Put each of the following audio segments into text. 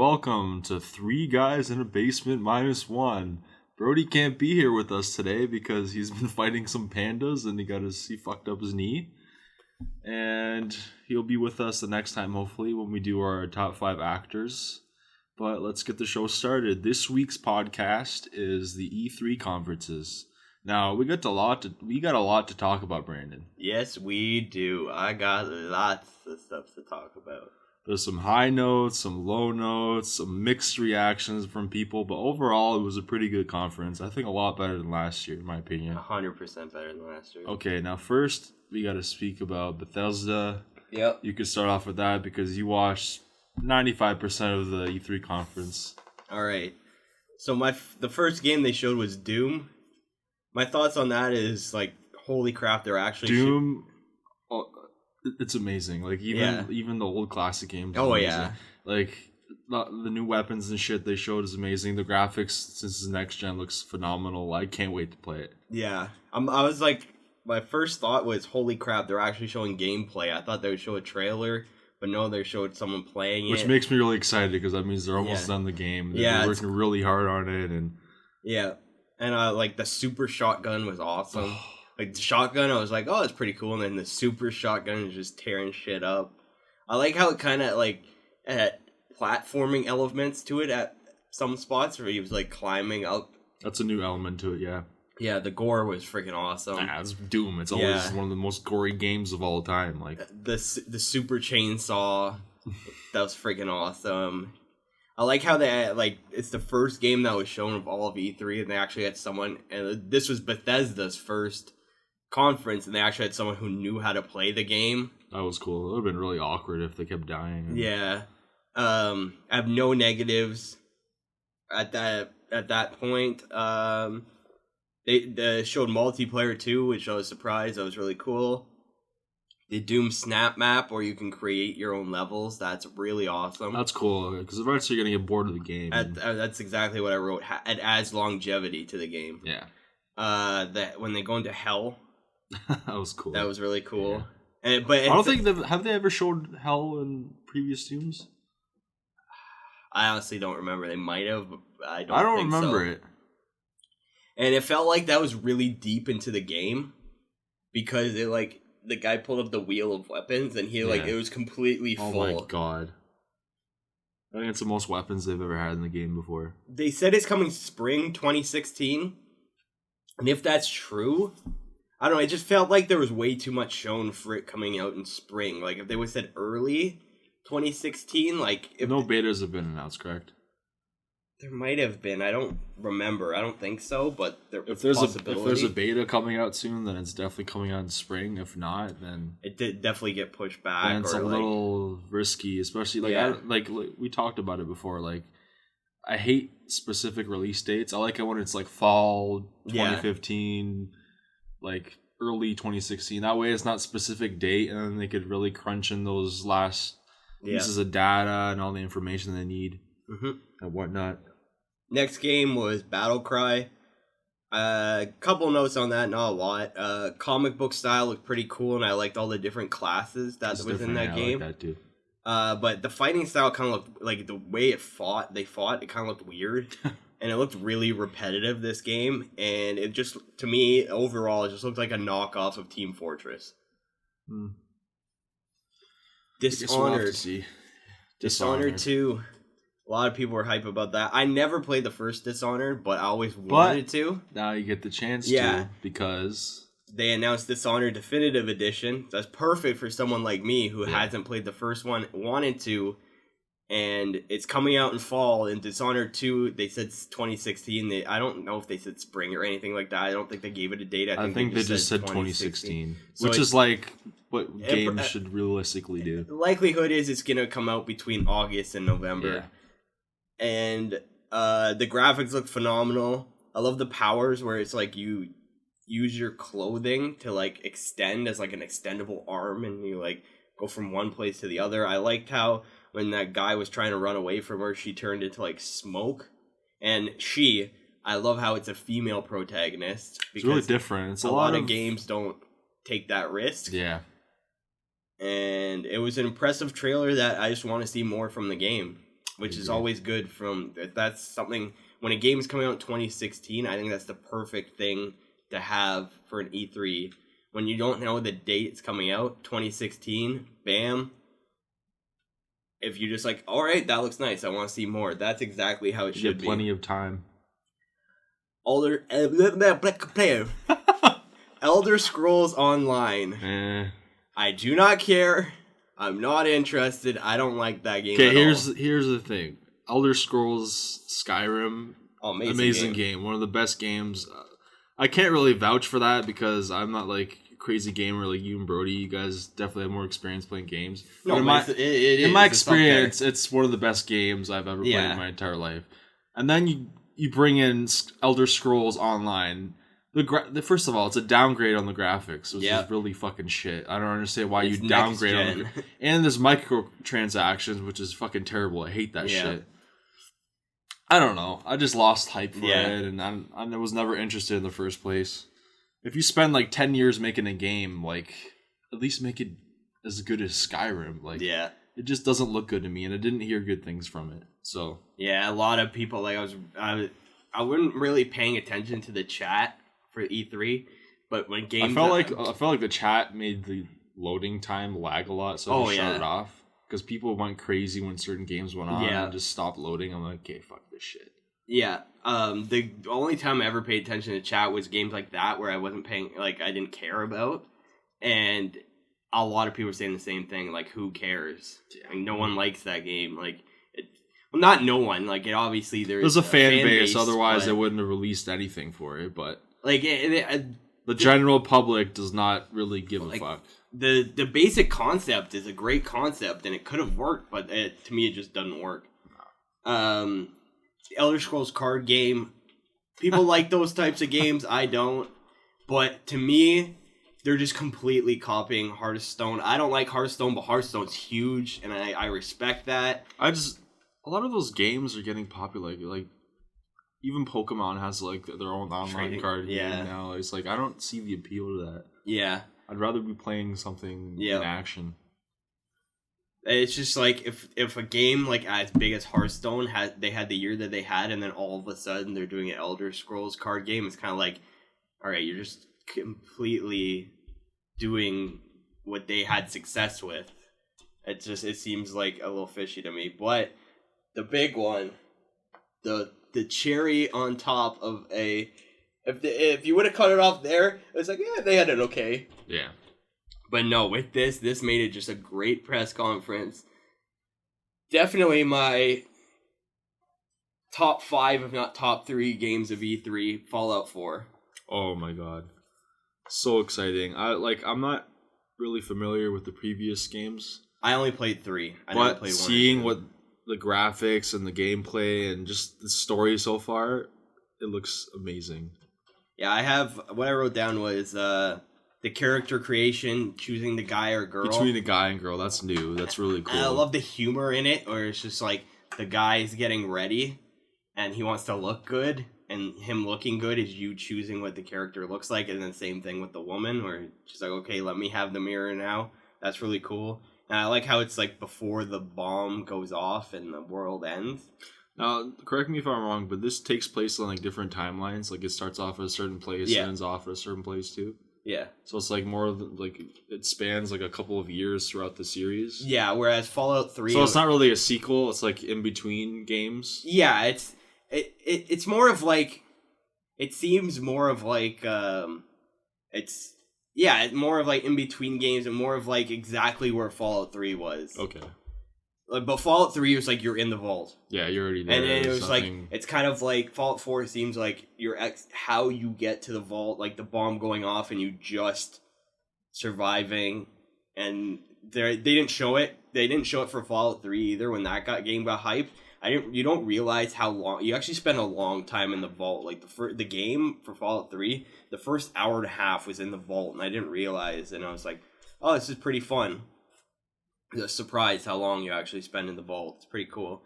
welcome to Three Guys in a Basement -1. Brody can't be here with us today because he's been fighting some pandas and he fucked up his knee. And he'll be with us the next time, hopefully, when we do our top 5 actors. But let's get the show started. This week's podcast is the E3 conferences. Now, we got a lot to talk about, Brandon. Yes, we do. I got lots of stuff to talk about. There's some high notes, some low notes, some mixed reactions from people, but overall, it was a pretty good conference. I think a lot better than last year, in my opinion. 100% better than last year. Okay, now first, we got to speak about Bethesda. Yep. You could start off with that because you watched 95% of the E3 conference. All right. So the first game they showed was Doom. My thoughts on that is, like, holy crap, they're actually... Doom... It's amazing. Like, even the old classic games. Oh, amazing. yeah. Like, the new weapons and shit they showed is amazing. The graphics, since it's next gen, looks phenomenal. I can't wait to play it. Yeah. I was like, my first thought was, holy crap, they're actually showing gameplay. I thought they would show a trailer, but no, they showed someone playing it. Which makes me really excited because that means they're almost done the game. They're working really hard on it. Yeah. And, like, the super shotgun was awesome. Like, the shotgun, I was like, oh, it's pretty cool. And then the super shotgun is just tearing shit up. I like how it kind of, like, had platforming elements to it at some spots where he was, like, climbing up. That's a new element to it, yeah. Yeah, the gore was freaking awesome. Nah, it's Doom. It's always one of the most gory games of all time. Like the super chainsaw, that was freaking awesome. I like how they, like, it's the first game that was shown of all of E3, and they actually had someone, and this was Bethesda's first conference, and they actually had someone who knew how to play the game. That was cool. It would have been really awkward if they kept dying. Yeah. I have no negatives at that point. They showed multiplayer too, which I was surprised. That was really cool. The Doom Snap Map, where you can create your own levels. That's really awesome. That's cool, because eventually you're going to get bored of the game. That's exactly what I wrote. It adds longevity to the game. Yeah. That when they go into hell... that was cool. That was really cool. Yeah. I don't think have they ever showed hell in previous Dooms? I honestly don't remember. They might have, but I don't think remember so. it. And it felt like that was really deep into the game because it, like, the guy pulled up the wheel of weapons and it was completely full. Oh my god. I think it's the most weapons they've ever had in the game before. They said it's coming spring 2016. And if that's true, I don't know, it just felt like there was way too much shown for it coming out in spring. Like, if they would have said early 2016, like... No betas have been announced, correct? There might have been. I don't remember. I don't think so, but if there's a beta coming out soon, then it's definitely coming out in spring. If not, then... It did definitely get pushed back. And it's little risky, especially... Like, we talked about it before, like... I hate specific release dates. I like it when it's like fall 2015, like early 2016. That way it's not specific date, and then they could really crunch in those last pieces of data and all the information they need and whatnot. Next game was Battlecry. Couple notes on that, not a lot. Comic book style looked pretty cool, and I liked all the different classes that was in that game. I like that too. But the fighting style kind of looked like the way it fought. It kind of looked weird, and it looked really repetitive. This game, and it just, to me, overall, it just looked like a knockoff of Team Fortress. Dishonored. Dishonored 2. A lot of people were hype about that. I never played the first Dishonored, but I always wanted to. Now you get the chance to, because they announced Dishonored Definitive Edition. That's perfect for someone like me who hasn't played the first one, wanted to, and it's coming out in fall. And Dishonored 2, they said 2016. I don't know if they said spring or anything like that. I don't think they gave it a date. I think they just said 2016, which is like what games should realistically do. The likelihood is it's going to come out between August and November. Yeah. And the graphics look phenomenal. I love the powers where it's like you use your clothing to, like, extend as, like, an extendable arm, and you, like, go from one place to the other. I liked how when that guy was trying to run away from her, she turned into, like, smoke. And I love how it's a female protagonist. It's really different. It's a lot of games don't take that risk. Yeah. And it was an impressive trailer that I just want to see more from the game. which is always good. That's something when a game is coming out in 2016. I think that's the perfect thing to have for an E3 when you don't know the date it's coming out. 2016, bam. If you're just like, all right, that looks nice, I want to see more. That's exactly how it should be. Plenty of time. Elder Scrolls Online. I do not care. I'm not interested. I don't like that game. Okay, here's the thing. Elder Scrolls Skyrim, amazing game. One of the best games. I can't really vouch for that because I'm not like a crazy gamer like you and Brody. You guys definitely have more experience playing games. No, in my experience, it's one of the best games I've ever played in my entire life. And then you bring in Elder Scrolls Online. First of all, it's a downgrade on the graphics, which is really fucking shit. I don't understand why you downgrade on the and there's microtransactions, which is fucking terrible. I hate that shit. I don't know. I just lost hype for it, and I was never interested in the first place. If you spend like 10 years making a game, like at least make it as good as Skyrim. Like, it just doesn't look good to me, and I didn't hear good things from it. So a lot of people I wasn't really paying attention to the chat for E3, but when games I felt like the chat made the loading time lag a lot, so I just shut it off because people went crazy when certain games went on and just stopped loading. I'm like, okay, fuck this shit. Yeah, the only time I ever paid attention to chat was games like that where I wasn't paying, like I didn't care about, and a lot of people were saying the same thing. Like, who cares? Like, no one likes that game. Like, well, not no one. Like, it obviously there's a fan base. Otherwise, they wouldn't have released anything for it. But like, the general public does not really give a fuck. The basic concept is a great concept, and it could have worked, but to me, it just doesn't work. Elder Scrolls card game. People like those types of games. I don't. But to me, they're just completely copying Hearthstone. I don't like Hearthstone, but Hearthstone's huge, and I respect that. A lot of those games are getting popular. Like even Pokemon has like their own online card game now. It's like I don't see the appeal to that. Yeah. I'd rather be playing something in action. It's just like if a game like as big as Hearthstone had the year that they had, and then all of a sudden they're doing an Elder Scrolls card game, it's kind of like, all right, you're just completely doing what they had success with. It seems like a little fishy to me. But the big one, the cherry on top of if you would have cut it off there, it's like, they had it okay. Yeah. But no, with this made it just a great press conference. Definitely my top 5, if not top 3 games of E3, Fallout 4. Oh my god. So exciting. I'm not really familiar with the previous games. I only played 3. But seeing what the graphics and the gameplay and just the story so far, it looks amazing. Yeah, what I wrote down was the character creation, choosing the guy or girl. Between a guy and girl, that's new. That's really cool. And I love the humor in it, where it's just like the guy's getting ready and he wants to look good, and him looking good is you choosing what the character looks like, and then same thing with the woman, where she's like, okay, let me have the mirror now. That's really cool. And I like how it's like before the bomb goes off and the world ends. Now, correct me if I'm wrong, but this takes place on like different timelines. Like it starts off at a certain place and ends off at a certain place too. Yeah. So it's like more like it spans like a couple of years throughout the series. Yeah, whereas Fallout 3... So it's not really a sequel, it's like in between games. Yeah, it's more of like... It seems more of like... It's more of like in between games and more of like exactly where Fallout 3 was. Okay. But Fallout 3 was like you're in the vault. Yeah, you're already there. And then it was like, it's kind of like Fallout 4 seems like how you get to the vault, like the bomb going off and you just surviving. And they didn't show it. They didn't show it for Fallout 3 either when that game got hyped. You don't realize how long, you actually spend a long time in the vault. Like the game for Fallout 3, the first hour and a half was in the vault and I didn't realize. And I was like, oh, this is pretty fun. Surprised how long you actually spend in the vault. It's pretty cool.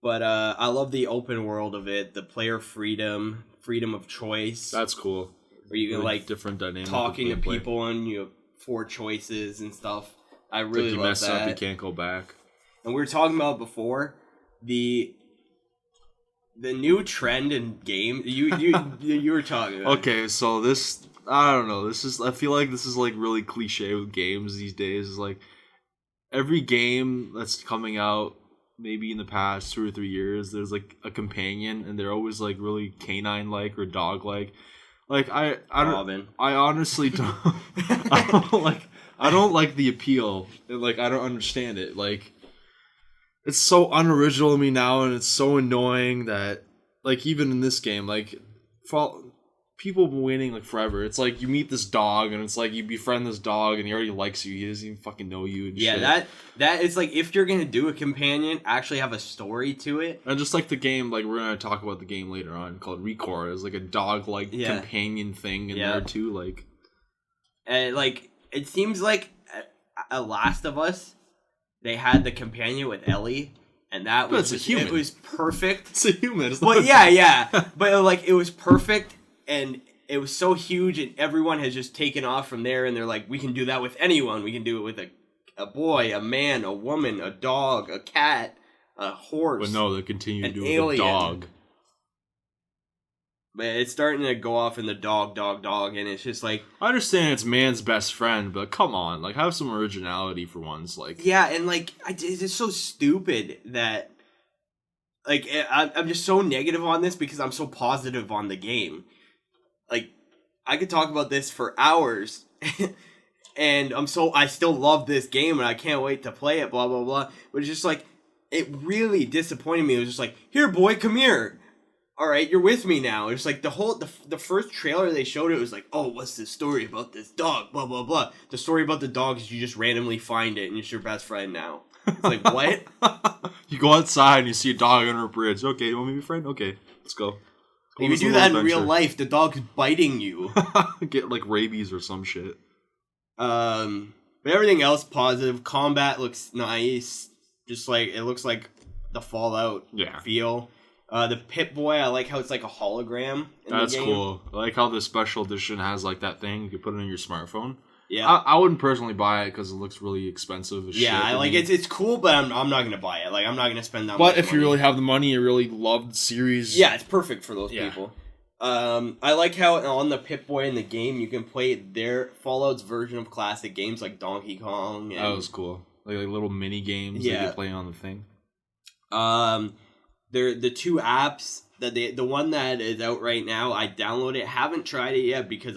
But I love the open world of it, the player freedom of choice. That's cool. Where you can like different dynamics, talking to people and you have 4 choices and stuff. I really love that. You mess up, you can't go back. And we were talking about before, the new trend in game you were talking about. Okay, so this, I don't know. I feel like this is like really cliche with games these days. Is like every game that's coming out, maybe in the past 2 or 3 years, there's like a companion, and they're always like really canine like or dog like. Like I honestly don't. I don't like the appeal. Like I don't understand it. Like it's so unoriginal to me now, and it's so annoying that like even in this game, like people have been waiting like forever. It's like you meet this dog, and it's like you befriend this dog, and he already likes you. He doesn't even fucking know you. And shit. that is like if you're gonna do a companion, actually have a story to it. And just like the game, like we're gonna talk about the game later on called Recore. It's like a dog like companion thing in there too. Like, and like it seems like a Last of Us, they had the companion with Ellie. And that was it was perfect. It's a human. But yeah. But like it was perfect. And it was so huge, and everyone has just taken off from there, and they're like, we can do that with anyone. We can do it with a boy, a man, a woman, a dog, a cat, a horse. But no, they continue to do it with a dog. But it's starting to go off in the dog, and it's just like... I understand it's man's best friend, but come on, like, have some originality for once. Like, yeah, and like, it's just so stupid that... Like, I'm just so negative on this because I'm so positive on the game. Like, I could talk about this for hours, and I still love this game, and I can't wait to play it, blah, blah, blah. But it's just like, it really disappointed me. It was just like, here, boy, come here. All right, you're with me now. It's like the first trailer they showed, it was like, oh, what's this story about this dog, blah, blah, blah. The story about the dog is you just randomly find it, and it's your best friend now. It's like, what? You go outside, and you see a dog under a bridge. Okay, you want me to be a friend? Okay, let's go. If you do that in real life, the dog's biting you. Get like rabies or some shit. But everything else positive. Combat looks nice. Just like it looks like the Fallout feel. The Pip-Boy, I like how it's like a hologram in That's the game. cool. I like how the special edition has like that thing you can put it on your smartphone. Yeah, I wouldn't personally buy it because it looks really expensive as shit. Yeah, like it's cool, but I'm not gonna buy it. Like I'm not gonna spend that much money. But if you really have the money, you really love the series. Yeah, it's perfect for those people. I like how on the Pip-Boy in the game you can play their Fallout's version of classic games like Donkey Kong. And, that was cool. Like little mini games that you play on the thing. The two apps that the one that is out right now, I downloaded it. Haven't tried it yet because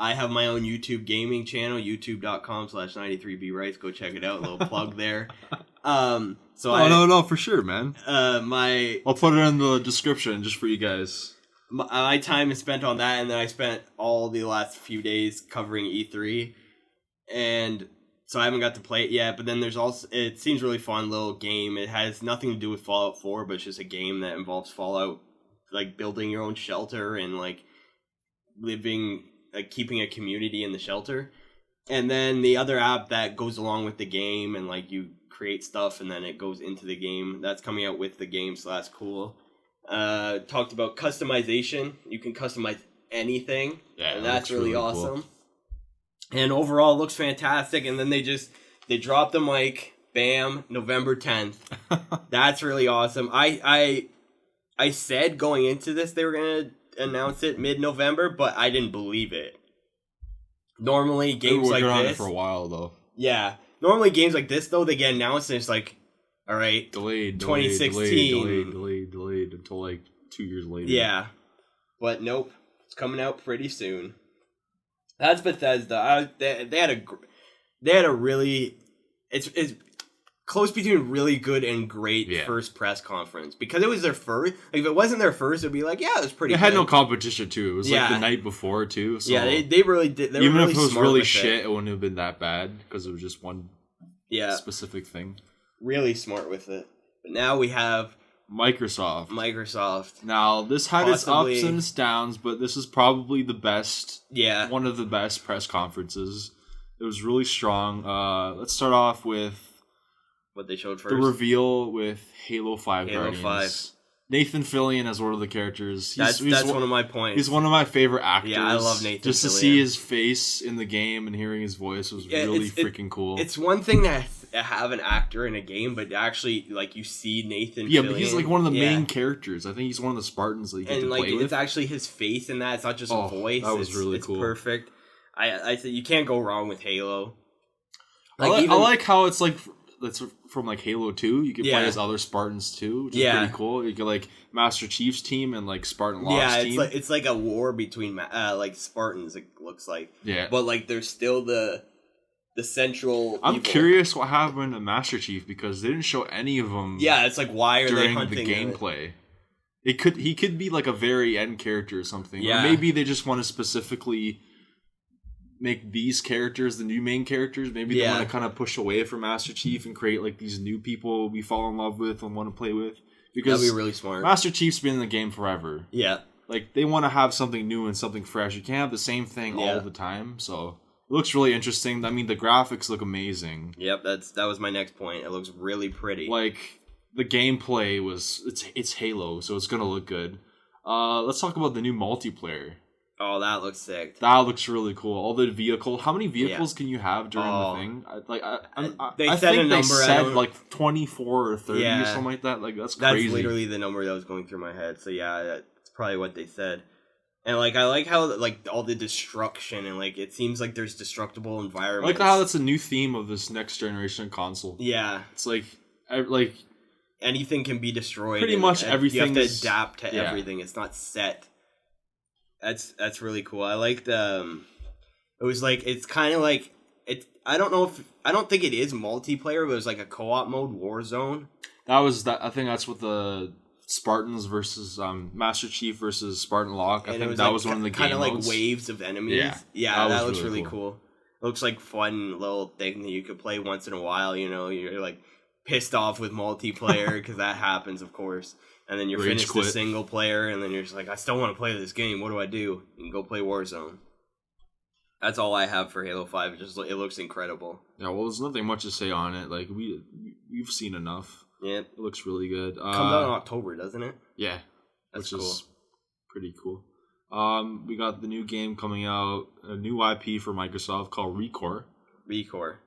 I have my own YouTube gaming channel, youtube.com/93brights. Go check it out. A little plug there. No, for sure, man. I'll put it in the description just for you guys. My time is spent on that, and then I spent all the last few days covering E3, and so I haven't got to play it yet. But then there's also, it seems really fun little game. It has nothing to do with Fallout 4, but it's just a game that involves Fallout, like building your own shelter and like living. Like keeping a community in the shelter. And then the other app that goes along with the game and like you create stuff and then it goes into the game, that's coming out with the game, so that's cool. Talked about customization. You can customize anything. Yeah, and that's really awesome. Cool. And overall it looks fantastic. And then they dropped the mic, bam, November 10th. That's really awesome. I said going into this they were gonna announce it mid-November, but I didn't believe it. Normally games like this on it for a while though. Yeah. Normally games like this though, they get announced and it's like, all right, delayed 2016 delayed until like 2 years later. Yeah. But nope. It's coming out pretty soon. That's Bethesda. They had a really it's close between really good and great first press conference because it was their first. Like if it wasn't their first, it'd be like, yeah, it was pretty. It had no competition too. It was like the night before too. So yeah, they really did. They even were really if it was smart really with shit, it wouldn't have been that bad because it was just one specific thing. Really smart with it. But now we have Microsoft. Now this had its ups and its downs, but this is probably the best. Yeah, one of the best press conferences. It was really strong. Let's start off with what they showed first. The reveal with Halo 5 Guardians. Nathan Fillion as one of the characters. That's one of my points. He's one of my favorite actors. Yeah, I love Nathan Just Fillion. to see his face in the game and hearing his voice was really freaking cool. It's one thing that have an actor in a game, but actually, like, you see Nathan. Yeah, but he's like one of the main characters. I think he's one of the Spartans that you get to play with. It's actually his face in that. It's not just a voice. That was really cool. It's perfect. I said you can't go wrong with Halo. I like how it's like that's from like Halo 2. You can play as other Spartans too, which is pretty cool. You get like Master Chief's team and like Spartan Locke's team. It's like a war between like Spartans. It looks like. Yeah, but like there's still the central. I'm curious what happened to Master Chief because they didn't show any of them. Yeah, it's like why are they hunting the gameplay? He could be like a very end character or something. Yeah, or maybe they just want to specifically make these characters the new main characters. Maybe they want to kind of push away from Master Chief and create like these new people we fall in love with and want to play with. Because that'd be really smart. Master Chief's been in the game forever. Yeah. Like they want to have something new and something fresh. You can't have the same thing all the time. So it looks really interesting. I mean, the graphics look amazing. Yep, that was my next point. It looks really pretty. Like the gameplay it's Halo, so it's gonna look good. Let's talk about the new multiplayer. Oh, that looks sick. That looks really cool. All the vehicles. How many vehicles can you have during the thing? I think they said like 24 or 30 or something like that. Like that's crazy. That's literally the number that was going through my head. So yeah, that's probably what they said. And like I like how like all the destruction and like it seems like there's destructible environments. I like how that's a new theme of this next generation console. Yeah, it's like anything can be destroyed. Pretty much everything. You have to adapt to everything. It's not set. That's really cool. I like the. It was like it's kind of like it. I don't think it is multiplayer, but it was like a co-op mode Warzone. That was that. I think that's what the Spartans versus Master Chief versus Spartan Locke. I think that was one of the kind of like modes. Waves of enemies. Yeah, that looks really cool. It looks like fun little thing that you could play once in a while. You know, you're like pissed off with multiplayer because that happens, of course. And then you're finished the single player, and then you're just like, I still want to play this game. What do I do? You can go play Warzone. That's all I have for Halo 5. It looks incredible. Yeah, well, there's nothing much to say on it. Like we've seen enough. Yeah, it looks really good. Comes out in October, doesn't it? Yeah, that's cool. Is pretty cool. We got the new game coming out, a new IP for Microsoft called Recore. Recore.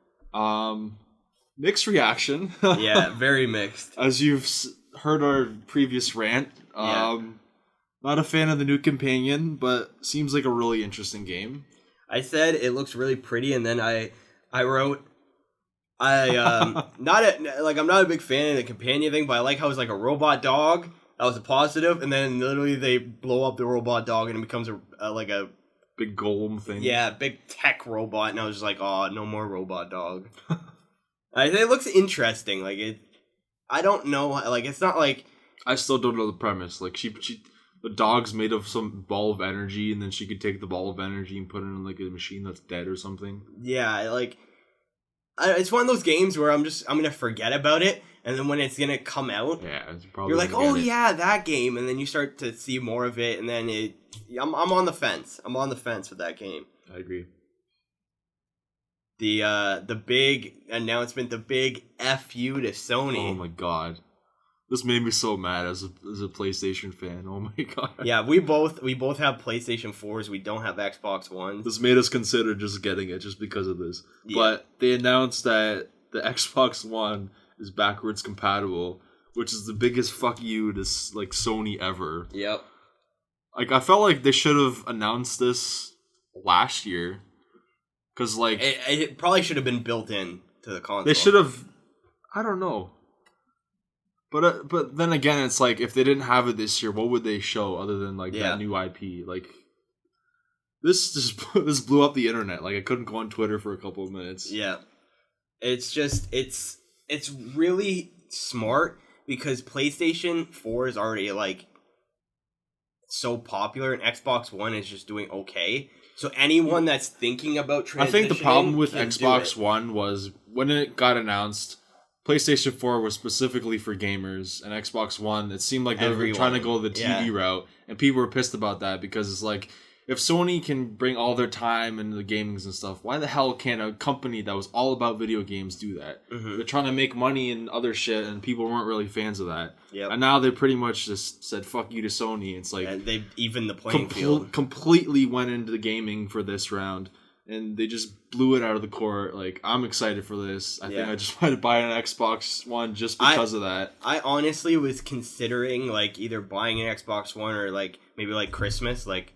Mixed reaction. Yeah, very mixed. As you've heard our previous rant. Not a fan of the new companion, but seems like a really interesting game. I said it looks really pretty, and then I wrote I'm not a big fan of the companion thing, but I like how it's like a robot dog. That was a positive, and then literally they blow up the robot dog and it becomes a big golem thing. Yeah, big tech robot, and I was just like, oh, no more robot dog. It looks interesting. Like it, I don't know. Like it's not like I still don't know the premise. Like the dog's made of some ball of energy, and then she could take the ball of energy and put it in like a machine that's dead or something. Yeah, like it's one of those games where I'm gonna forget about it, and then when it's gonna come out, you're like, oh yeah, that game, and then you start to see more of it, and then I'm on the fence. I'm on the fence with that game. I agree. The big announcement, the big FU to Sony. Oh my god. This made me so mad as a PlayStation fan. Oh my god. Yeah, we both have PlayStation 4s. We don't have Xbox Ones. This made us consider just getting it just because of this. Yeah. But they announced that the Xbox One is backwards compatible, which is the biggest fuck you to like Sony ever. Yep. Like I felt like they should have announced this last year. Cause like it probably should have been built in to the console. They should have. I don't know. But then again, it's like if they didn't have it this year, what would they show other than like that new IP? Like this blew up the internet. Like I couldn't go on Twitter for a couple of minutes. Yeah, it's just it's really smart because PlayStation 4 is already like so popular, and Xbox One is just doing okay. So anyone that's thinking about transitioning, I think the problem with Xbox One was when it got announced, PlayStation 4 was specifically for gamers, and Xbox One, it seemed like they were trying to go the TV route, and people were pissed about that because it's like, if Sony can bring all their time into the gamings and stuff, why the hell can't a company that was all about video games do that? Mm-hmm. They're trying to make money and other shit, and people weren't really fans of that. Yep. And now they pretty much just said, fuck you to Sony. It's like... And they've evened the playing field. Completely went into the gaming for this round. and they just blew it out of the court. Like, I'm excited for this. I think I just might buy an Xbox One just because of that. I honestly was considering, like, either buying an Xbox One or, like, maybe, like, Christmas. Like,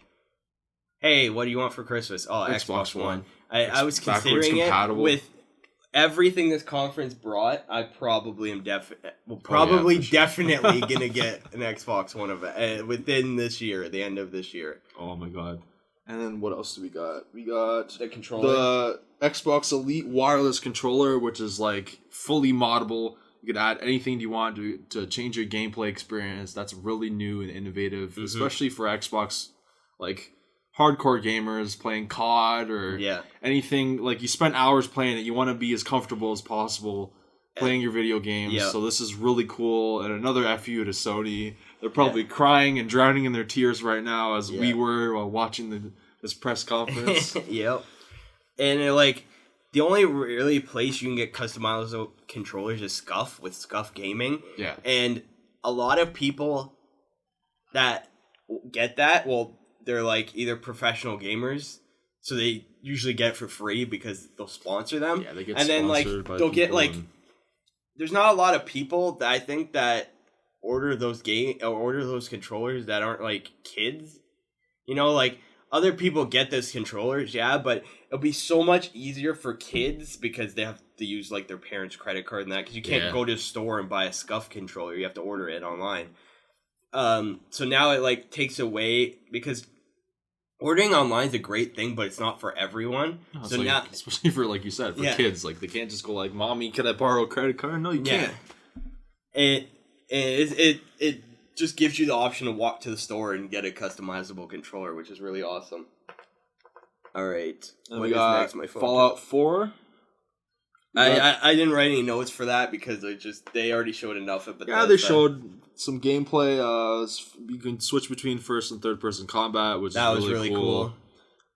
hey, what do you want for Christmas? Oh, Xbox One. I was considering it with everything this conference brought. I probably am definitely going to get an Xbox One within this year, the end of this year. Oh, my God. And then what else do we got? We got the controller. The Xbox Elite wireless controller, which is like fully moddable. You can add anything you want to change your gameplay experience. That's really new and innovative, especially for Xbox, like hardcore gamers playing COD or anything. Like, you spent hours playing it. You want to be as comfortable as possible playing your video games. Yeah. So this is really cool. And another FU to Sony. They're probably crying and drowning in their tears right now, as we were while watching this press conference. Yep. And like, the only really place you can get customizable controllers is Scuff with Scuff Gaming. Yeah. And a lot of people that get that, well, they're like either professional gamers, so they usually get it for free because they'll sponsor them. Yeah, they get and then like they'll get like. There's not a lot of people that I think that order those controllers that aren't like kids. You know, like, other people get those controllers, but it'll be so much easier for kids because they have to use like their parents' credit card and that, because you can't go to a store and buy a Scuff controller. You have to order it online. So now it like takes away, because ordering online is a great thing, but it's not for everyone. No, so now, especially for, like you said, for kids, like, they can't just go like, "Mommy, can I borrow a credit card?" No, you can't. It just gives you the option to walk to the store and get a customizable controller, which is really awesome. All right, what is next? My phone. Fallout 4. I didn't write any notes for that because they already showed enough of it. Yeah, they showed some gameplay. You can switch between first and third person combat, which was really cool.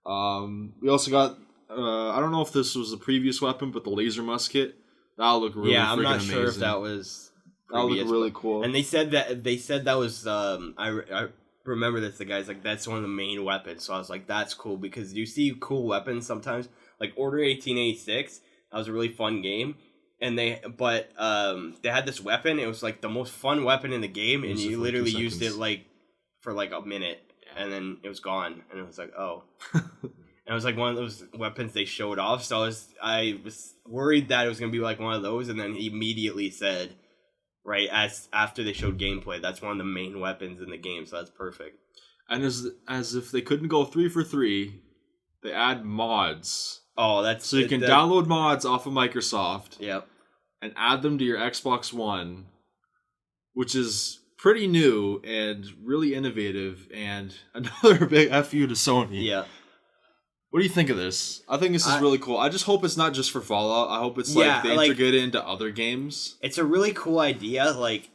We also got I don't know if this was a previous weapon, but the laser musket. That'll look really freaking amazing. I'm not sure if that was. That would look really cool. And they said that was I remember this. The guy's like, that's one of the main weapons. So I was like, that's cool, because you see cool weapons sometimes, like Order 1886. That was a really fun game, and they had this weapon. It was like the most fun weapon in the game, and you literally used it like for like a minute, and then it was gone, and it was like, oh. And it was like one of those weapons they showed off. So I was worried that it was gonna be like one of those, and then he immediately said, right after they showed gameplay, that's one of the main weapons in the game. So that's perfect. And as if they couldn't go 3 for 3, they add mods. Oh, that's so you can download mods off of Microsoft. Yep. And add them to your Xbox One, which is pretty new and really innovative, and another big FU to Sony. Yeah. What do you think of this? I think this is really cool. I just hope it's not just for Fallout. I hope it's like they integrate it into other games. It's a really cool idea. Like,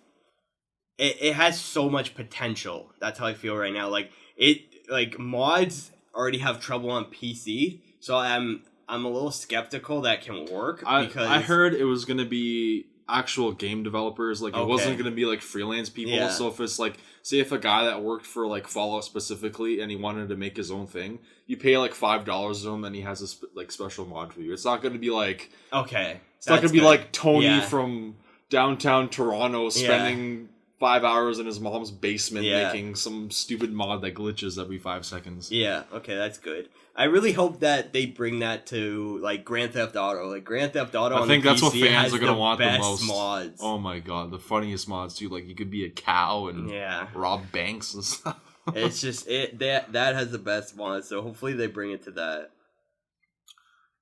it has so much potential. That's how I feel right now. Like, mods already have trouble on PC, so I'm a little skeptical that can work, because I heard it was going to be actual game developers. Like, it wasn't going to be like freelance people. Yeah. So if it's like, say if a guy that worked for like Fallout specifically and he wanted to make his own thing, you pay like $5 to him and he has a like special mod for you. It's not going to be like it's not going to be like Tony from downtown Toronto spending 5 hours in his mom's basement making some stupid mod that glitches every 5 seconds. Yeah, okay, that's good. I really hope that they bring that to like Grand Theft Auto. Like Grand Theft Auto on the PC, I think that's what fans are going to want the most. Mods. Oh my god, the funniest mods too. Like, you could be a cow and rob banks and stuff. It's just that has the best mods, so hopefully they bring it to that.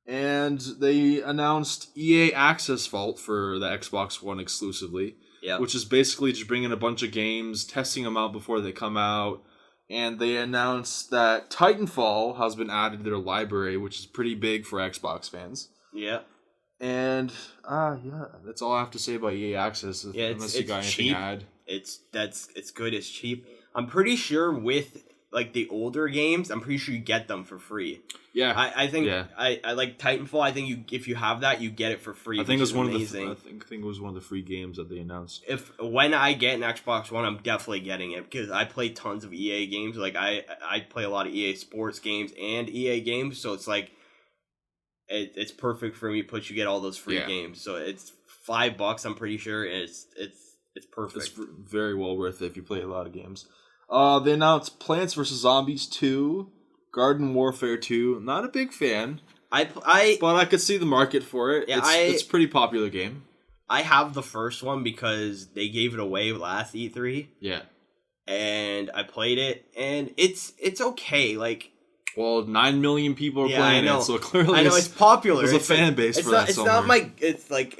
And they announced EA Access Vault for the Xbox One exclusively. Yeah. Which is basically just bringing a bunch of games, testing them out before they come out. And they announced that Titanfall has been added to their library, which is pretty big for Xbox fans. Yeah. And, that's all I have to say about EA Access. Unless you got anything to add. It's good, it's cheap. I'm pretty sure with like the older games, I'm pretty sure you get them for free. Yeah, I think I like Titanfall. I think if you have that, you get it for free. I think it was one of the. I think it was one of the free games that they announced. When I get an Xbox One, I'm definitely getting it, because I play tons of EA games. Like I play a lot of EA Sports games and EA games, so it's like it's perfect for me. Plus, you get all those free games, so it's $5. I'm pretty sure it's perfect. It's very well worth it if you play a lot of games. They announced Plants vs. Zombies 2, Garden Warfare 2. Not a big fan. But I could see the market for it. Yeah, it's a pretty popular game. I have the first one because they gave it away last E3. Yeah. And I played it, and it's okay. Like, well, 9 million people are playing it, so clearly it's popular. There's a fan base for that. It's not my. It's like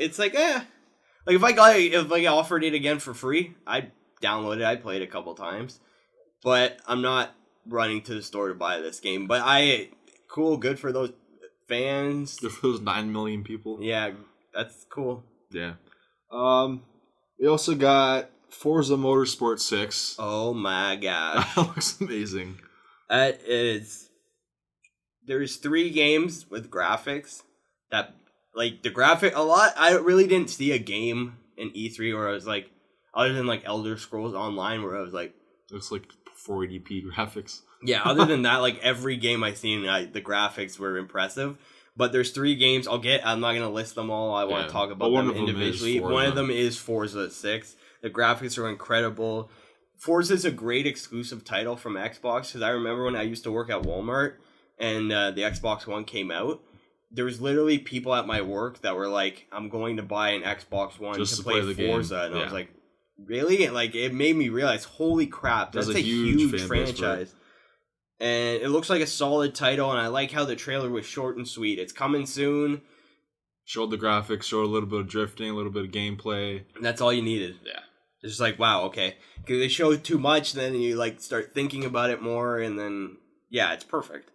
Like if I offered it again for free, I'd download it. I'd play it a couple times, but I'm not running to the store to buy this game. But good for those fans. For those 9 million people. Yeah, that's cool. Yeah. We also got Forza Motorsport 6. Oh my gosh. That looks amazing. There's 3 games with graphics that, like, the graphic, I really didn't see a game in E3 where I was like, other than like Elder Scrolls Online, where I was like, looks like 480p graphics. Yeah, other than that, like, every game I've seen, the graphics were impressive. But there's 3 games I'm not going to list them all. I want to talk about them individually. One of them is Forza 6. The graphics are incredible. Forza is a great exclusive title from Xbox, because I remember when I used to work at Walmart and the Xbox One came out, there was literally people at my work that were like, I'm going to buy an Xbox One just to play Forza. Game. And I was like, really? And like, it made me realize, holy crap, that's a huge franchise. And it looks like a solid title, and I like how the trailer was short and sweet. It's coming soon. Showed the graphics, showed a little bit of drifting, a little bit of gameplay. And that's all you needed. Yeah. It's just like, wow, okay. Because they show too much, then you like start thinking about it more, and then, yeah, it's perfect.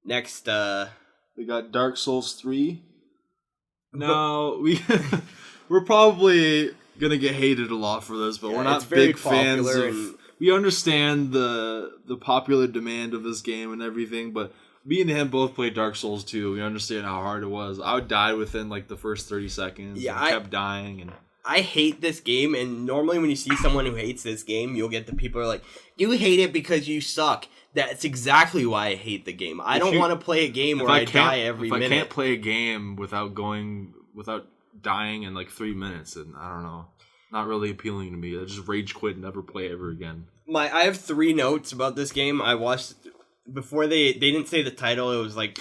Next, we got Dark Souls 3. Now, we're probably gonna get hated a lot for this, but we're not big fans of... We understand the popular demand of this game and everything, but me and him both played Dark Souls 2. We understand how hard it was. I would die within like the first 30 seconds. Yeah, I kept dying. And I hate this game, and normally when you see someone who hates this game, you'll get the people who are like, you hate it because you suck. That's exactly why I hate the game. I don't want to play a game where I die every minute. If I can't play a game without dying in like 3 minutes, then I don't know. Not really appealing to me. I just rage quit and never play ever again. I have 3 notes about this game. I watched before they didn't say the title. It was like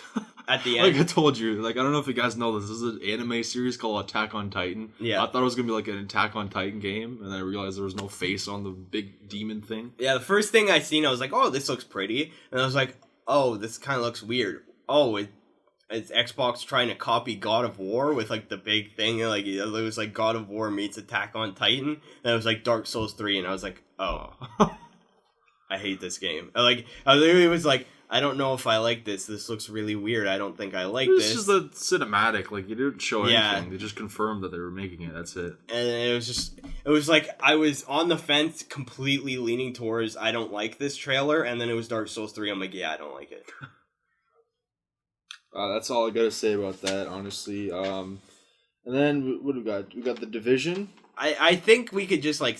at the end. Like I told you, like I don't know if you guys know this. This is an anime series called Attack on Titan. Yeah, I thought it was gonna be like an Attack on Titan game, and then I realized there was no face on the big demon thing. Yeah, the first thing I seen, I was like, oh, this looks pretty, and I was like, oh, this kind of looks weird. Oh, it's Xbox trying to copy God of War with like the big thing, like it was like God of War meets Attack on Titan, and it was like Dark Souls 3, and I was like, oh, I hate this game. I literally was like, I don't know if I like this. This looks really weird. I don't think I like this. This is the cinematic. Like, you didn't show anything. They just confirmed that they were making it. That's it. And it was like I was on the fence, completely leaning towards I don't like this trailer, and then it was Dark Souls 3. I'm like, yeah, I don't like it. That's all I gotta say about that, honestly. And then what do we got? We got the Division. I think we could just like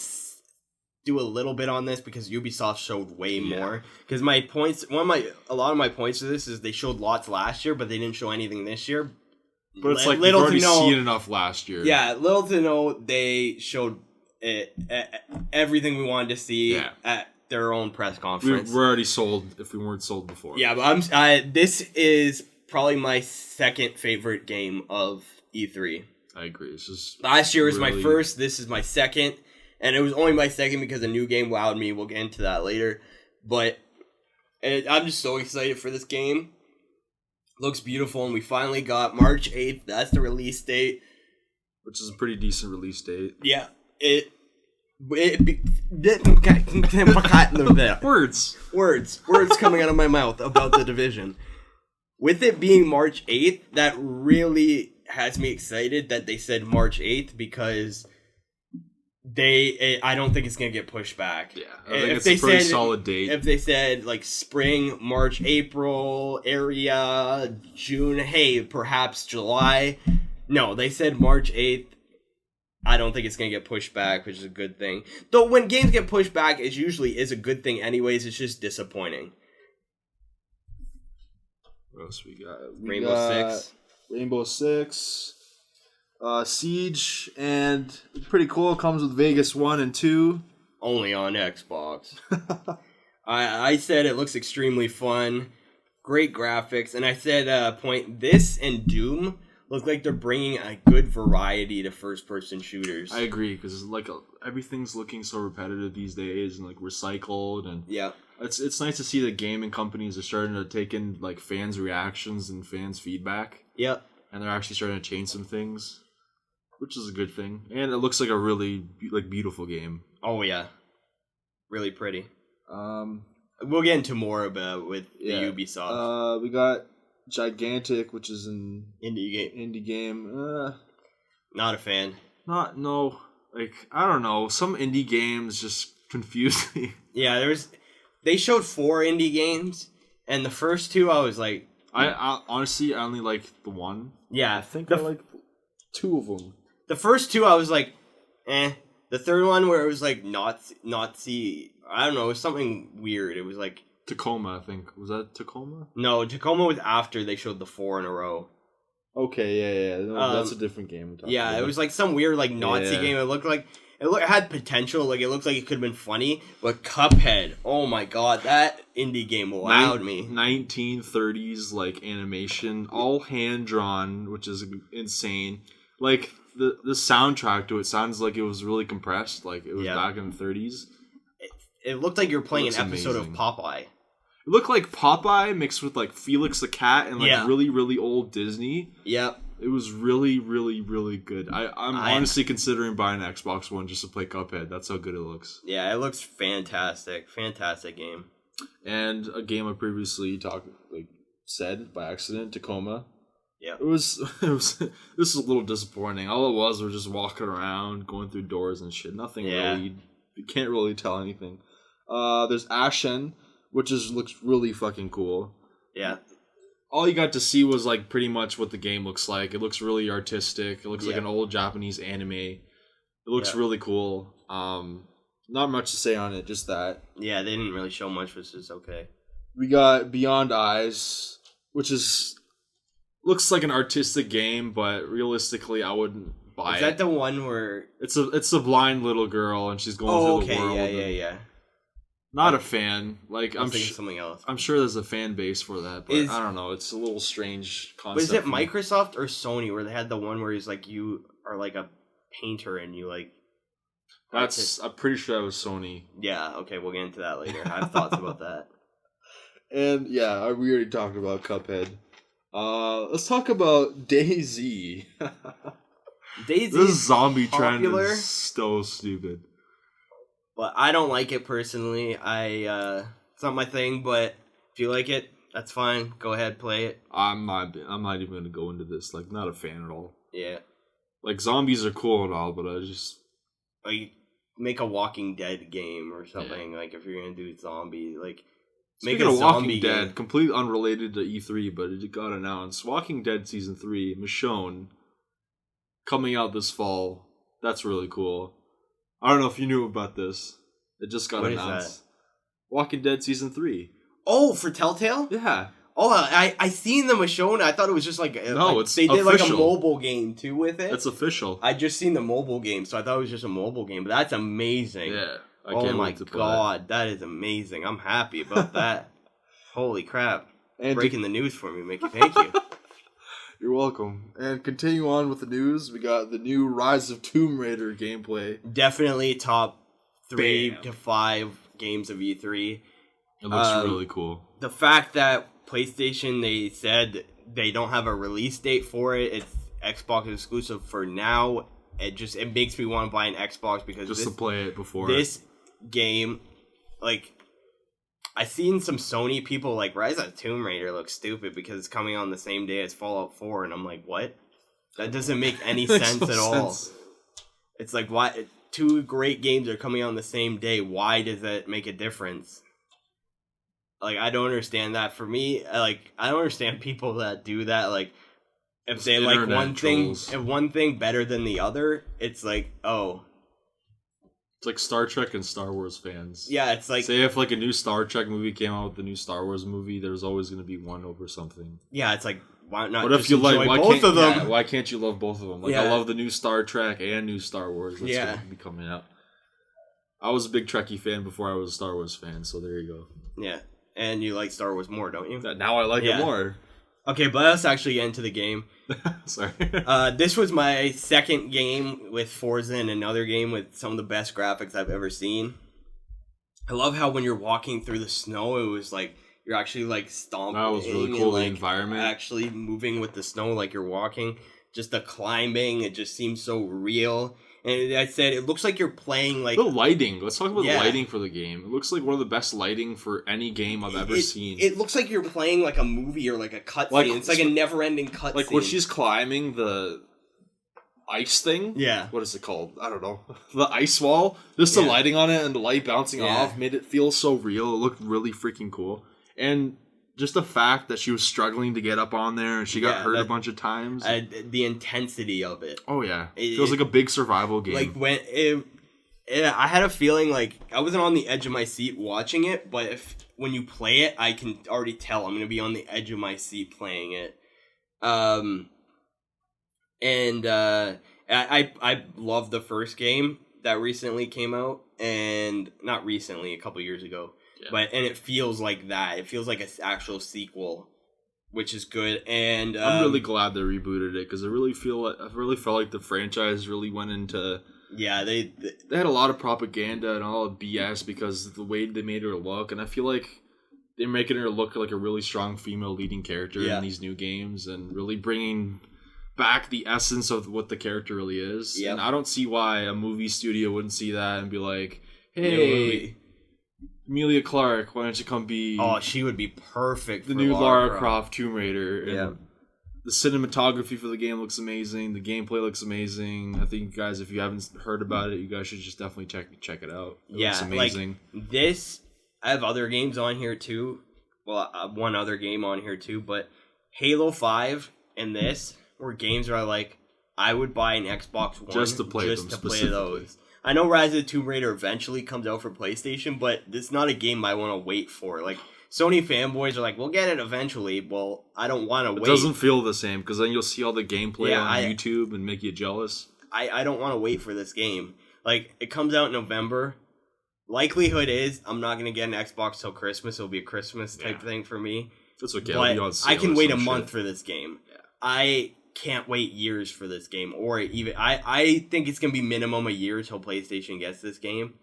do a little bit on this because Ubisoft showed way more. Because my points, a lot of my points to this is they showed lots last year, but they didn't show anything this year. But it's like we've already seen enough last year. Yeah, little to know they showed everything we wanted to see at their own press conference. We're already sold if we weren't sold before. Yeah, but this is probably my second favorite game of E3. I agree. It's just last year was my first. This is my second. And it was only my second because a new game wowed me. We'll get into that later. But I'm just so excited for this game. Looks beautiful. And we finally got March 8th. That's the release date. Which is a pretty decent release date. Yeah. Words coming out of my mouth about the Division. With it being March 8th, that really has me excited that they said March 8th because... I don't think it's gonna get pushed back. Yeah, I think it's a pretty solid date. If they said like spring, March, April area, June, hey, perhaps July. No, they said March 8th. I don't think it's gonna get pushed back, which is a good thing. Though when games get pushed back, it usually is a good thing anyways. It's just disappointing. What else we got? Rainbow Six. Siege, and pretty cool. It comes with Vegas 1 and 2. Only on Xbox. I said it looks extremely fun. Great graphics. And I said, this and Doom look like they're bringing a good variety to first-person shooters. I agree, because everything's looking so repetitive these days and recycled. And yeah. It's nice to see that gaming companies are starting to take in fans' reactions and fans' feedback. Yep. And they're actually starting to change some things, which is a good thing. And it looks like a really beautiful game. Oh yeah, really pretty. We'll get into more about with the Ubisoft. We got Gigantic, which is an indie game. Not a fan. I don't know. Some indie games just confuse me. Yeah, they showed 4 indie games, and the first 2 I was like, I honestly I only like the one. Yeah, I think I like 2 of them. The first 2 I was like, eh. The third one where it was Nazi, I don't know, it was something weird. It was like Tocoma, I think. Was that Tocoma? No, Tocoma was after they showed the 4 in a row. Okay, yeah. No, that's a different game. Yeah, it was some weird Nazi game. It looked like it had potential. It looked like it could have been funny. But Cuphead, oh my god, that indie game wowed me. 1930s animation, all hand drawn, which is insane. The soundtrack to it sounds like it was really compressed. It was back in the 30s. It looked like you were playing an episode of Popeye. It looked like Popeye mixed with Felix the Cat and really, really old Disney. Yep. It was really, really, really good. I'm honestly considering buying an Xbox One just to play Cuphead. That's how good it looks. Yeah, it looks fantastic. Fantastic game. And a game I previously said by accident, Tacoma. Yeah. This is a little disappointing. All it was just walking around, going through doors and shit. Nothing really. You can't really tell anything. There's Ashen, which looks really fucking cool. Yeah. All you got to see was pretty much what the game looks like. It looks really artistic. It looks like an old Japanese anime. It looks really cool. Not much to say on it, just that. Yeah, they didn't really show much, which is okay. We got Beyond Eyes, which looks like an artistic game, but realistically, I wouldn't buy it. Is that the one where it's a blind little girl and she's going through the world? Yeah. Not a fan. I'm thinking something else. I'm sure there's a fan base for that, but I don't know. It's a little strange concept. But is it Microsoft or Sony where they had the one where he's you are a painter and you I'm pretty sure that was Sony. Yeah. Okay, we'll get into that later. I have thoughts about that. And yeah, we already talked about Cuphead. Let's talk about DayZ. DayZ. This zombie trend is so stupid. But I don't like it personally. It's not my thing. But if you like it, that's fine. Go ahead, play it. I'm not even gonna go into this. Not a fan at all. Yeah. Zombies are cool and all, but I just make a Walking Dead game or something. Yeah. If you're gonna do zombie, make a Walking Dead game. Completely unrelated to E3, but it got announced. Walking Dead Season 3, Michonne, coming out this fall. That's really cool. I don't know if you knew about this. It just got announced. Is that? Walking Dead Season 3. Oh, for Telltale? Yeah. Oh, I seen the Michonne. I thought it was just it's they did official. A mobile game too with it. It's official. I just seen the mobile game, so I thought it was just a mobile game. But that's amazing. Yeah. Oh my god, that is amazing. I'm happy about that. Holy crap. And breaking the news for me, Mickey. Thank you. You're welcome. And continue on with the news. We got the new Rise of Tomb Raider gameplay. Definitely top 3 to 5 games of E3. It looks really cool. The fact that PlayStation, they said they don't have a release date for it. It's Xbox exclusive for now. It makes me want to buy an Xbox because just to play it before. This game, I seen some Sony people Rise of Tomb Raider looks stupid because it's coming on the same day as Fallout 4, and I'm like, what? That doesn't make any sense at all. It's why 2 great games are coming on the same day? Why does that make a difference? I don't understand that. For me, I don't understand people that do that. If they one thing better than the other, it's oh. It's like Star Trek and Star Wars fans. Yeah, it's like... Say if like a new Star Trek movie came out with the new Star Wars movie, there's always going to be one over something. Yeah, it's like, why not what if you like both of them? Yeah, why can't you love both of them? Like, I love the new Star Trek and new Star Wars that's going to be coming out. I was a big Trekkie fan before I was a Star Wars fan, so there you go. Yeah, and you like Star Wars more, don't you? Now I like it more. Okay, but let's actually get into the game. Sorry. This was my second game with Forza and another game with some of the best graphics I've ever seen. I love how when you're walking through the snow, it was like you're actually like stomping. That was really cool, and, the environment. Actually moving with the snow like you're walking. Just the climbing, it just seems so real. And I said, it looks like you're playing like... The lighting. Let's talk about the lighting for the game. It looks like one of the best lighting for any game I've ever seen. It looks like you're playing like a movie or like a cutscene. Like, it's like a never-ending cutscene. Like when she's climbing the ice thing. Yeah. What is it called? I don't know. The ice wall. Just the lighting on it and the light bouncing off made it feel so real. It looked really freaking cool. And... just the fact that she was struggling to get up on there and she got hurt a bunch of times. The intensity of it. Oh, yeah. It feels like a big survival game. Like, when I had a feeling like I wasn't on the edge of my seat watching it, but when you play it, I can already tell I'm going to be on the edge of my seat playing it. I love the first game that recently came out, and not recently, a couple years ago. Yeah. And it feels like that. It feels like an actual sequel, which is good. And I'm really glad they rebooted it because I really felt like the franchise really went into. Yeah, they had a lot of propaganda and all of BS because of the way they made her look, and I feel like they're making her look like a really strong female leading character in these new games, and really bringing back the essence of what the character really is. Yep. And I don't see why a movie studio wouldn't see that and be like, "Hey, Emilia Clarke, why don't you come be..." Oh, she would be perfect the new Lara Croft Tomb Raider. And the cinematography for the game looks amazing. The gameplay looks amazing. I think, guys, if you haven't heard about it, you guys should just definitely check it out. It looks amazing. Like this, I have other games on here too. Well, one other game on here too, but Halo 5 and this were games where I would buy an Xbox One just to play those. I know Rise of the Tomb Raider eventually comes out for PlayStation, but it's not a game I want to wait for. Like, Sony fanboys are like, we'll get it eventually. Well, I don't want to wait. It doesn't feel the same, because then you'll see all the gameplay on YouTube and make you jealous. I don't want to wait for this game. Like, it comes out in November. Likelihood is I'm not going to get an Xbox till Christmas. It'll be a Christmas type thing for me. That's okay. But I can wait a month for this game. Yeah. I can't wait years for this game, or even I think it's gonna be minimum a year till PlayStation gets this game,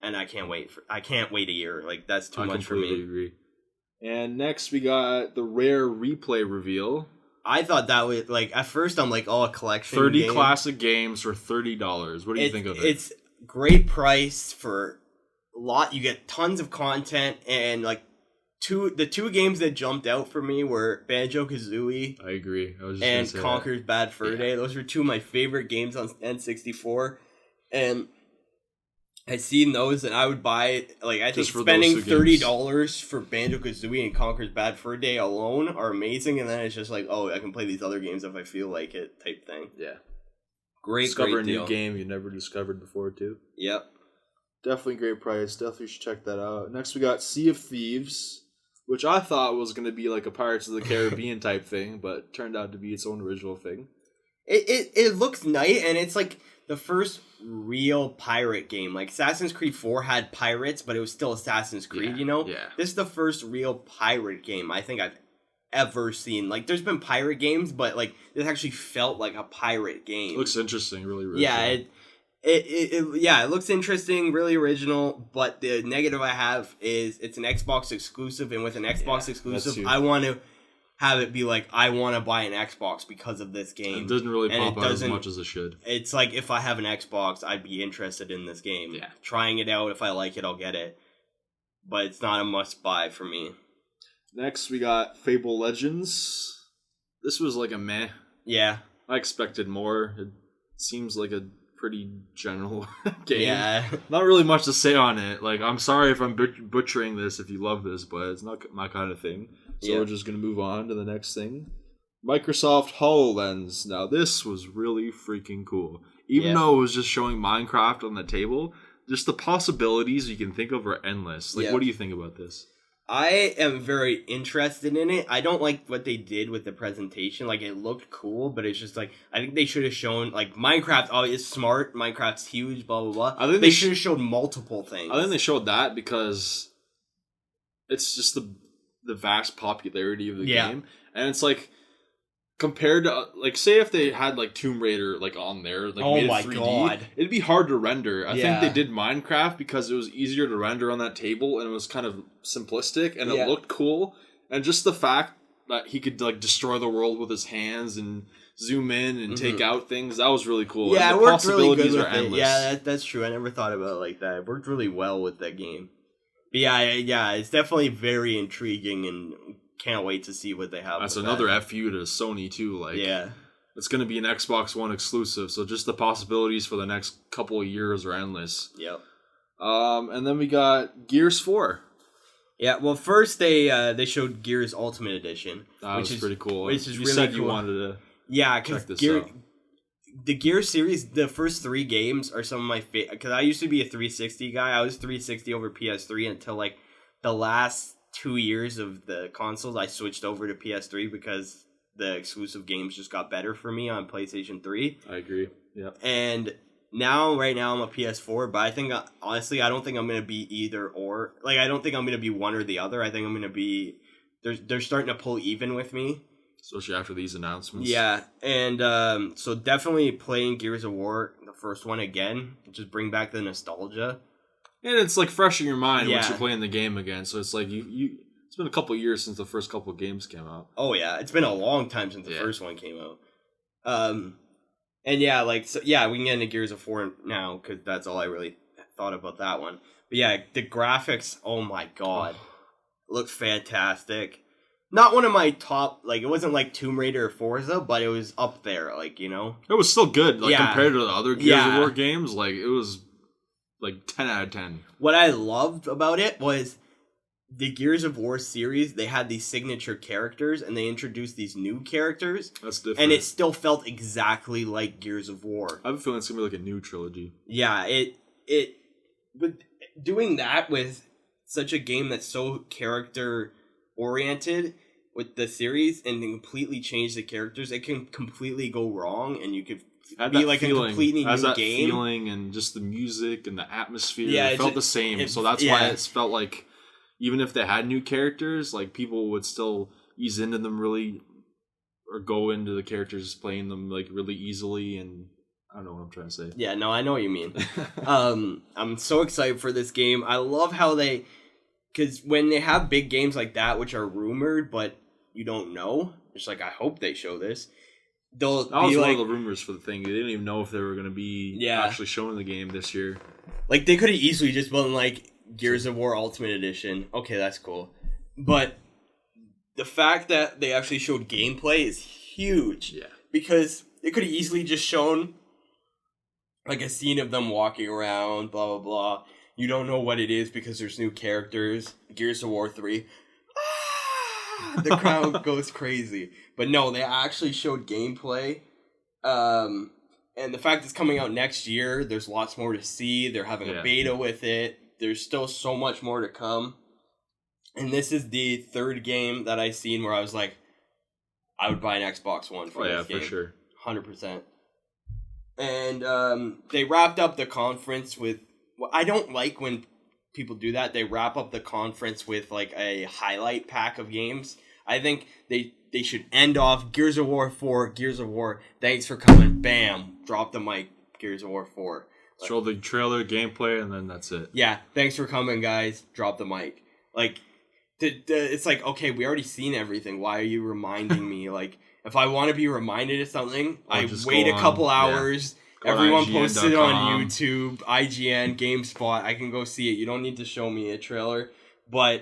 and I can't wait a year. Like, that's too much for me. I completely agree. And next we got the Rare Replay reveal. I thought that was at first I'm like, oh, a collection. 30 classic games for $30. What do you think of it? It's great price for a lot. You get tons of content, and the two games that jumped out for me were Banjo-Kazooie. I agree. And Conker's Bad Fur Day. Those were two of my favorite games on N64. And I'd seen those, and I would buy, I think spending $30 for Banjo-Kazooie and Conker's Bad Fur Day alone are amazing. And then it's just like, oh, I can play these other games if I feel like it type thing. Yeah. Great Discover a deal. new game you never discovered before, too. Yep. Definitely great price. Definitely should check that out. Next, we got Sea of Thieves, which I thought was going to be like a Pirates of the Caribbean type thing, but turned out to be its own original thing. It looks nice, and it's like the first real pirate game. Like, Assassin's Creed 4 had pirates, but it was still Assassin's Creed, you know? Yeah. This is the first real pirate game I think I've ever seen. Like, there's been pirate games, but this actually felt like a pirate game. It looks interesting, really original. Yeah, it looks interesting, really original, but the negative I have is it's an Xbox exclusive, and with an Xbox exclusive, I want to have it be like, I want to buy an Xbox because of this game. It doesn't really pop out as much as it should. It's like, if I have an Xbox, I'd be interested in this game. Yeah. Trying it out, if I like it, I'll get it. But it's not a must-buy for me. Next, we got Fable Legends. This was like a meh. Yeah. I expected more. It seems like a pretty general game. Yeah. Not really much to say on it. I'm sorry if I'm butchering this if you love this, but it's not my kind of thing. So we're just going to move on to the next thing. Microsoft HoloLens. Now, this was really freaking cool. Even though it was just showing Minecraft on the table, just the possibilities you can think of are endless. Like, what do you think about this? I am very interested in it. I don't like what they did with the presentation. Like, it looked cool, but it's just like, I think they should have shown, like, Minecraft is smart, Minecraft's huge, blah, blah, blah. I think they should have showed multiple things. I think they showed that because it's just the vast popularity of the game. And it's like, compared to, like, say if they had, like, Tomb Raider, like, on there, like, made it 3D, God. It'd be hard to render. I think they did Minecraft because it was easier to render on that table, and it was kind of simplistic, and it looked cool. And just the fact that he could, like, destroy the world with his hands and zoom in and take out things, that was really cool. Yeah, and it worked really good with endless. it. Yeah, that's true. I never thought about it like that. It worked really well with that game. But yeah, it's definitely very intriguing, and can't wait to see what they have. That's another FU to Sony too. Like, it's going to be an Xbox One exclusive, so just the possibilities for the next couple of years are endless. Yep. And then we got Gears 4. Yeah. Well, first they showed Gears Ultimate Edition, which is pretty cool. Which is you really said cool. You wanted to because the Gears series, the first 3 games are some of my favorite. Because I used to be a 360 guy. I was 360 over PS3 until like the last 2 years of the consoles. I switched over to PS3 because the exclusive games just got better for me on PlayStation 3. I agree. Yeah. And right now I'm a PS4, but I think, honestly, I don't think I'm going to be either or. Like, I don't think I'm going to be one or the other. I think I'm going to be... They're starting to pull even with me. Especially after these announcements. Yeah, and so definitely playing Gears of War, the first one again, just bring back the nostalgia. And it's like fresh in your mind once you're playing the game again. So it's like it's been a couple years since the first couple games came out. Oh yeah, it's been a long time since the first one came out. And yeah, we can get into Gears of War now because that's all I really thought about that one. But yeah, the graphics, oh my god, looked fantastic. Not one of my top, like, it wasn't like Tomb Raider or Forza, but it was up there, like, you know? It was still good, like, compared to the other Gears of War games, like, it was, like, 10 out of 10. What I loved about it was the Gears of War series, they had these signature characters, and they introduced these new characters. That's different. And it still felt exactly like Gears of War. I have a feeling it's going to be like a new trilogy. Yeah, but doing that with such a game that's so character-oriented with the series and completely change the characters, it can completely go wrong, and you could be like feeling, a completely new that game. Feeling and just the music and the atmosphere, it felt the same. So that's why it felt like even if they had new characters, like people would still ease into them really, or go into the characters playing them like really easily. And I don't know what I'm trying to say. Yeah, no, I know what you mean. I'm so excited for this game. I love how because when they have big games like that, which are rumored, but you don't know, it's like, I hope they show this. That was one of the rumors for the thing. They didn't even know if they were going to be actually showing the game this year. Like, they could have easily just been like, Gears of War Ultimate Edition. Okay, that's cool. But the fact that they actually showed gameplay is huge. Yeah. Because they could have easily just shown, like, a scene of them walking around, blah, blah, blah. You don't know what it is because there's new characters. Gears of War 3. The crowd goes crazy. But no, they actually showed gameplay. And the fact it's coming out next year, there's lots more to see. They're having a beta with it. There's still so much more to come. And this is the third game that I've seen where I was like, I would buy an Xbox One for this game. For sure. 100%. And they wrapped up the conference with... Well, I don't like when people do that. They wrap up the conference with like a highlight pack of games. I think they should end off Gears of War 4, Gears of War, thanks for coming, bam, drop the mic, Gears of War 4. Show the trailer, gameplay, and then that's it. Yeah, thanks for coming, guys, drop the mic. Like, it's like, okay, we already seen everything. Why are you reminding me? Like, if I want to be reminded of something, I wait a couple hours. Yeah. Everyone posts it on YouTube, IGN, GameSpot. I can go see it. You don't need to show me a trailer. But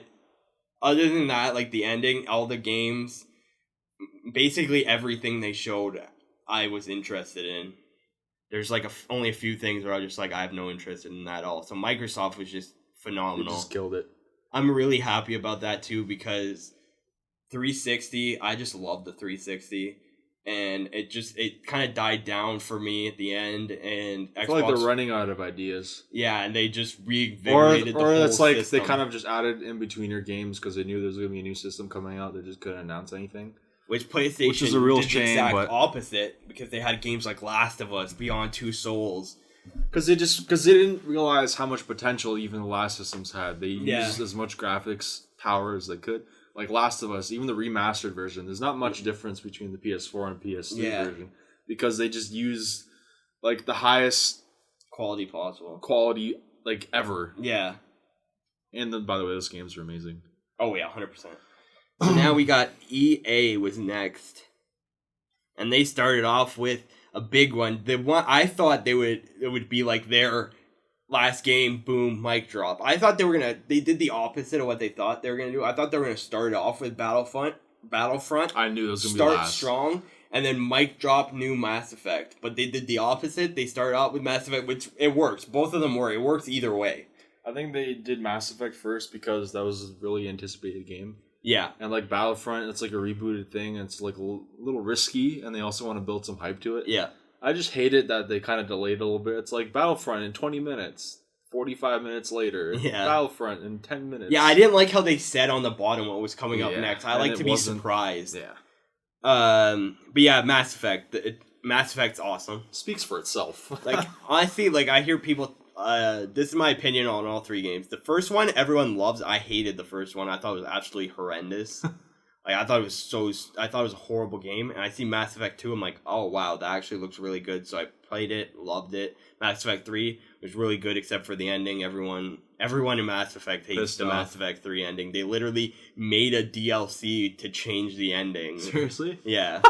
other than that, like the ending, all the games, basically everything they showed, I was interested in. There's like only a few things where I was just like, I have no interest in that at all. So Microsoft was just phenomenal. They just killed it. I'm really happy about that too because 360, I just love the 360. and it kind of died down for me at the end. And I feel like they're running out of ideas. Yeah, and they just reinvigorated the whole it's like system. they kind of just added in between your games because they knew there was going to be a new system coming out. They just couldn't announce anything. Which PlayStation is a real did shame, the exact but opposite, because they had games like Last of Us, Beyond Two Souls. Because they didn't realize how much potential even the last systems had. They used as much graphics power as they could. Like Last of Us, even the remastered version, there's not much difference between the PS4 and PS3 version, because they just use like the highest quality possible, like ever. Yeah. And then, by the way, those games are amazing. Oh yeah, 100%. So now we got EA was next, and they started off with a big one. The one I thought it would be like their last game, boom, mic drop. I thought they did the opposite of what they thought they were gonna do. I thought they were gonna start off with Battlefront. I knew it was gonna be last. Start strong, and then mic drop new Mass Effect. But they did the opposite. They started out with Mass Effect, which it works. Both of them work. It works either way. I think they did Mass Effect first because that was a really anticipated game. Yeah. And like Battlefront, it's like a rebooted thing. And it's like a little risky, and they also want to build some hype to it. Yeah. I just hate it that they kind of delayed a little bit. It's like Battlefront in 20 minutes, 45 minutes later. Yeah. Battlefront in 10 minutes. Yeah, I didn't like how they said on the bottom what was coming up next. I like to be surprised. Yeah. But yeah, Mass Effect. Mass Effect's awesome. Speaks for itself. Like, honestly, like I hear people. This is my opinion on all three games. The first one, everyone loves. I hated the first one. I thought it was absolutely horrendous. Like, I thought it was a horrible game. And I see Mass Effect 2, I'm like, oh wow, that actually looks really good. So I played it, loved it. Mass Effect 3 was really good except for the ending. Everyone in Mass Effect hates the Mass Effect 3 ending. They literally made a DLC to change the ending. Seriously? Yeah.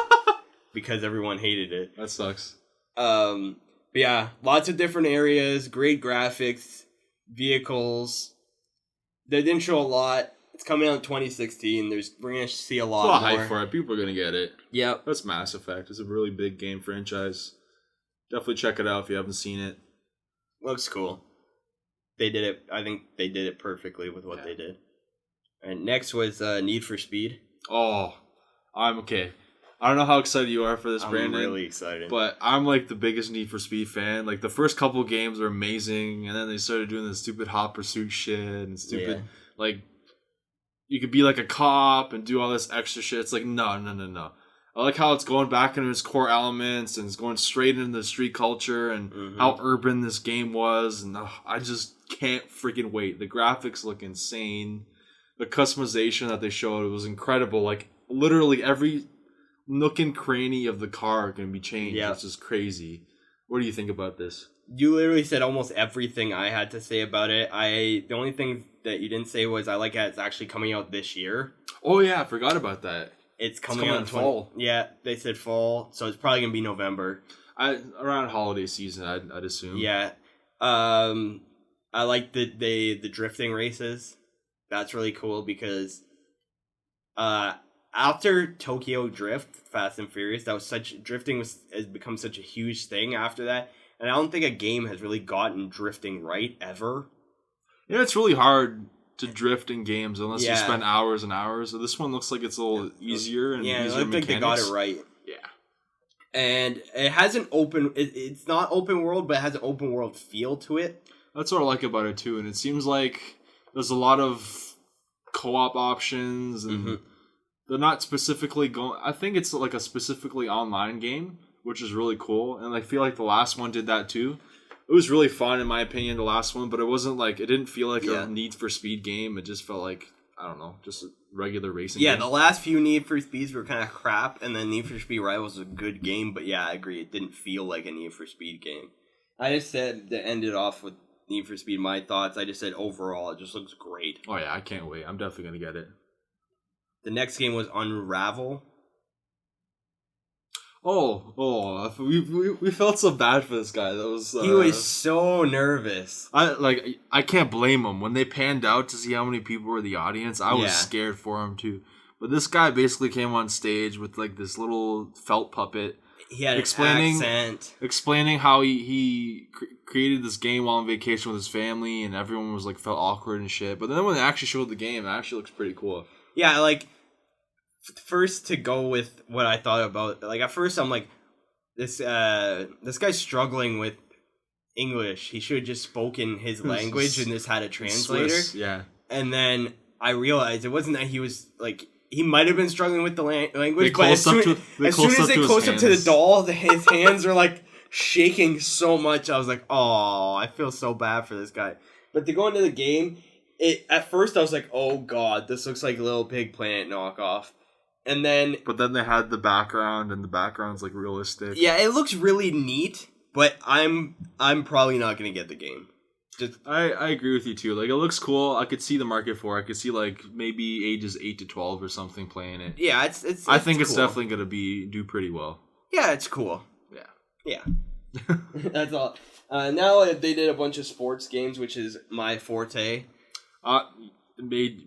Because everyone hated it. That sucks. But yeah, lots of different areas, great graphics, vehicles. They didn't show a lot. It's coming out in 2016. We're going to see a lot more. There's a lot of hype for it. People are going to get it. Yep. That's Mass Effect. It's a really big game franchise. Definitely check it out if you haven't seen it. Looks cool. They did it. I think they did it perfectly with what they did. And next was Need for Speed. Oh, I'm okay. I don't know how excited you are for this, Brandon. I'm really excited. But I'm like the biggest Need for Speed fan. Like the first couple games were amazing, and then they started doing this stupid hot pursuit shit and stupid like you could be like a cop and do all this extra shit. It's like no. I like how it's going back into its core elements and it's going straight into the street culture and how urban this game was, and I just can't freaking wait. The graphics look insane. The customization that they showed was incredible. Like literally every nook and cranny of the car can be changed. Yeah. It's just crazy. What do you think about this? You literally said almost everything I had to say about it. The only thing that you didn't say was I like that it's actually coming out this year. Oh yeah, I forgot about that. It's coming out in fall. Yeah, they said fall, so it's probably gonna be November. Around holiday season, I'd assume. Yeah, I like the drifting races. That's really cool because after Tokyo Drift, Fast and Furious, drifting has become such a huge thing after that, and I don't think a game has really gotten drifting right ever. Yeah, it's really hard to drift in games unless you spend hours and hours. So this one looks like it's a little easier and easier. Yeah, I think they got it right. Yeah, and it has an open. It's not open world, but it has an open world feel to it. That's what I like about it too, and it seems like there's a lot of co-op options and. They're not specifically going... I think it's like a specifically online game, which is really cool. And I feel like the last one did that too. It was really fun, in my opinion, the last one. But it wasn't like... It didn't feel like a Need for Speed game. It just felt like, I don't know, just a regular racing game. Yeah, the last few Need for Speeds were kind of crap. And then Need for Speed Rivals was a good game. But yeah, I agree. It didn't feel like a Need for Speed game. I just said to end it off with Need for Speed, my thoughts. I just said overall, it just looks great. Oh yeah, I can't wait. I'm definitely going to get it. The next game was Unravel. We felt so bad for this guy. That was he was so nervous. I can't blame him. When they panned out to see how many people were in the audience, I was scared for him too. But this guy basically came on stage with like this little felt puppet. He had an accent. Explaining how he created this game while on vacation with his family, and everyone was like felt awkward and shit. But then when they actually showed the game, it actually looks pretty cool. Yeah, like first to go with what I thought about, like at first I'm like, this guy's struggling with English. He should have just spoken his language and just had a translator. Swiss, yeah. And then I realized it wasn't that he was like, he might have been struggling with the language, but as soon as they close up to the doll, his hands are like shaking so much. I was like, oh, I feel so bad for this guy. But to go into the game, at first I was like, oh god, this looks like Little Big Planet knockoff. And then... But then they had the background, and the background's like realistic. Yeah, it looks really neat, but I'm probably not going to get the game. I agree with you too. Like, it looks cool. I could see the market for it. I could see like maybe ages 8 to 12 or something playing it. Yeah, it's I think it's cool. definitely gonna do pretty well. Yeah, it's cool. Yeah. That's all. Now they did a bunch of sports games, which is my forte.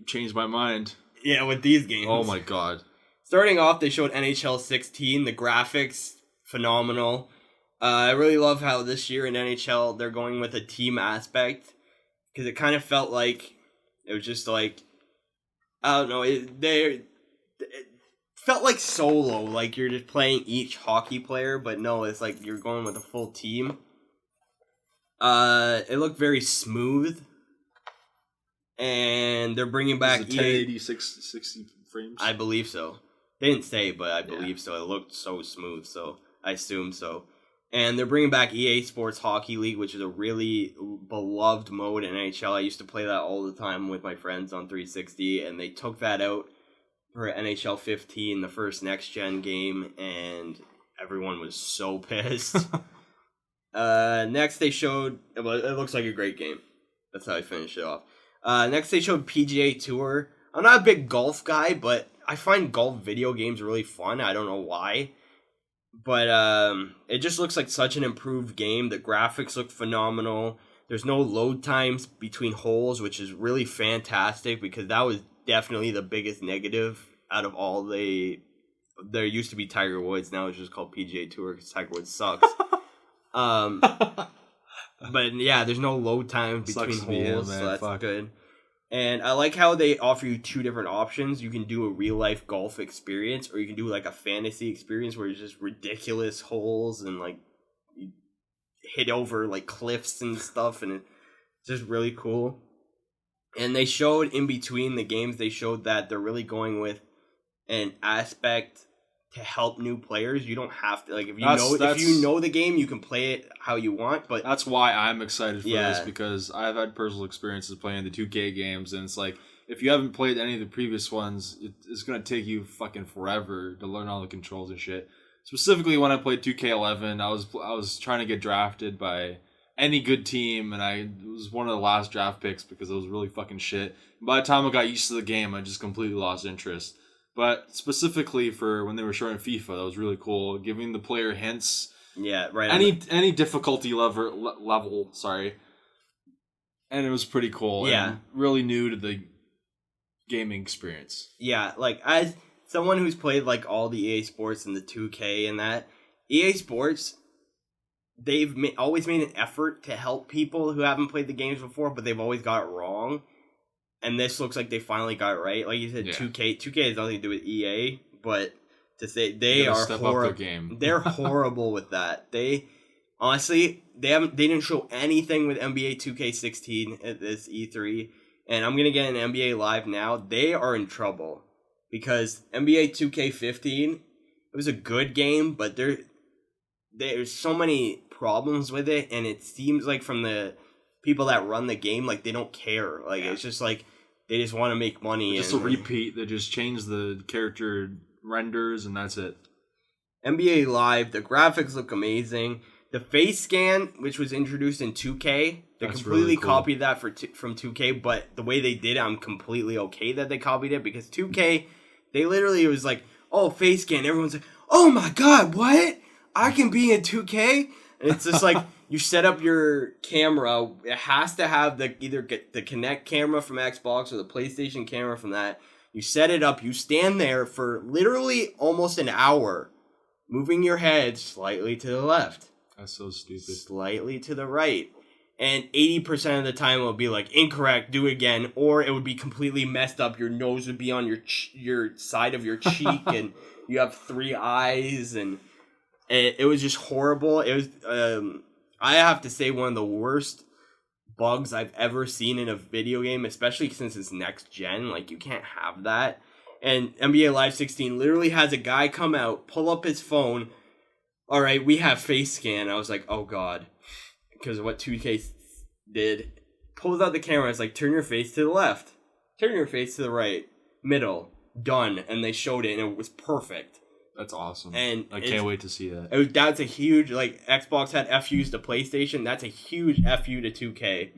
Changed my mind. Yeah, with these games. Oh my god. Starting off, they showed NHL 16. The graphics, phenomenal. I really love how this year in NHL, they're going with a team aspect. Because it kind of felt like, it was just like, I don't know, it felt like solo. Like you're just playing each hockey player, but no, it's like you're going with a full team. It looked very smooth. And they're bringing back 1080 60 frames. I believe so. They didn't say, but I believe so. It looked so smooth, so I assume so. And they're bringing back EA Sports Hockey League, which is a really beloved mode in NHL. I used to play that all the time with my friends on 360, and they took that out for NHL 15, the first next-gen game, and everyone was so pissed. Next, they showed... It looks like a great game. That's how I finished it off. Next, they showed PGA Tour. I'm not a big golf guy, but I find golf video games really fun. I don't know why. But it just looks like such an improved game. The graphics look phenomenal. There's no load times between holes, which is really fantastic because that was definitely the biggest negative out of all there used to be Tiger Woods. Now it's just called PGA Tour because Tiger Woods sucks. But yeah, there's no load time between holes, so that's good. And I like how they offer you two different options. You can do a real-life golf experience, or you can do, like, a fantasy experience where it's just ridiculous holes and, like, you hit over, like, cliffs and stuff, and it's just really cool. And they showed, in between the games, they showed that they're really going with an aspect to help new players. You don't have to, like, if you know the game, you can play it how you want, but that's why I'm excited for this, because I've had personal experiences playing the 2K games, and it's like, if you haven't played any of the previous ones, it's gonna take you fucking forever to learn all the controls and shit. Specifically, when I played 2K11, I was trying to get drafted by any good team, and I was one of the last draft picks because I was really fucking shit. And by the time I got used to the game, I just completely lost interest. But specifically for when they were showing FIFA, that was really cool, giving the player hints. Yeah, right. Any difficulty level, sorry. And it was pretty cool. Yeah. And really new to the gaming experience. Yeah, like as someone who's played like all the EA Sports and the 2K and that, EA Sports, they've always made an effort to help people who haven't played the games before, but they've always got it wrong. And this looks like they finally got it right. Like you said, 2K has nothing to do with EA, but to say they are horrible. They're horrible with that. They honestly, they didn't show anything with NBA 2K16 at this E3, and I'm gonna get an NBA Live now. They are in trouble because NBA 2K15, it was a good game, but there's so many problems with it, and it seems like from the people that run the game, like they don't care. Like it's just like they just want to make money. Just a repeat. They just change the character renders and that's it. NBA Live, the graphics look amazing. The face scan, which was introduced in 2K, they completely really cool. Copied that from 2K, but the way they did it, I'm completely okay that they copied it, because 2K, they literally, it was like, oh, face scan. Everyone's like, oh my god, what? I can be in 2K? And it's just like, you set up your camera. It has to have either the Kinect camera from Xbox or the PlayStation camera from that. You set it up. You stand there for literally almost an hour, moving your head slightly to the left. That's so stupid. Slightly to the right. and 80% of the time it would be like incorrect, do it again, or it would be completely messed up. Your nose would be on your side of your cheek, and you have 3 eyes, and it was just horrible. It was I have to say one of the worst bugs I've ever seen in a video game, especially since it's next gen. Like, you can't have that. And NBA Live 16 literally has a guy come out, pull up his phone. All right, we have face scan. I was like, oh god, because of what 2K did. Pulls out the camera. It's like, turn your face to the left, turn your face to the right, middle, done. And they showed it, and it was perfect. That's awesome. And I can't wait to see that. That's a huge, like, Xbox had FUs to PlayStation. That's a huge FU to 2K.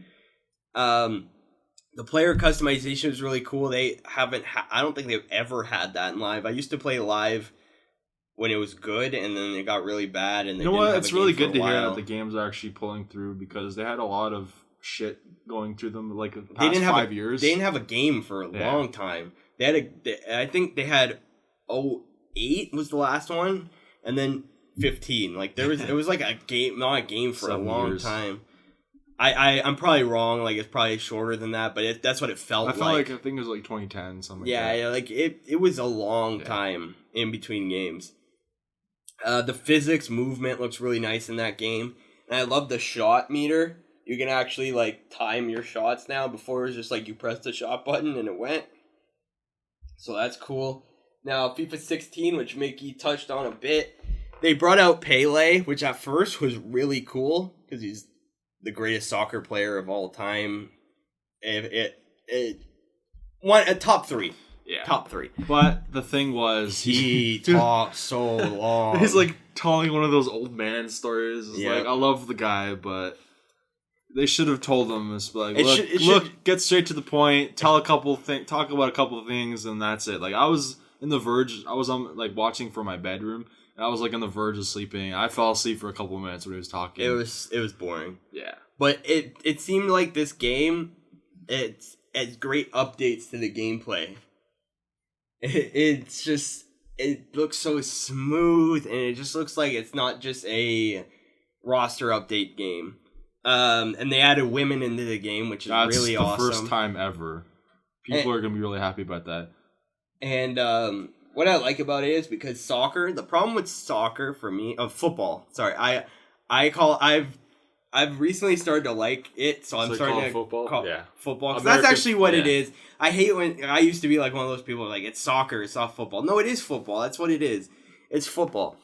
The player customization is really cool. They haven't, I don't think they've ever had that in live. I used to play live when it was good, and then it got really bad. And you know what? It's really good to hear that the games are actually pulling through, because they had a lot of shit going through them like the past 5 years. They didn't have a game for a long time. They had I think they had 8 was the last one, and then 15. Like, it was like a game, not a game for a long time. I'm probably wrong. Like, it's probably shorter than that, but that's what it felt like. I think it was like 2010, something. Yeah, like it was a long time in between games. The physics movement looks really nice in that game, and I love the shot meter. You can actually like time your shots now. Before it was just like you press the shot button and it went. So that's cool. Now, FIFA 16, which Mickey touched on a bit, they brought out Pele, which at first was really cool because he's the greatest soccer player of all time. Top 3. Yeah. Top 3. But the thing was, he talked so long. He's like telling one of those old man stories. It's like, I love the guy, but they should have told him, it's like, look, get straight to the point, talk about a couple of things, and that's it. Like, I was in the verge, I was on like watching from my bedroom, and I was like on the verge of sleeping. I fell asleep for a couple of minutes when he was talking. It was boring. Yeah. But it seemed like this game, it's great updates to the gameplay. It's just, it looks so smooth, and it just looks like it's not just a roster update game. And they added women into the game, which is really awesome. That's the first time ever. People are going to be really happy about that. And what I like about it is because soccer, the problem with soccer for me, football, sorry, I've recently started to like it, so I'm starting to football. Call football. That's actually what it is. I hate when I used to be like one of those people like, it's soccer, it's not football. No, it is football. That's what it is. It's football.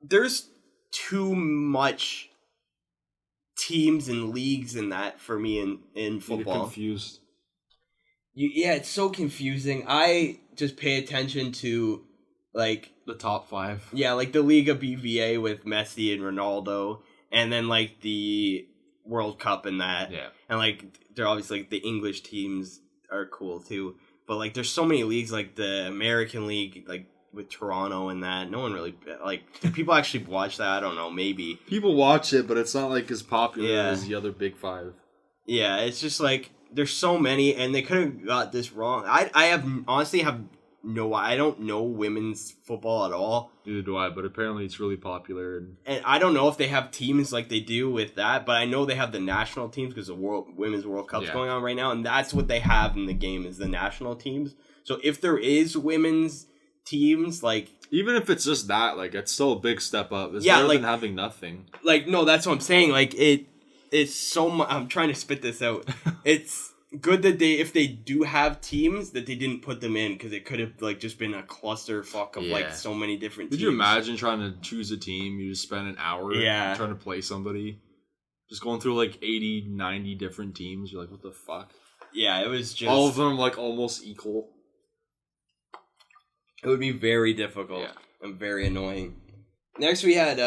There's too much teams and leagues in that for me in football. You're confused. It's so confusing. I just pay attention to like the top 5. Yeah, like the Liga BVA with Messi and Ronaldo, and then like the World Cup and that. Yeah. And like they're obviously like the English teams are cool too. But like there's so many leagues, like the American League, like with Toronto and that. No one really like, do people actually watch that? I don't know, maybe. People watch it, but it's not like as popular as the other big 5. Yeah, it's just like there's so many, and they could have got this wrong. I don't know women's football at all. Neither do I, but apparently it's really popular. And I don't know if they have teams like they do with that, but I know they have the national teams because the Women's World Cup's going on right now, and that's what they have in the game is the national teams. So if there is women's teams, like, even if it's just that, like, it's still a big step up. It's better than having nothing. Like, no, that's what I'm saying. Like, it's so much. I'm trying to spit this out. It's good that if they do have teams, that they didn't put them in, because it could have like just been a clusterfuck of like so many different teams. Did you imagine trying to choose a team? You just spend an hour trying to play somebody, just going through like 80, 90 different teams. You're like, what the fuck? Yeah, it was just all of them like almost equal. It would be very difficult and very annoying. Next, we had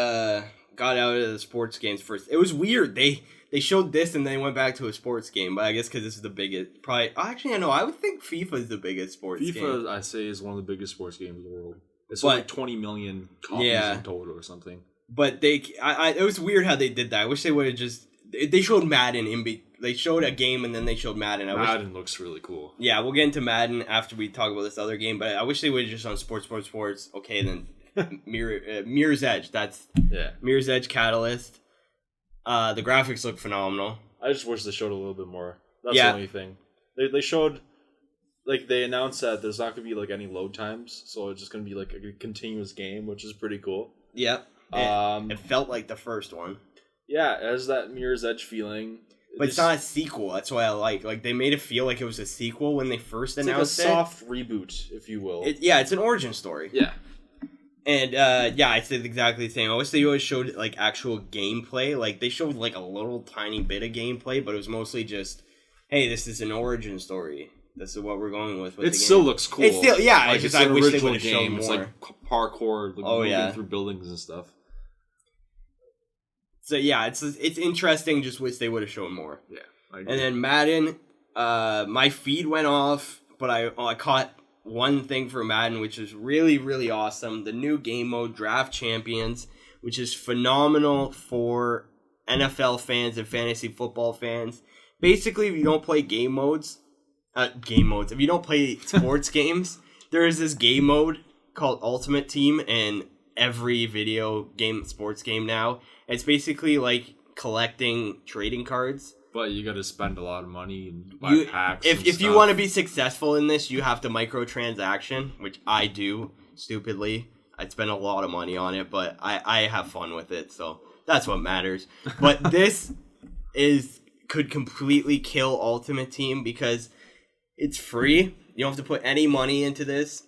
got out of the sports games first. It was weird. They showed this and then they went back to a sports game, but I guess because this is the biggest. Probably, actually, I know. I would think FIFA is the biggest sports game. FIFA, I say, is one of the biggest sports games in the world. It's like 20 million copies in total or something. But it was weird how they did that. I wish they would have just. They showed Madden they showed a game and then they showed Madden. Madden looks really cool. Yeah, we'll get into Madden after we talk about this other game, but I wish they would have just on sports. Okay, then Mirror's Edge. That's Mirror's Edge Catalyst. The graphics look phenomenal. I just wish they showed a little bit more. That's the only thing. They showed, like, they announced that there's not going to be, like, any load times, so it's just going to be, like, a continuous game, which is pretty cool. Yep. It felt like the first one. Yeah, it has that Mirror's Edge feeling. But it's not a sequel. That's why I like. Like, they made it feel like it was a sequel when they first announced it. It's like a soft reboot, if you will. It's an origin story. Yeah. And, I said exactly the same. I wish they always showed, like, actual gameplay. Like, they showed, like, a little tiny bit of gameplay, but it was mostly just, hey, this is an origin story. This is what we're going with the game. It still looks cool. It's still, yeah. Like, it's I wish they would have shown more. It's like parkour, like, moving through buildings and stuff. So, yeah, it's interesting. Just wish they would have shown more. Yeah. And then Madden, my feed went off, but I caught one thing for Madden, which is really, really awesome. The new game mode, Draft Champions, which is phenomenal for NFL fans and fantasy football fans. Basically, if you don't play if you don't play sports games, there is this game mode called Ultimate Team in every video game, sports game now. It's basically like collecting trading cards. But you got to spend a lot of money and buy packs. If you want to be successful in this, you have to microtransaction, which I do stupidly. I spend a lot of money on it, but I have fun with it, so that's what matters. But this could completely kill Ultimate Team because it's free. You don't have to put any money into this.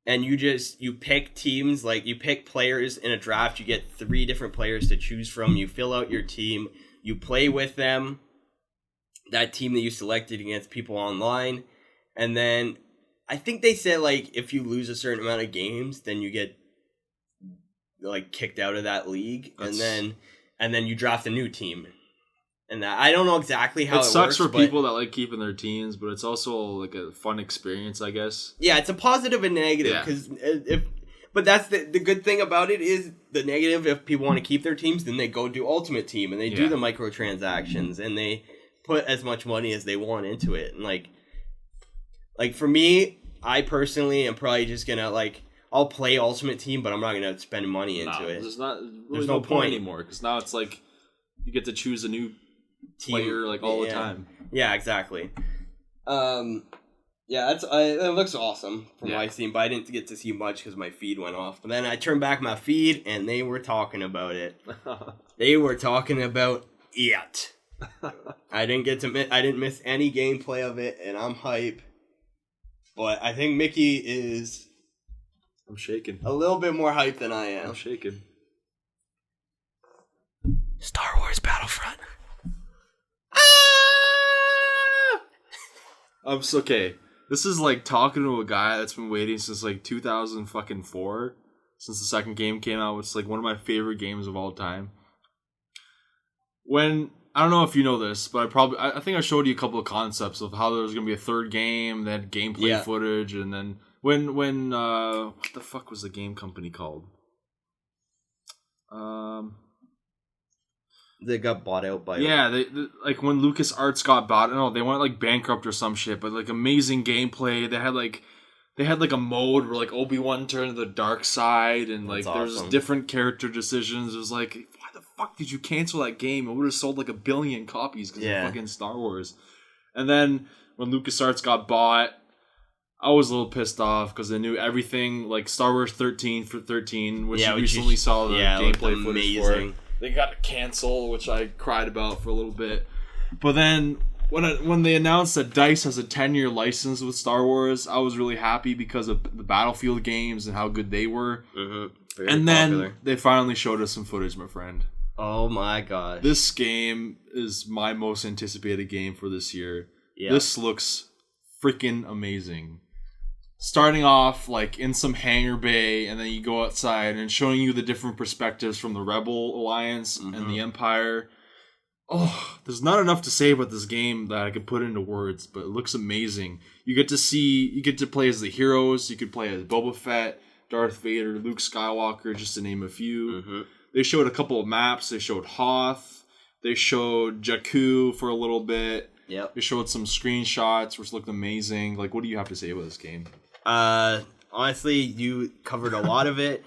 And you pick teams, like you pick players in a draft. You get 3 different players to choose from. You fill out your team. You play with them. That team that you selected against people online. And then I think they said, like, if you lose a certain amount of games, then you get, like, kicked out of that league. And then you draft a new team. And I don't know exactly how it sucks works, for people that like keeping their teams, but it's also like a fun experience, I guess. Yeah, it's a positive and negative because but that's the good thing about it is the negative. If people want to keep their teams, then they go do Ultimate Team and they do the microtransactions and they put as much money as they want into it. And like for me, I personally am probably just gonna I'll play Ultimate Team, but I'm not gonna spend money into it. There's no point anymore because now it's like you get to choose a new player all the time. Yeah, exactly. It looks awesome from what I've seen, but I didn't get to see much because my feed went off. But then I turned back my feed and they were talking about it. They were talking about it. I didn't miss any gameplay of it, and I'm hype. But I think Mickey is. I'm shaking. A little bit more hype than I am. I'm shaking. Star Wars Battlefront. Okay. This is like talking to a guy that's been waiting since 2004, since the second game came out, which is one of my favorite games of all time. When I don't know if you know this, but I think I showed you a couple of concepts of how there was gonna be a third game, that had gameplay footage, and then when what the fuck was the game company called? They got bought out by... Yeah, they when LucasArts got bought... No, they went bankrupt or some shit, but amazing gameplay. They had a mode where Obi-Wan turned to the dark side, and there was different character decisions. It was why the fuck did you cancel that game? It would have sold 1 billion copies because of fucking Star Wars. And then when LucasArts got bought, I was a little pissed off because they knew everything, Star Wars 13 for 13, which you recently saw the gameplay footage for. They got to cancel, which I cried about for a little bit. But then when they announced that DICE has a 10-year license with Star Wars, I was really happy because of the Battlefield games and how good they were. Mm-hmm. And then they finally showed us some footage, my friend. Oh my gosh. This game is my most anticipated game for this year. Yeah. This looks freaking amazing. Starting off in some hangar bay, and then you go outside and showing you the different perspectives from the Rebel Alliance and the Empire. Oh, there's not enough to say about this game that I could put into words, but it looks amazing. You get to play as the heroes. You could play as Boba Fett, Darth Vader, Luke Skywalker, just to name a few. Mm-hmm. They showed a couple of maps. They showed Hoth. They showed Jakku for a little bit. Yep. They showed some screenshots, which looked amazing. What do you have to say about this game? Honestly, you covered a lot of it.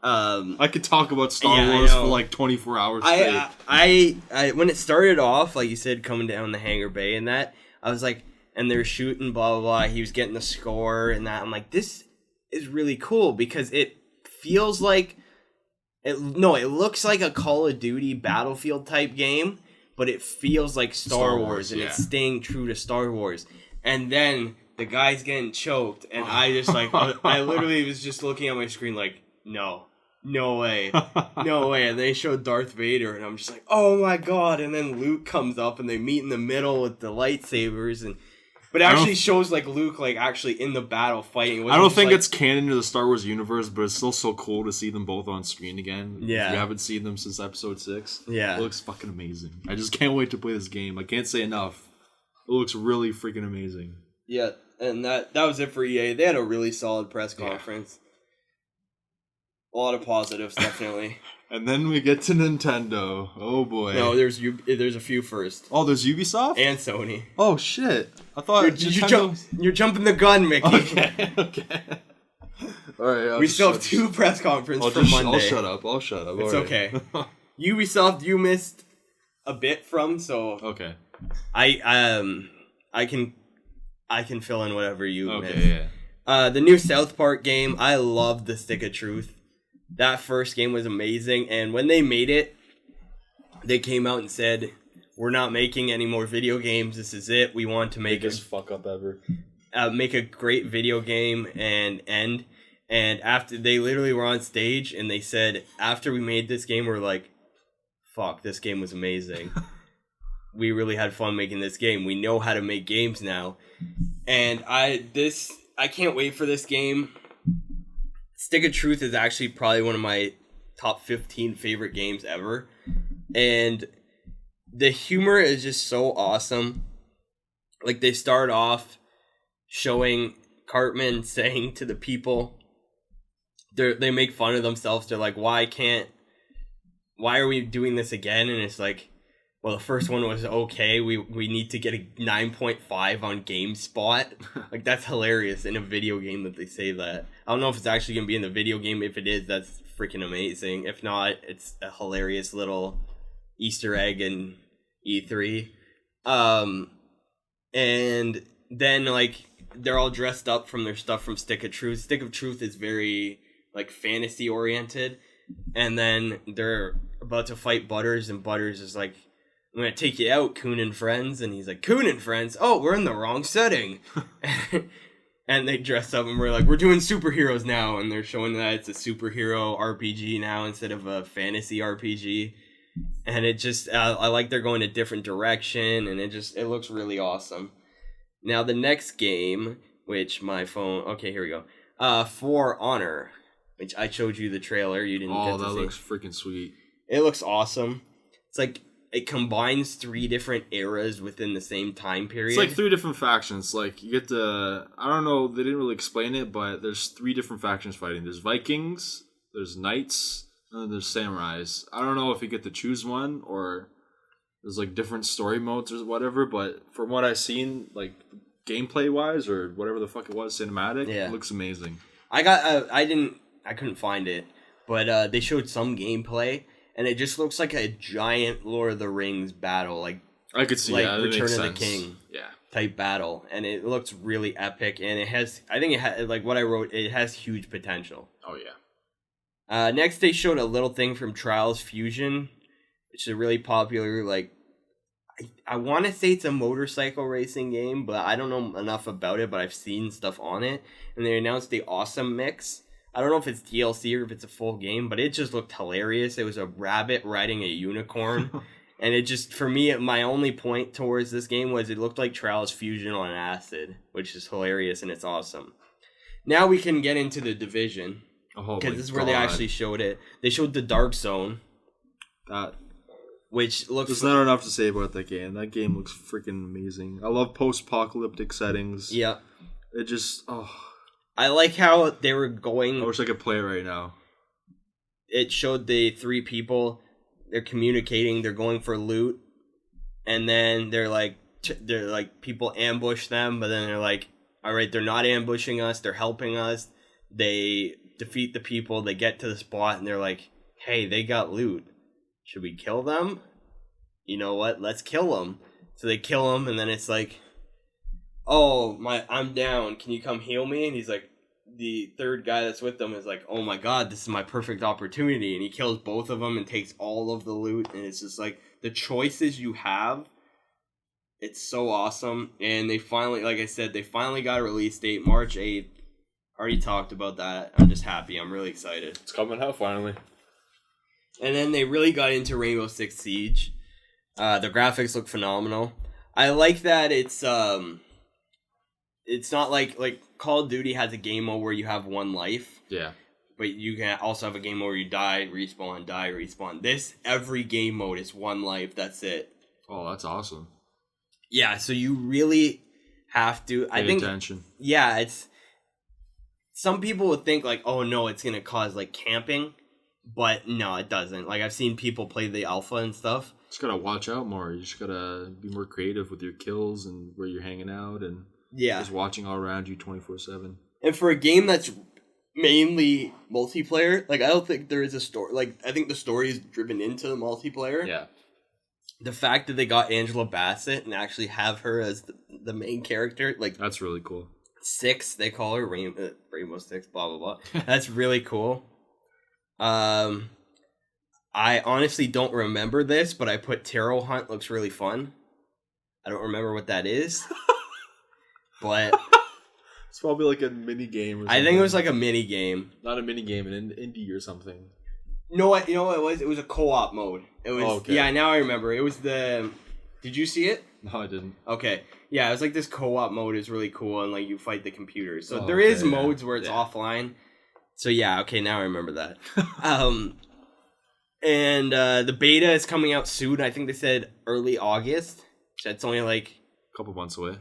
I could talk about Star Yeah, I Wars know. for like 24 hours straight. I when it started off, like you said, coming down the hangar bay and that, I was like, and they're shooting, blah blah blah. He was getting the score and that. I'm like, this is really cool because it feels like it looks like a Call of Duty Battlefield type game, but it feels like Star Wars and it's staying true to Star Wars. And then the guy's getting choked, and I just like I literally was just looking at my screen like, no way, no way. And they showed Darth Vader, and I'm just like, oh my god. And then Luke comes up, and they meet in the middle with the lightsabers, but it actually shows like Luke like actually in the battle fighting. I don't think it's canon to the Star Wars universe, but it's still so cool to see them both on screen again. Yeah, we haven't seen them since episode 6. Yeah, it looks fucking amazing. I just can't wait to play this game. I can't say enough. It looks really freaking amazing. Yeah, and that was it for EA. They had a really solid press conference. A lot of positives, definitely. And then we get to Nintendo. Oh boy. No, there's a few first. Oh, there's Ubisoft? And Sony. Oh shit. I thought you're jumping the gun, Mickey. Okay. Alright. We still have 2 press conferences for Monday. I'll shut up. It's okay. Ubisoft you missed a bit from, so okay. I can fill in whatever you missed. Yeah. The new South Park game, I loved the Stick of Truth. That first game was amazing, and when they made it, they came out and said, we're not making any more video games, this is it, we want to make biggest fuck up ever. Make a great video game and end. And after they literally were on stage and they said, after we made this game, we're like, fuck, this game was amazing. We really had fun making this game. We know how to make games now. And I can't wait for this game. Stick of Truth is actually probably one of my top 15 favorite games ever. And the humor is just so awesome. Like, they start off showing Cartman saying to the people, they make fun of themselves. They're like, why are we doing this again? And it's like, well, the first one was okay. We need to get a 9.5 on GameSpot. Like, that's hilarious in a video game that they say that. I don't know if it's actually going to be in the video game. If it is, that's freaking amazing. If not, it's a hilarious little Easter egg in E3. And then, like, they're all dressed up from their stuff from Stick of Truth. Stick of Truth is very, like, fantasy-oriented. And then they're about to fight Butters, and Butters is like, I'm going to take you out, Coon and friends. And he's like, Coon and friends? Oh, we're in the wrong setting. And they dress up and we're like, we're doing superheroes now. And they're showing that it's a superhero RPG now instead of a fantasy RPG. And it just, I like they're going a different direction. And it looks really awesome. Now the next game, which my phone, okay, here we go. For Honor, which I showed you the trailer. You didn't get to see. Oh, that looks freaking sweet. It looks awesome. It's like, it combines 3 different eras within the same time period. It's like 3 different factions. Like, you get the... I don't know, they didn't really explain it, but there's 3 different factions fighting. There's Vikings, there's Knights, and then there's Samurais. I don't know if you get to choose one, or there's, like, different story modes or whatever, but from what I've seen, like, gameplay-wise, or whatever the fuck it was, cinematic, it looks amazing. I couldn't find it, but they showed some gameplay, and it just looks like a giant Lord of the Rings battle, like I could see, like Return of the King, yeah, type battle, and it looks really epic, and it has, I think it has, like what I wrote, it has huge potential. Oh yeah. Next they showed a little thing from Trials Fusion, which is a really popular, like, I want to say it's a motorcycle racing game, but I don't know enough about it, but I've seen stuff on it, and they announced the Awesome Mix. I don't know if it's DLC or if it's a full game, but it just looked hilarious. It was a rabbit riding a unicorn. And it just, for me, my only point towards this game was it looked like Trials Fusion on acid, which is hilarious and it's awesome. Now we can get into the Division, because this is where they actually showed it. They showed the Dark Zone. Which looks... There's not enough to say about that game. That game looks freaking amazing. I love post-apocalyptic settings. Yeah. It just... I like how they were going... I wish I could play it right now. It showed the 3 people. They're communicating. They're going for loot. And then they're like people ambush them. But then they're like, all right, they're not ambushing us. They're helping us. They defeat the people. They get to the spot and they're like, hey, they got loot. Should we kill them? You know what? Let's kill them. So they kill him, and then it's like, oh, I'm down. Can you come heal me? And he's like, the third guy that's with them is like, oh my god, this is my perfect opportunity. And he kills both of them and takes all of the loot. And it's just like, the choices you have, it's so awesome. And they finally, like I said, they finally got a release date, March 8th. Already talked about that. I'm just happy. I'm really excited. It's coming out finally. And then they really got into Rainbow Six Siege. The graphics look phenomenal. I like that it's not like Call of Duty has a game mode where you have one life. Yeah. But you can also have a game mode where you die, respawn. This, every game mode is one life. That's it. Oh, that's awesome. Yeah, so you really have to... Pay attention. Yeah, it's... Some people would think like, oh no, it's going to cause like camping. But no, it doesn't. Like, I've seen people play the alpha and stuff. Just gotta watch out more. You just gotta be more creative with your kills and where you're hanging out and just watching all around you 24/7. And for a game that's mainly multiplayer, like, I don't think there is a story. Like, I think the story is driven into the multiplayer. Yeah. The fact that they got Angela Bassett and actually have her as the main character, like... That's really cool. Six, they call her Rainbow Six, blah, blah, blah. That's really cool. I honestly don't remember this, but I put Tarot Hunt looks really fun. I don't remember what that is. But it's probably like a mini game or something. I think it was like a mini game. Not a mini game, an indie or something. No, you know what it was? It was a co-op mode. It was okay. Yeah, now I remember. It was the... Did you see it? No, I didn't. Okay. Yeah, it was like this co-op mode is really cool, and like you fight the computers. So there is modes where it's offline. So yeah, okay, now I remember that. And the beta is coming out soon. I think they said early August. So it's only like... A couple months away.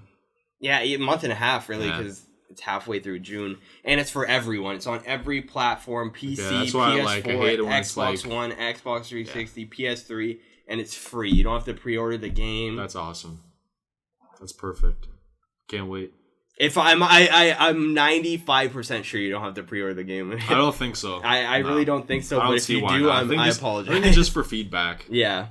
Yeah, a month and a half, really, because it's halfway through June. And it's for everyone. It's on every platform. PC, PS4, Xbox One, Xbox 360, PS3. And it's free. You don't have to pre-order the game. That's awesome. That's perfect. Can't wait. If I'm 95% sure you don't have to pre-order the game. I don't think so. I really don't think so. But if you do, I apologize. I think it's just for feedback. Yeah.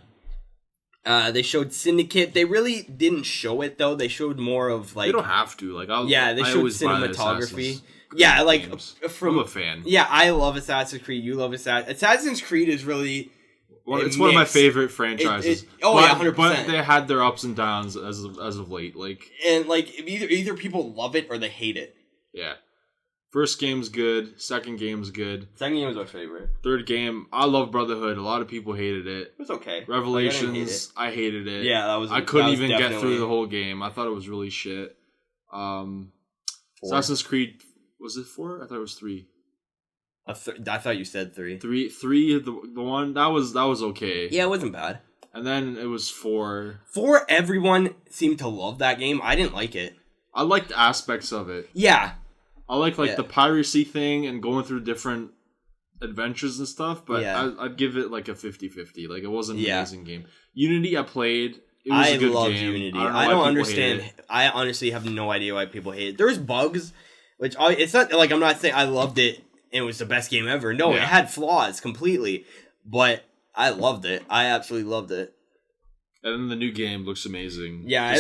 They showed Syndicate. They really didn't show it though. They showed more of like. They don't have to. Like, they showed cinematography. Yeah, like I'm a fan. Yeah, I love Assassin's Creed. You love Assassin's Creed is really. Well, it's one of my favorite franchises. 100%. But they had their ups and downs as of late. Like, and like either people love it or they hate it. Yeah. First game's good. Second game's good. Second game was my favorite. Third game, I love Brotherhood. A lot of people hated it. It was okay. Revelations, I hated it. Yeah, I couldn't even get through the whole game. I thought it was really shit. Assassin's Creed, was it 4? I thought it was 3. I thought you said 3. 3, the one that was okay. Yeah, it wasn't bad. And then it was 4. 4, everyone seemed to love that game. I didn't like it. I liked aspects of it. Yeah. I like the piracy thing and going through different adventures and stuff, but I'd give it like a 50-50. Like, it wasn't an amazing game. Unity I played. It was a good game. I loved Unity. I don't understand. I honestly have no idea why people hate it. There's bugs, which it's not like I'm not saying I loved it. It was the best game ever. No, it had flaws completely, but I loved it. I absolutely loved it. And then the new game looks amazing. Yeah,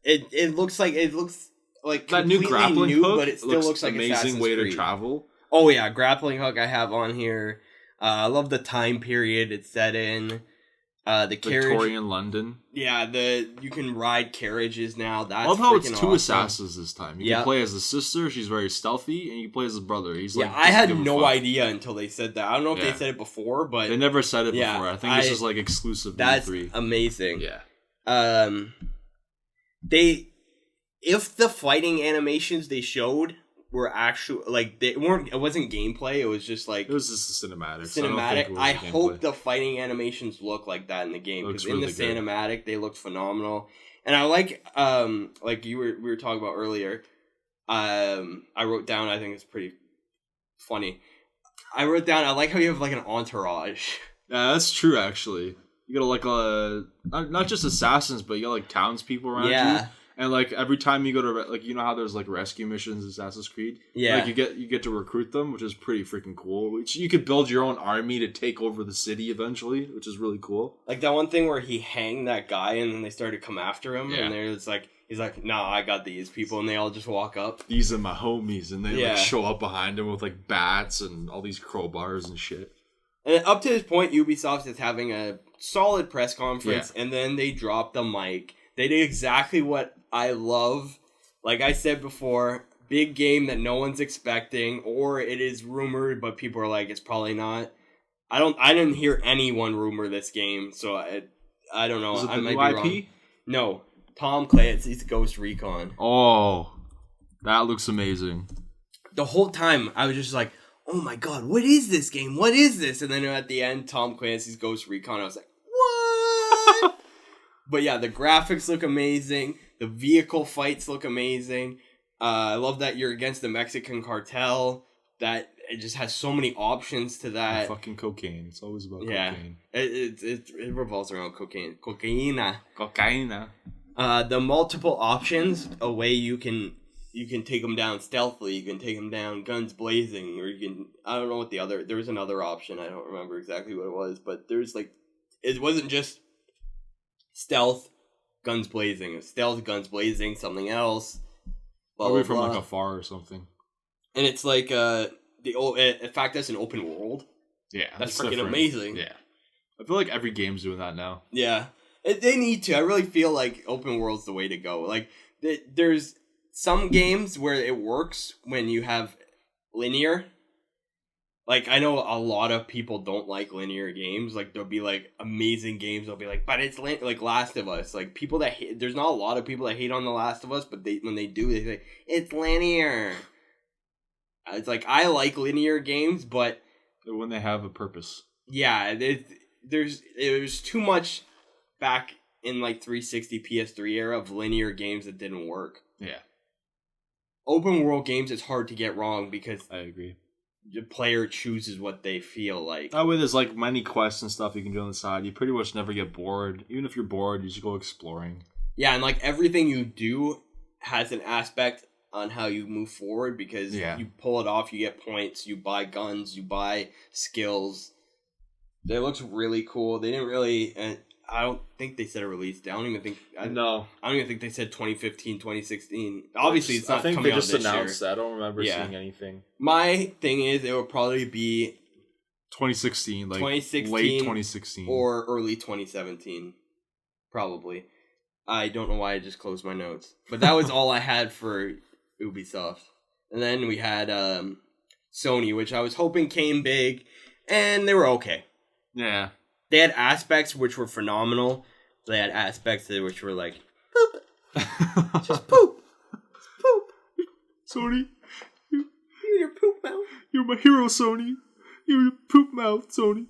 it looks like that new grappling hook, but it still looks like amazing Assassin's way Creed. to travel. Oh yeah, grappling hook I have on here. I love the time period it's set in. The carriage, Victorian London. Yeah, you can ride carriages now. That's I love how it's two awesome. assassins this time. You can play as the sister, she's very stealthy, and you can play as the brother. He's like, I had no idea until they said that. I don't know if they said it before, but they never said it before. I think this is like exclusive. That's E3. amazing. Yeah. If the fighting animations they showed were actual, like, they weren't, it wasn't gameplay, it was just like, it was just a cinematic. I hope the fighght animations look like that in the game, because in the cinematic they looked phenomenal. And I like we were talking about earlier, I wrote down, I think it's pretty funny, I wrote down, I like how you have like an entourage. Yeah, that's true actually. You got like not just assassins, but you got like townspeople around you. And like every time you go to like, you know how there's like rescue missions in Assassin's Creed? Yeah. Like you get to recruit them, which is pretty freaking cool. Which you could build your own army to take over the city eventually, which is really cool. Like that one thing where he hanged that guy and then they started to come after him, Yeah. and there's like he's like, "Nah, I got these people," and they all just walk up. These are my homies, and they Yeah. like show up behind him with like bats and all these crowbars and shit. And up to this point, Ubisoft is having a solid press conference, and then they drop the mic. They did exactly what I love. Like I said before, big game that no one's expecting, or it is rumored, but people are like, it's probably not. I didn't hear anyone rumor this game, so I don't know. Is it I the might new be wrong. No, Tom Clancy's Ghost Recon. Oh, that looks amazing. The whole time, I was just like, oh my god, what is this game? What is this? And then at the end, Tom Clancy's Ghost Recon, I was like, what? But yeah, the graphics look amazing. The vehicle fights look amazing. I love that you're against the Mexican cartel. That it just has so many options to that. Fucking cocaine. It's always about cocaine. It revolves around cocaine. Cocaina. Cocaina. The multiple options, a way you can take them down stealthily, you can take them down guns blazing, or you can, I don't know what there was another option, I don't remember exactly what it was, but there's like, it wasn't just stealth, guns blazing, it was stealth, guns blazing, something else. Probably from like afar or something. And it's like, in fact, that's an open world. Yeah. That's freaking amazing. Yeah. I feel like every game's doing that now. Yeah. They need to. I really feel like open world's the way to go. Like, there's some games where it works when you have linear. Like, I know a lot of people don't like linear games. Like, there'll be, like, amazing games. They'll be like, but it's like Last of Us. Like, people that hate... There's not a lot of people that hate on The Last of Us, but when they do, they say, it's linear. It's like, I like linear games, but... When they have a purpose. Yeah, there's too much back in, like, 360 PS3 era of linear games that didn't work. Yeah. Open world games, it's hard to get wrong because... I agree. The player chooses what they feel like. That way there's like many quests and stuff you can do on the side. You pretty much never get bored. Even if you're bored, you just go exploring. Yeah, and like everything you do has an aspect on how you move forward because you pull it off, you get points, you buy guns, you buy skills. It looks really cool. They didn't really... I don't think they said a release date. I don't even think they said 2015, 2016. Obviously, it's not coming out this year. I think they just announced that. I don't remember seeing anything. My thing is, it will probably be 2016, like 2016, late 2016, or early 2017, probably. I don't know why I just closed my notes, but that was all I had for Ubisoft. And then we had Sony, which I was hoping came big, and they were okay. Yeah. They had aspects which were phenomenal. They had aspects which were like, poop. Just poop. Poop. Sony. You and your poop mouth. You're my hero, Sony. You're your poop mouth, Sony.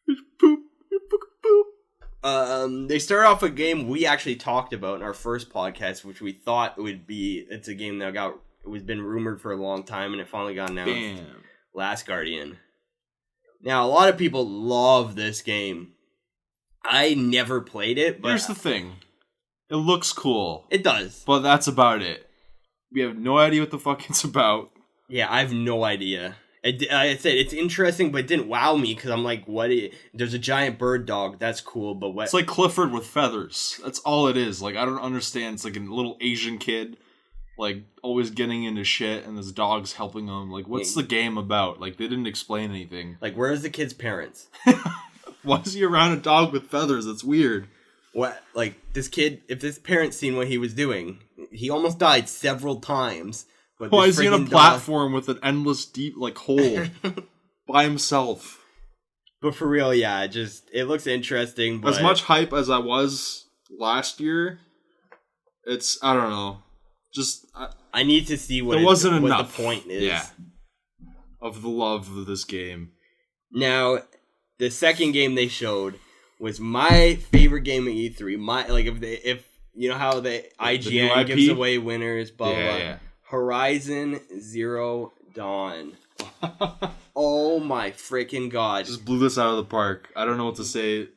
You're poop. You're poop. They started off a game we actually talked about in our first podcast, which we thought would be, it's a game that it was been rumored for a long time, and it finally got announced. Damn. Last Guardian. Now, a lot of people love this game. I never played it, but... Here's the thing. It looks cool. It does. But that's about it. We have no idea what the fuck it's about. Yeah, I have no idea. I said, it's interesting, but it didn't wow me, because I'm like, there's a giant bird dog, that's cool, but what... It's like Clifford with feathers. That's all it is. Like, I don't understand. It's like a little Asian kid, like, always getting into shit, and this dog's helping him. Like, what's the game about? Like, they didn't explain anything. Like, where's the kid's parents? Why is he around a dog with feathers? That's weird. What? Like, this kid, if this parent's seen what he was doing, he almost died several times. But why is he on a platform with an endless deep, like, hole by himself? But for real, yeah, it looks interesting. But... As much hype as I was last year, I don't know. I need to see what the point is. Yeah. Of the love of this game. Now, the second game they showed was my favorite game at E3. If you know how the IGN gives away winners, blah blah. Yeah. Horizon Zero Dawn. Oh my freaking god! Just blew this out of the park. I don't know what to say.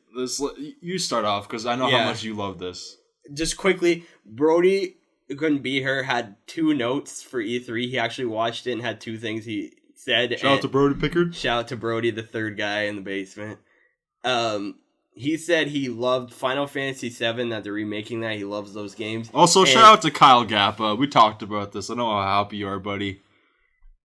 You start off because I know how much you love this. just quickly, Brody couldn't be here. Had 2 notes for E3. He actually watched it and had 2 things he said. Shout out to Brody Pickard. Shout out to Brody, the third guy in the basement. He said he loved Final Fantasy VII, that they're remaking that. He loves those games. Also, shout out to Kyle Gappa. We talked about this. I know how happy you are, buddy.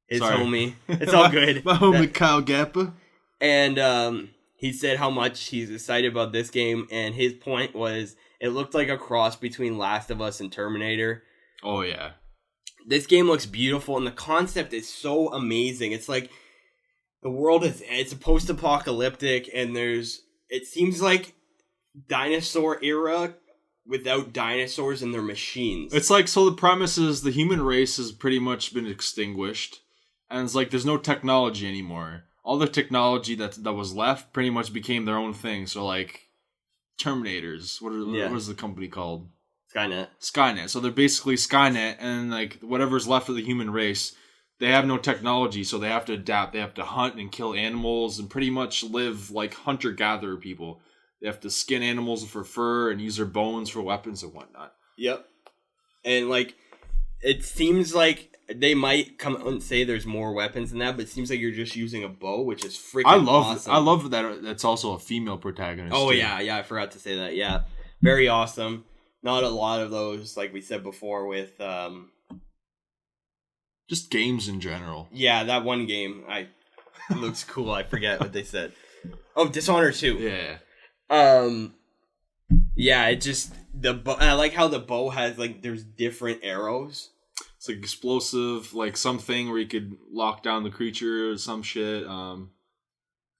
His homie. It's all good. My homie Kyle Gappa. And he said how much he's excited about this game, and his point was it looked like a cross between Last of Us and Terminator. Oh, yeah. This game looks beautiful, and the concept is so amazing. It's like the world it's post-apocalyptic, and it seems like dinosaur era without dinosaurs and their machines. It's like, so the premise is the human race has pretty much been extinguished, and it's like there's no technology anymore. All the technology that was left pretty much became their own thing. So like Terminators, what is the company called? Skynet. So they're basically Skynet, and like whatever's left of the human race, they have no technology, so they have to adapt. They have to hunt and kill animals and pretty much live like hunter-gatherer people. They have to skin animals for fur and use their bones for weapons and whatnot. Yep. And like, it seems like they might come out and say there's more weapons than that, but it seems like you're just using a bow, which is freaking awesome. I love that it's also a female protagonist. Oh, too. yeah, I forgot to say that. Yeah, very awesome. Not a lot of those, like we said before, with... just games in general. Yeah, that one game, it looks cool. I forget what they said. Oh, Dishonored 2. Yeah. Yeah, it just... I like how the bow has, like, there's different arrows. It's like explosive, like something where you could lock down the creature or some shit.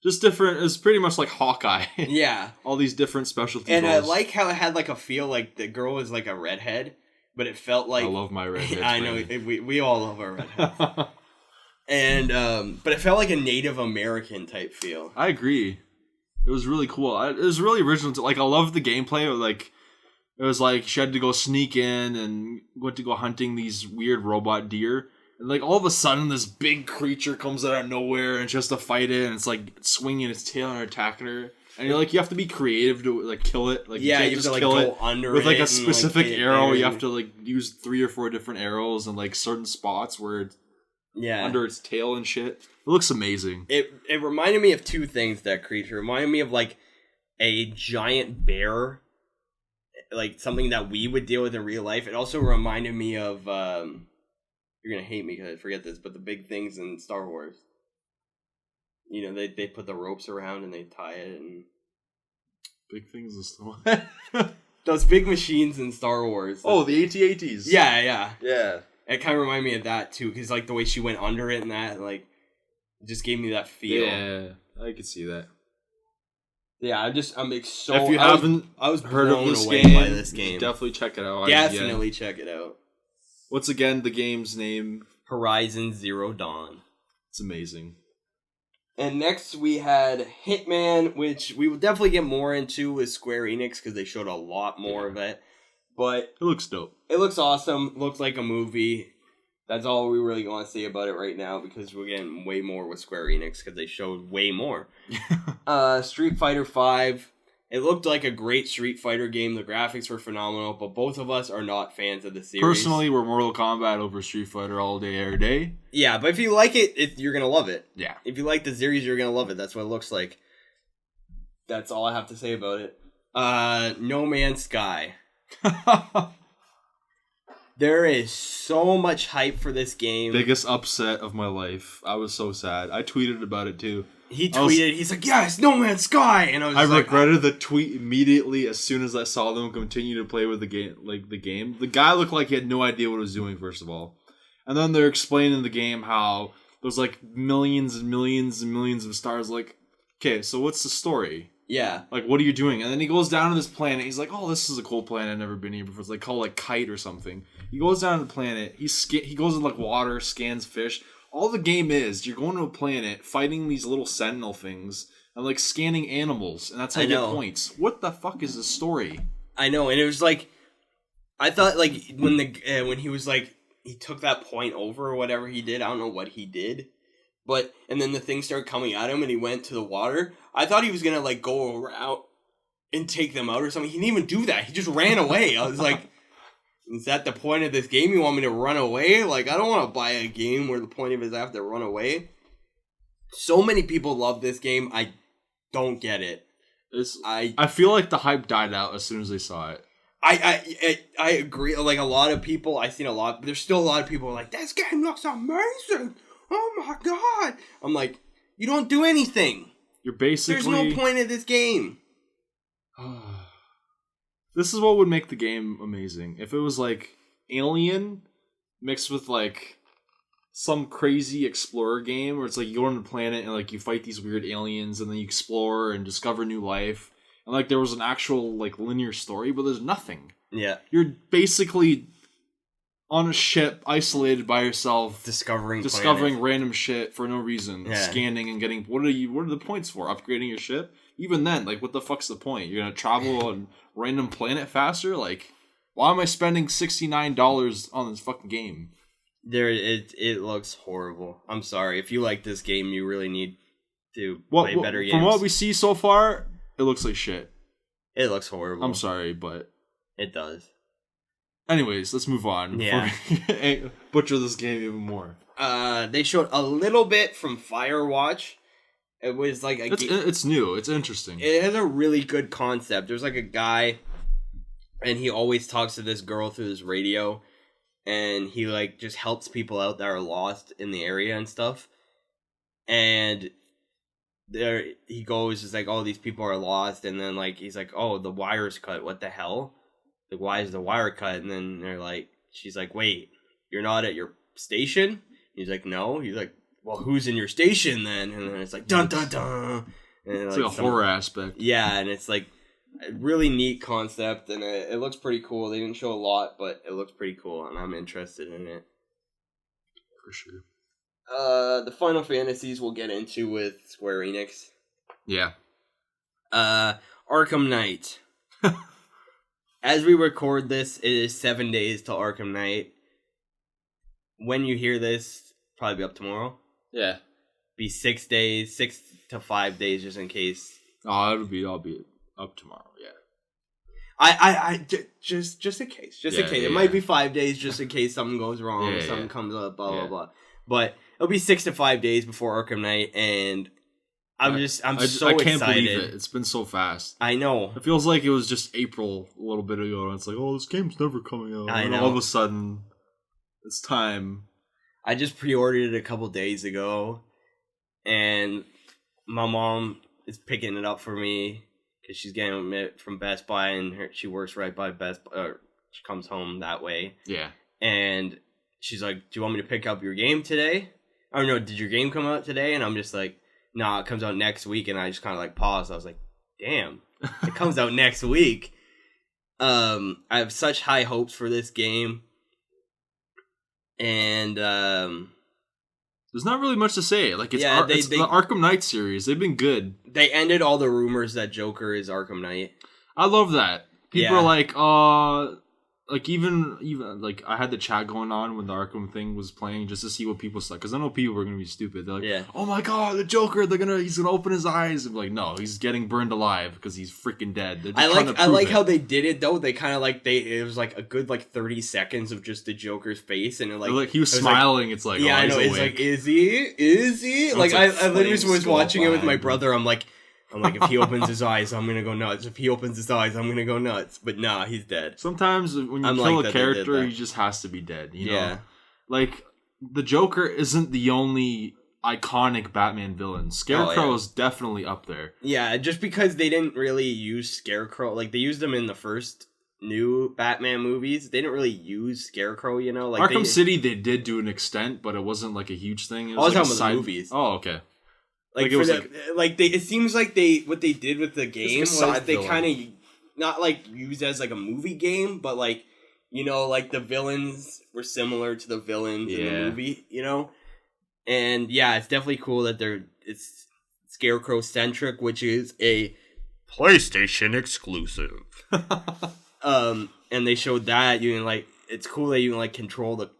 Just different. It's pretty much like Hawkeye. Yeah. All these different specialty And roles. I like how it had like a feel like the girl was like a redhead, but it felt like... I love my redheads. I know, we all love our redheads. And, but it felt like a Native American type feel. I agree. It was really cool. It was really original. Like, I loved the gameplay. Like, it was like she had to go sneak in and went to go hunting these weird robot deer. And like all of a sudden, this big creature comes out of nowhere and she has to fight it. And it's like swinging its tail and attacking her. And you're like, you have to be creative to like kill it. Like, yeah, you have just to like kill go it under with like it a specific and, like, arrow. You have to like use 3 or 4 different arrows in like certain spots where it's under its tail and shit. It looks amazing. It reminded me of 2 things. That creature it reminded me of like a giant bear, like something that we would deal with in real life. It also reminded me of you're gonna hate me because I forget this, but the big things in Star Wars. You know, they put the ropes around and they tie it and big things in Star Wars. Those big machines in Star Wars. Oh, the AT-ATs. Yeah. It kind of reminded me of that too, because like the way she went under it and that, like, it just gave me that feel. Yeah, I could see that. Yeah, I'm so. If you haven't heard of this game, definitely check it out. Definitely check it out. What's again the game's name? Horizon Zero Dawn. It's amazing. And next we had Hitman, which we will definitely get more into with Square Enix because they showed a lot more of it. But it looks dope. It looks awesome. Looks like a movie. That's all we really want to say about it right now because we're getting way more with Square Enix because they showed way more. Street Fighter V. It looked like a great Street Fighter game. The graphics were phenomenal, but both of us are not fans of the series. Personally, we're Mortal Kombat over Street Fighter all day, every day. Yeah, but if you like it, you're going to love it. Yeah. If you like the series, you're going to love it. That's what it looks like. That's all I have to say about it. No Man's Sky. There is so much hype for this game. Biggest upset of my life. I was so sad. I tweeted about it too. He tweeted, he's like, yes, No Man's Sky! And I regretted the tweet immediately as soon as I saw them continue to play with the game. The guy looked like he had no idea what he was doing, first of all. And then they're explaining the game how there's like millions and millions and millions of stars. Like, okay, so what's the story? Yeah. Like, what are you doing? And then he goes down to this planet. He's like, oh, this is a cool planet. I've never been here before. It's like called like Kite or something. He goes down to the planet. He goes in like water, scans fish. All the game is, you're going to a planet, fighting these little sentinel things, and like scanning animals. And that's how you get points. What the fuck is the story? I know. And it was like, I thought like when he was like, he took that point over or whatever he did. I don't know what he did. And then the thing started coming at him and he went to the water. I thought he was going to like go around and take them out or something. He didn't even do that. He just ran away. I was like, is that the point of this game? You want me to run away? Like, I don't want to buy a game where the point of it is I have to run away. So many people love this game. I don't get it. I feel like the hype died out as soon as they saw it. I agree. Like, a lot of people, I've seen a lot, there's still a lot of people like, this game looks amazing. Oh my god. I'm like, you don't do anything. You're basically... There's no point of this game. This is what would make the game amazing. If it was like Alien mixed with like some crazy explorer game where it's like you go on a planet and like you fight these weird aliens and then you explore and discover new life. And like there was an actual like linear story, but there's nothing. Yeah. You're basically on a ship, isolated by yourself, discovering random shit for no reason, scanning and getting. What are the points for? Upgrading your ship? Even then, like, what the fuck's the point? You're gonna travel on a random planet faster? Like, why am I spending $69 on this fucking game? It looks horrible. I'm sorry. If you like this game, you really need to play better games. From what we see so far, it looks like shit. It looks horrible. I'm sorry, but it does. Anyways, let's move on. Yeah. Butcher this game even more. They showed a little bit from Firewatch. It was like it's new. It's interesting. It has a really good concept. There's like a guy, and he always talks to this girl through his radio, and he like just helps people out that are lost in the area and stuff. And there he goes, is like, oh, these people are lost, and then like he's like, oh, the wire's cut. What the hell? Like, why is the wire cut? And then they're like, she's like, wait, you're not at your station? He's like, no. He's like, well, who's in your station then? And then it's like, dun dun dun. And it's like a horror aspect. Yeah, and it's like a really neat concept, and it looks pretty cool. They didn't show a lot, but it looks pretty cool, and I'm interested in it. For sure. The Final Fantasies we'll get into with Square Enix. Yeah. Arkham Knight. As we record this, it is 7 days till Arkham Knight. When you hear this, probably be up tomorrow. Yeah. Be 6 days, 6 to 5 days, just in case. Oh, I'll be up tomorrow. Yeah. Just in case, in case. It might be 5 days, just in case something goes wrong, something comes up, blah blah. But it'll be 6 to 5 days before Arkham Knight, and I'm so excited. I can't believe it. It's been so fast. I know. It feels like it was just April a little bit ago, and it's like, oh, this game's never coming out. I know. And all of a sudden, it's time. I just pre-ordered it a couple days ago, and my mom is picking it up for me because she's getting it from Best Buy, and she works right by Best Buy. She comes home that way. Yeah. And she's like, do you want me to pick up your game today? Or no, did your game come out today? And I'm just like, nah, it comes out next week. And I just kind of like paused. I was like, damn, it comes out next week. I have such high hopes for this game. And there's not really much to say. Like, it's the Arkham Knight series. They've been good. They ended all the rumors that Joker is Arkham Knight. I love that. People are like, like even like I had the chat going on when the Arkham thing was playing just to see what people said, because I know people were gonna be stupid. They're like, oh my god, the Joker! He's gonna open his eyes. And like, no, he's getting burned alive because he's freaking dead. I like how they did it though. They kind of like it was like a good like 30 seconds of just the Joker's face, and like he was smiling. Like, it's like, yeah, I know. It's like, is he? Like I literally was watching it with my brother. I'm like, if he opens his eyes, I'm gonna go nuts. If he opens his eyes, I'm gonna go nuts. But nah, he's dead. Sometimes when you kill a character, he just has to be dead. You know? Like, the Joker isn't the only iconic Batman villain. Scarecrow is definitely up there. Yeah, just because they didn't really use Scarecrow. Like, they used him in the first new Batman movies. They didn't really use Scarecrow, you know? Like Arkham City, they did to an extent, but it wasn't like a huge thing. It was like talking about the movies. Oh, okay. It seems like what they did with the game was they kind of not like used as like a movie game, but like, you know, like the villains were similar to the villains in the movie, you know? And yeah, it's definitely cool that it's Scarecrow centric, which is a PlayStation exclusive. And they showed that you can like, it's cool that you can like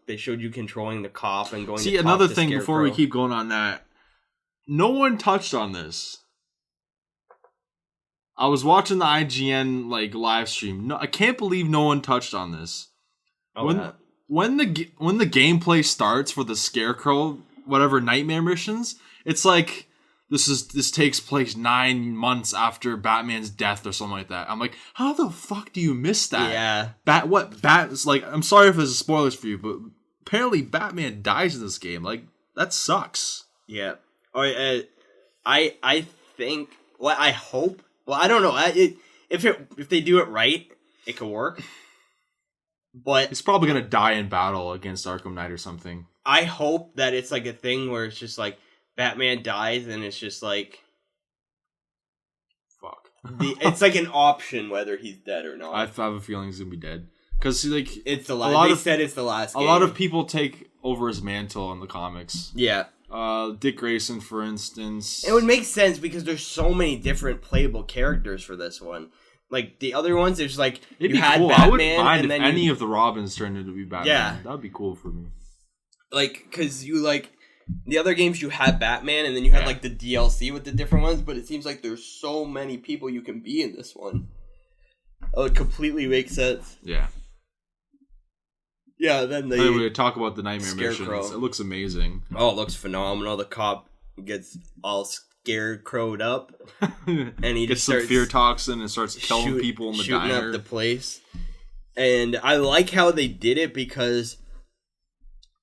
they showed you controlling the cop and going to talk another to thing Scarecrow. before we keep going on that. No one touched on this. I was watching the IGN like live stream. No, I can't believe no one touched on this. When the gameplay starts for the Scarecrow whatever nightmare missions, it's like this takes place 9 months after Batman's death or something like that. I'm like, how the fuck do you miss that? Yeah. It's like, I'm sorry if there's spoilers for you, but apparently Batman dies in this game. Like, that sucks. Yeah. I think. Well, I hope. Well, I don't know. If they do it right, it could work. But he's probably gonna die in battle against Arkham Knight or something. I hope that it's like a thing where it's just like Batman dies and it's just like fuck. It's like an option whether he's dead or not. I have a feeling he's gonna be dead because like it's the last. They said it's the last. A lot of people take over his mantle in the comics. Yeah. Dick Grayson, for instance. It would make sense because there's so many different playable characters for this one. Like the other ones, there's like it'd be cool. I wouldn't mind if any of the Robins turned into be Batman. Yeah, that'd be cool for me. Like, cause you like the other games, you had Batman, and then you had like the DLC with the different ones. But it seems like there's so many people you can be in this one. Oh, it completely makes sense. Yeah. Yeah. Then we talk about the nightmare missions. It looks amazing. Oh, it looks phenomenal. The cop gets all scarecrowed up, and he gets just some fear toxin and starts killing people in the shooting diner. Up the place. And I like how they did it because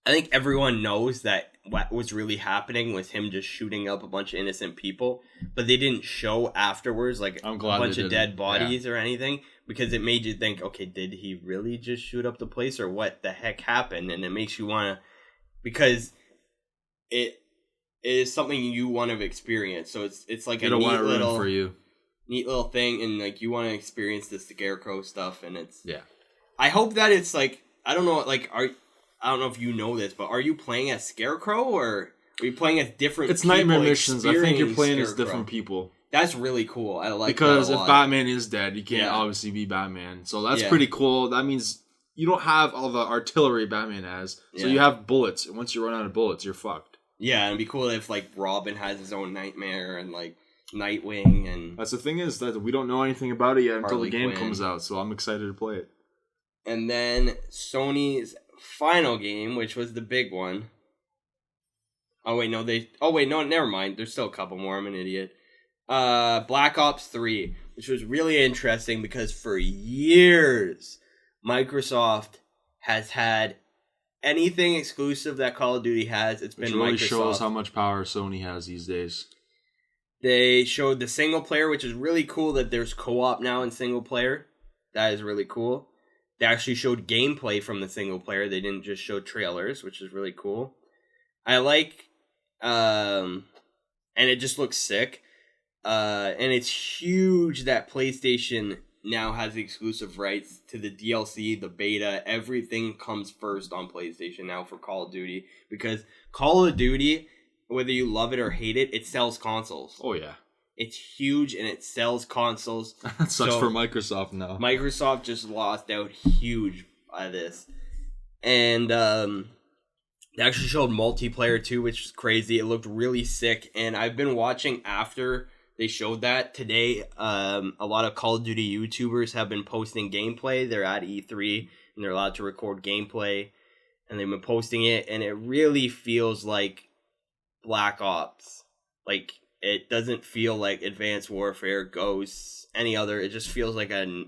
I think everyone knows that what was really happening was him just shooting up a bunch of innocent people, but they didn't show afterwards like a bunch of dead bodies or anything, because it made you think, okay, did he really just shoot up the place or what the heck happened? And it makes you want to, because it is something you want to experience. So it's like a neat little thing, and like you want to experience the Scarecrow stuff, and it's I hope that it's like, I don't know, like I don't know if you know this, but are you playing as Scarecrow or are you playing as different? It's nightmare missions. I think you're playing as different people. That's really cool. I like because that a if Batman is dead, you can't obviously be Batman. So that's pretty cool. That means you don't have all the artillery Batman has. So you have bullets. And once you run out of bullets, you're fucked. Yeah, and it'd be cool if like Robin has his own nightmare and like Nightwing and. That's the thing is that we don't know anything about it yet until the game comes out. So I'm excited to play it. And then Sony's final game, which was the big one. Oh wait, no, never mind. There's still a couple more. I'm an idiot. Black Ops 3, which was really interesting because for years Microsoft has had anything exclusive that Call of Duty has. It's been really Microsoft. Shows how much power Sony has these days. They showed the single player, which is really cool that there's co-op now in single player. That is really cool. They actually showed gameplay from the single player. They didn't just show trailers, which is really cool. I like, and it just looks sick. And it's huge that PlayStation now has the exclusive rights to the DLC, the beta. Everything comes first on PlayStation now for Call of Duty. Because Call of Duty, whether you love it or hate it, it sells consoles. Oh, yeah. It's huge and it sells consoles. That sucks for Microsoft now. Microsoft just lost out huge by this. And they actually showed multiplayer too, which is crazy. It looked really sick. And I've been watching after they showed that today. A lot of Call of Duty YouTubers have been posting gameplay. They're at E3 and they're allowed to record gameplay. And they've been posting it. And it really feels like Black Ops. Like, it doesn't feel like Advanced Warfare, Ghosts, any other. It just feels like a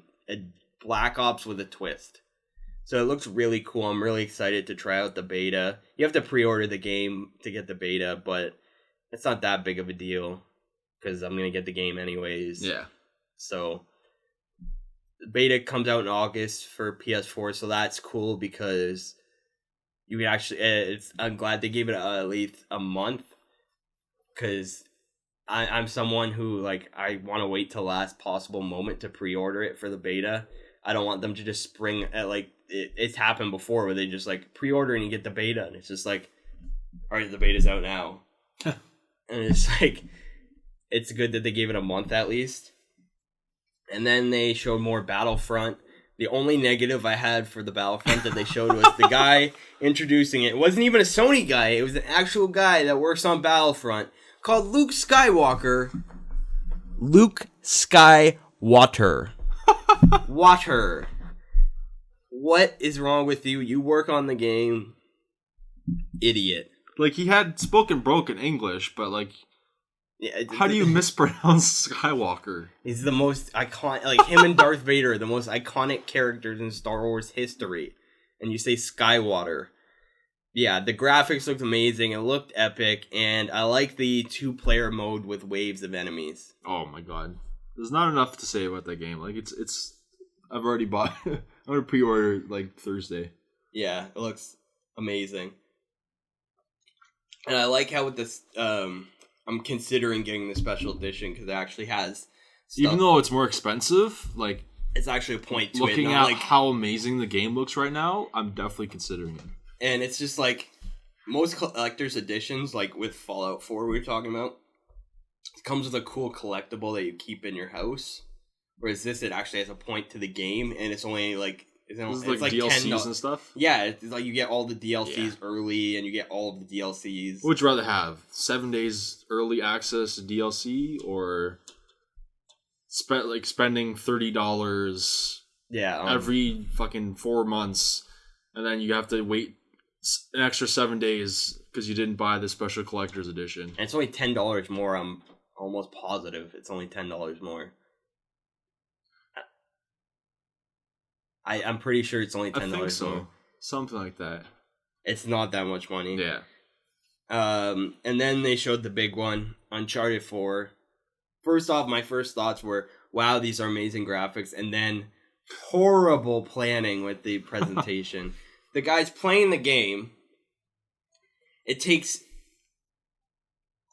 Black Ops with a twist. So it looks really cool. I'm really excited to try out the beta. You have to pre-order the game to get the beta, but it's not that big of a deal because I'm going to get the game anyways. Yeah. So the beta comes out in August for PS4, so that's cool because you can actually... I'm glad they gave it at least a month because... I'm someone who, like, I want to wait till last possible moment to pre-order it for the beta. I don't want them to just spring at, like, it's happened before where they just, like, pre-order and you get the beta. And it's just like, all right, the beta's out now. And it's like, it's good that they gave it a month at least. And then they showed more Battlefront. The only negative I had for the Battlefront that they showed was the guy introducing it. It wasn't even a Sony guy. It was an actual guy that works on Battlefront. Called Luke Skywalker. Luke Sky Water. Water. What is wrong with you? You work on the game. Idiot. Like, he had spoken broken English, but, like, yeah, how do you mispronounce Skywalker? He's the most iconic, like, him and Darth Vader are the most iconic characters in Star Wars history. And you say Skywater. Yeah, the graphics looked amazing, it looked epic, and I like the 2-player mode with waves of enemies. Oh my god. There's not enough to say about that game. Like, it's I've already bought I'm gonna pre-order, like, Thursday. Yeah, it looks amazing. And I like how with this, I'm considering getting the special edition because it actually has stuff. Even though it's more expensive, like, it's actually a point to looking it. At how amazing the game looks right now, I'm definitely considering it. And it's just like most collector's editions, like with Fallout 4 we were talking about, it comes with a cool collectible that you keep in your house. Whereas this, it actually has a point to the game, and it's only like it's like DLCs $10 and stuff. Yeah, it's like you get all the DLCs early, and you get all of the DLCs. What would you rather have? 7 days early access to DLC, or spending $30 every fucking 4 months, and then you have to wait an extra 7 days because you didn't buy the special collector's edition. And it's only $10 more. I'm almost positive it's only $10 more. I'm pretty sure it's only $10 I think so. more. Something like that. It's not that much money. Yeah. And then they showed the big one, Uncharted 4. First off, my first thoughts were, wow, these are amazing graphics. And then horrible planning with the presentation. The guy's playing the game. It takes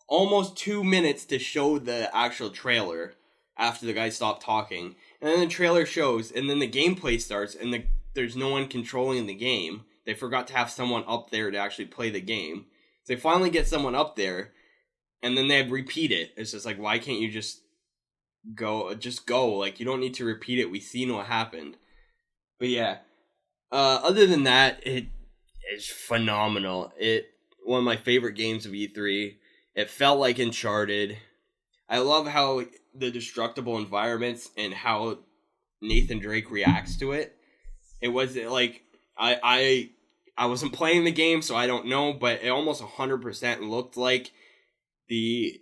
almost 2 minutes to show the actual trailer after the guy stopped talking. And then the trailer shows, and then the gameplay starts, and there's no one controlling the game. They forgot to have someone up there to actually play the game. So they finally get someone up there, and then they repeat it. It's just like, why can't you just go? Like, you don't need to repeat it. We've seen what happened. But yeah, other than that, it is phenomenal. One of my favorite games of E3. It felt like Uncharted. I love how the destructible environments and how Nathan Drake reacts to it. It was like I wasn't playing the game, so I don't know, but it almost 100% looked like the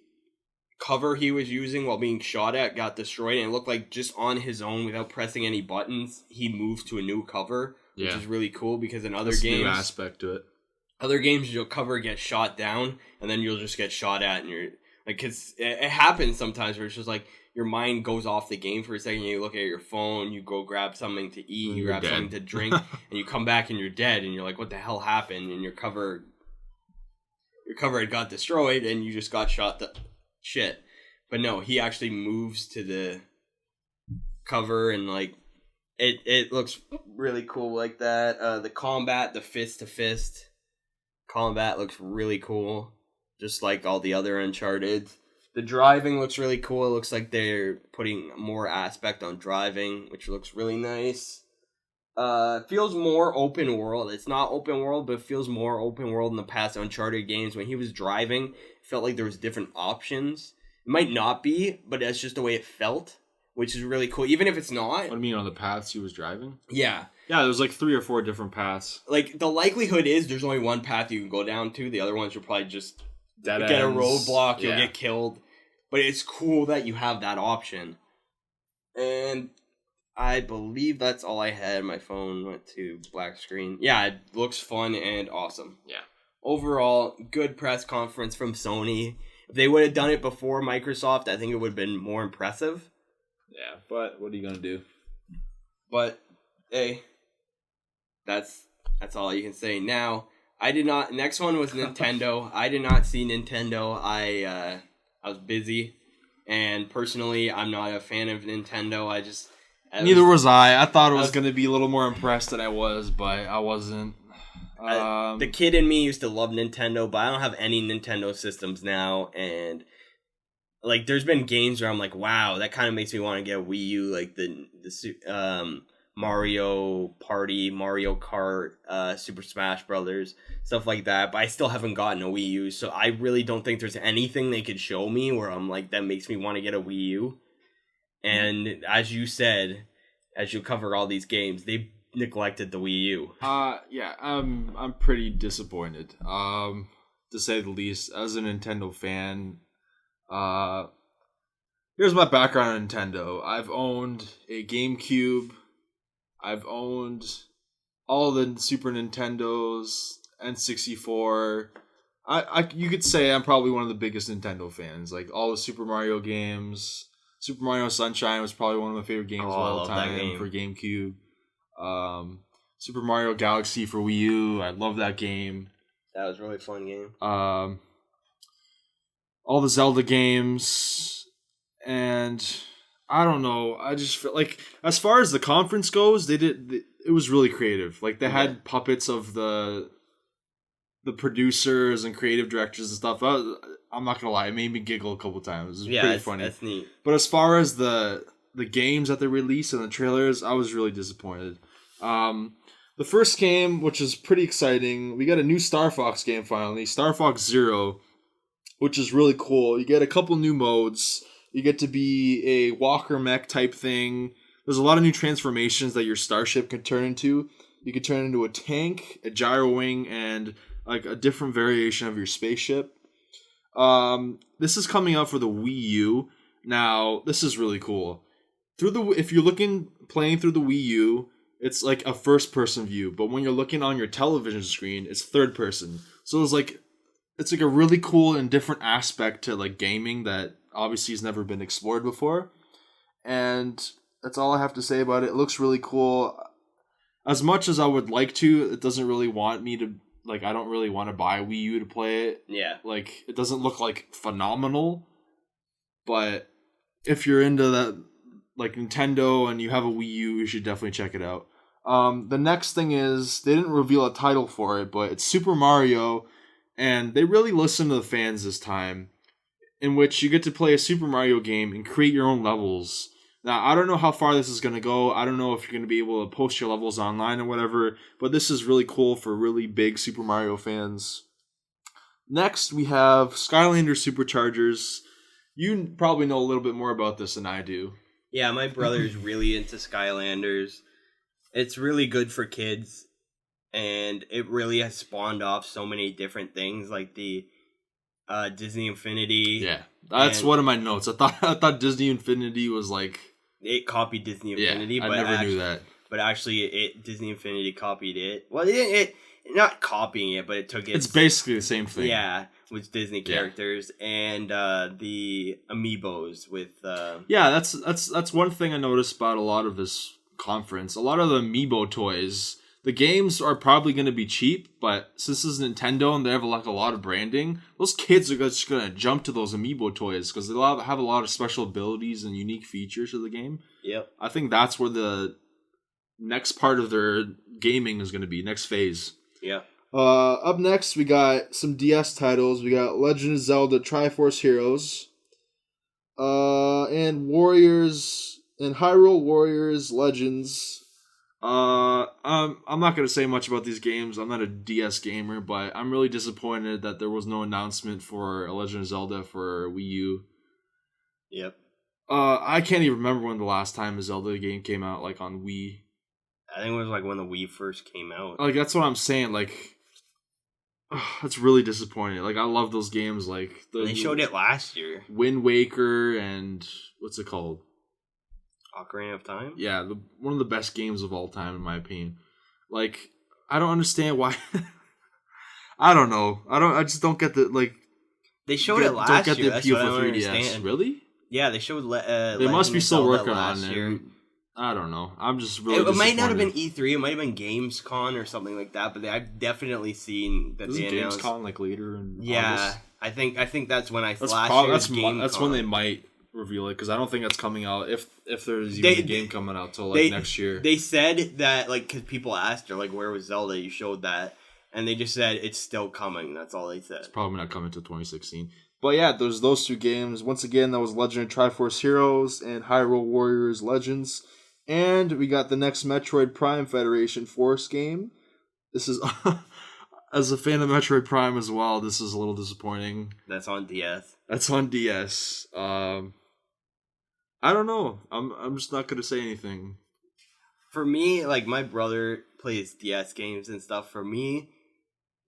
cover he was using while being shot at got destroyed, and it looked like just on his own, without pressing any buttons, he moved to a new cover, which is really cool because in other games, new aspect to it. Other games, your cover gets shot down, and then you'll just get shot at, and you're like, because it happens sometimes where it's just like your mind goes off the game for a second, you look at your phone, you go grab something to eat, you grab something to drink, and you come back and you're dead, and you're like, what the hell happened? And your cover had got destroyed, and you just got shot to shit. But no, he actually moves to the cover, and like it looks really cool like that. The combat, the fist to fist combat looks really cool. Just like all the other Uncharted. The driving looks really cool. It looks like they're putting more aspect on driving, which looks really nice. Feels more open world. It's not open world, but it feels more open world in the past Uncharted games. When he was driving, it felt like there was different options. It might not be, but that's just the way it felt, which is really cool. Even if it's not. What do you mean, on the paths he was driving? Yeah. Yeah, there's like 3 or 4 different paths. Like, the likelihood is there's only one path you can go down to. The other ones you'll probably just get a roadblock, you'll get killed. But it's cool that you have that option. And I believe that's all I had. My phone went to black screen. Yeah, it looks fun and awesome. Yeah. Overall, good press conference from Sony. If they would have done it before Microsoft, I think it would have been more impressive. Yeah, but what are you going to do? But, hey, that's all you can say. Now, next one was Nintendo. I did not see Nintendo. I was busy, and personally, I'm not a fan of Nintendo. Neither was I. I thought it was going to be a little more impressed than I was, but I wasn't. The kid in me used to love Nintendo, but I don't have any Nintendo systems now, and like, there's been games where I'm like, wow, that kind of makes me want to get a Wii U, like the Mario Party, Mario Kart, Super Smash Brothers, stuff like that, but I still haven't gotten a Wii U, so I really don't think there's anything they could show me where I'm like, that makes me want to get a Wii U. And as you said, as you cover all these games, they neglected the Wii U. Yeah, I'm pretty disappointed. To say the least, as a Nintendo fan. Here's my background on Nintendo. I've owned a GameCube. I've owned all the Super Nintendos, N64. You could say I'm probably one of the biggest Nintendo fans. Like all the Super Mario games. Super Mario Sunshine was probably one of my favorite games of all time for GameCube. Super Mario Galaxy for Wii U. I love that game. That was a really fun game. All the Zelda games, and I don't know. I just feel like as far as the conference goes, it was really creative. Like they had puppets of the producers and creative directors and stuff. I'm not gonna lie, it made me giggle a couple times. It was pretty funny. That's neat. But as far as the games that they released and the trailers, I was really disappointed. The first game, which is pretty exciting, we got a new Starfox game finally, Starfox Zero, which is really cool. You get a couple new modes. You get to be a walker mech type thing. There's a lot of new transformations that your starship can turn into. You can turn into a tank, a gyro wing, and like a different variation of your spaceship. This is coming out for the Wii U. Now, this is really cool. If you're playing through the Wii U, it's like a first-person view, but when you're looking on your television screen, it's third-person. So it's like a really cool and different aspect to like gaming that obviously has never been explored before. And that's all I have to say about it. It looks really cool. As much as I would like to, it doesn't really want me to, like, I don't really want to buy a Wii U to play it. Yeah. Like, it doesn't look like phenomenal, but if you're into that, like Nintendo and you have a Wii U, you should definitely check it out. The next thing is, they didn't reveal a title for it, but it's Super Mario, and they really listened to the fans this time, in which you get to play a Super Mario game and create your own levels. Now, I don't know how far this is going to go. I don't know if you're going to be able to post your levels online or whatever, but this is really cool for really big Super Mario fans. Next, we have Skylander Superchargers. You probably know a little bit more about this than I do. Yeah, my brother's really into Skylanders. It's really good for kids, and it really has spawned off so many different things, like the Disney Infinity. Yeah, that's one of my notes. I thought Disney Infinity was like... It copied Disney Infinity. I never knew that. But actually, Disney Infinity copied it. Well, it not copying it, but it took it. It's basically the same thing. Yeah, with Disney characters and the amiibos with. Yeah, that's one thing I noticed about a lot of this conference. A lot of the amiibo toys. The games are probably going to be cheap, but since this is Nintendo and they have like a lot of branding, those kids are just going to jump to those amiibo toys because they have a lot of special abilities and unique features to the game. Yep. I think that's where the next part of their gaming is going to be, next phase. Yeah. Up next, we got some DS titles. We got Legend of Zelda Triforce Heroes, and Warriors, and Hyrule Warriors Legends. I'm not going to say much about these games. I'm not a DS gamer, but I'm really disappointed that there was no announcement for a Legend of Zelda for Wii U. Yep. I can't even remember when the last time a Zelda game came out, like on Wii. I think it was like when the Wii first came out. Like, that's what I'm saying. Like, that's really disappointing. Like, I love those games. Like, they showed it last year. Wind Waker and what's it called? Ocarina of Time? Yeah, one of the best games of all time, in my opinion. Like, I don't understand why. I don't know. I just don't get the, like... They showed it last year. That's what I don't 3DS. understand. Really? Yeah, they showed they must be still working on year. it. I don't know. I'm just really It might not have been E3. It might have been Gamescom or something like that, but I've definitely seen that they announced... Gamescom, like, later in August? I think that's when that's when they might reveal it, because I don't think that's coming out if there's even a game coming out till like next year. They said that, like, because people asked her, like, where was Zelda? You showed that, and they just said it's still coming. That's all they said. It's probably not coming till 2016. But yeah, there's those two games. Once again, that was Legend of Triforce Heroes and Hyrule Warriors Legends, and we got the next Metroid Prime Federation Force game. This is as a fan of Metroid Prime as well, this is a little disappointing. That's on DS. That's on DS. I don't know. I'm just not gonna say anything. For me, like, my brother plays DS games and stuff. For me,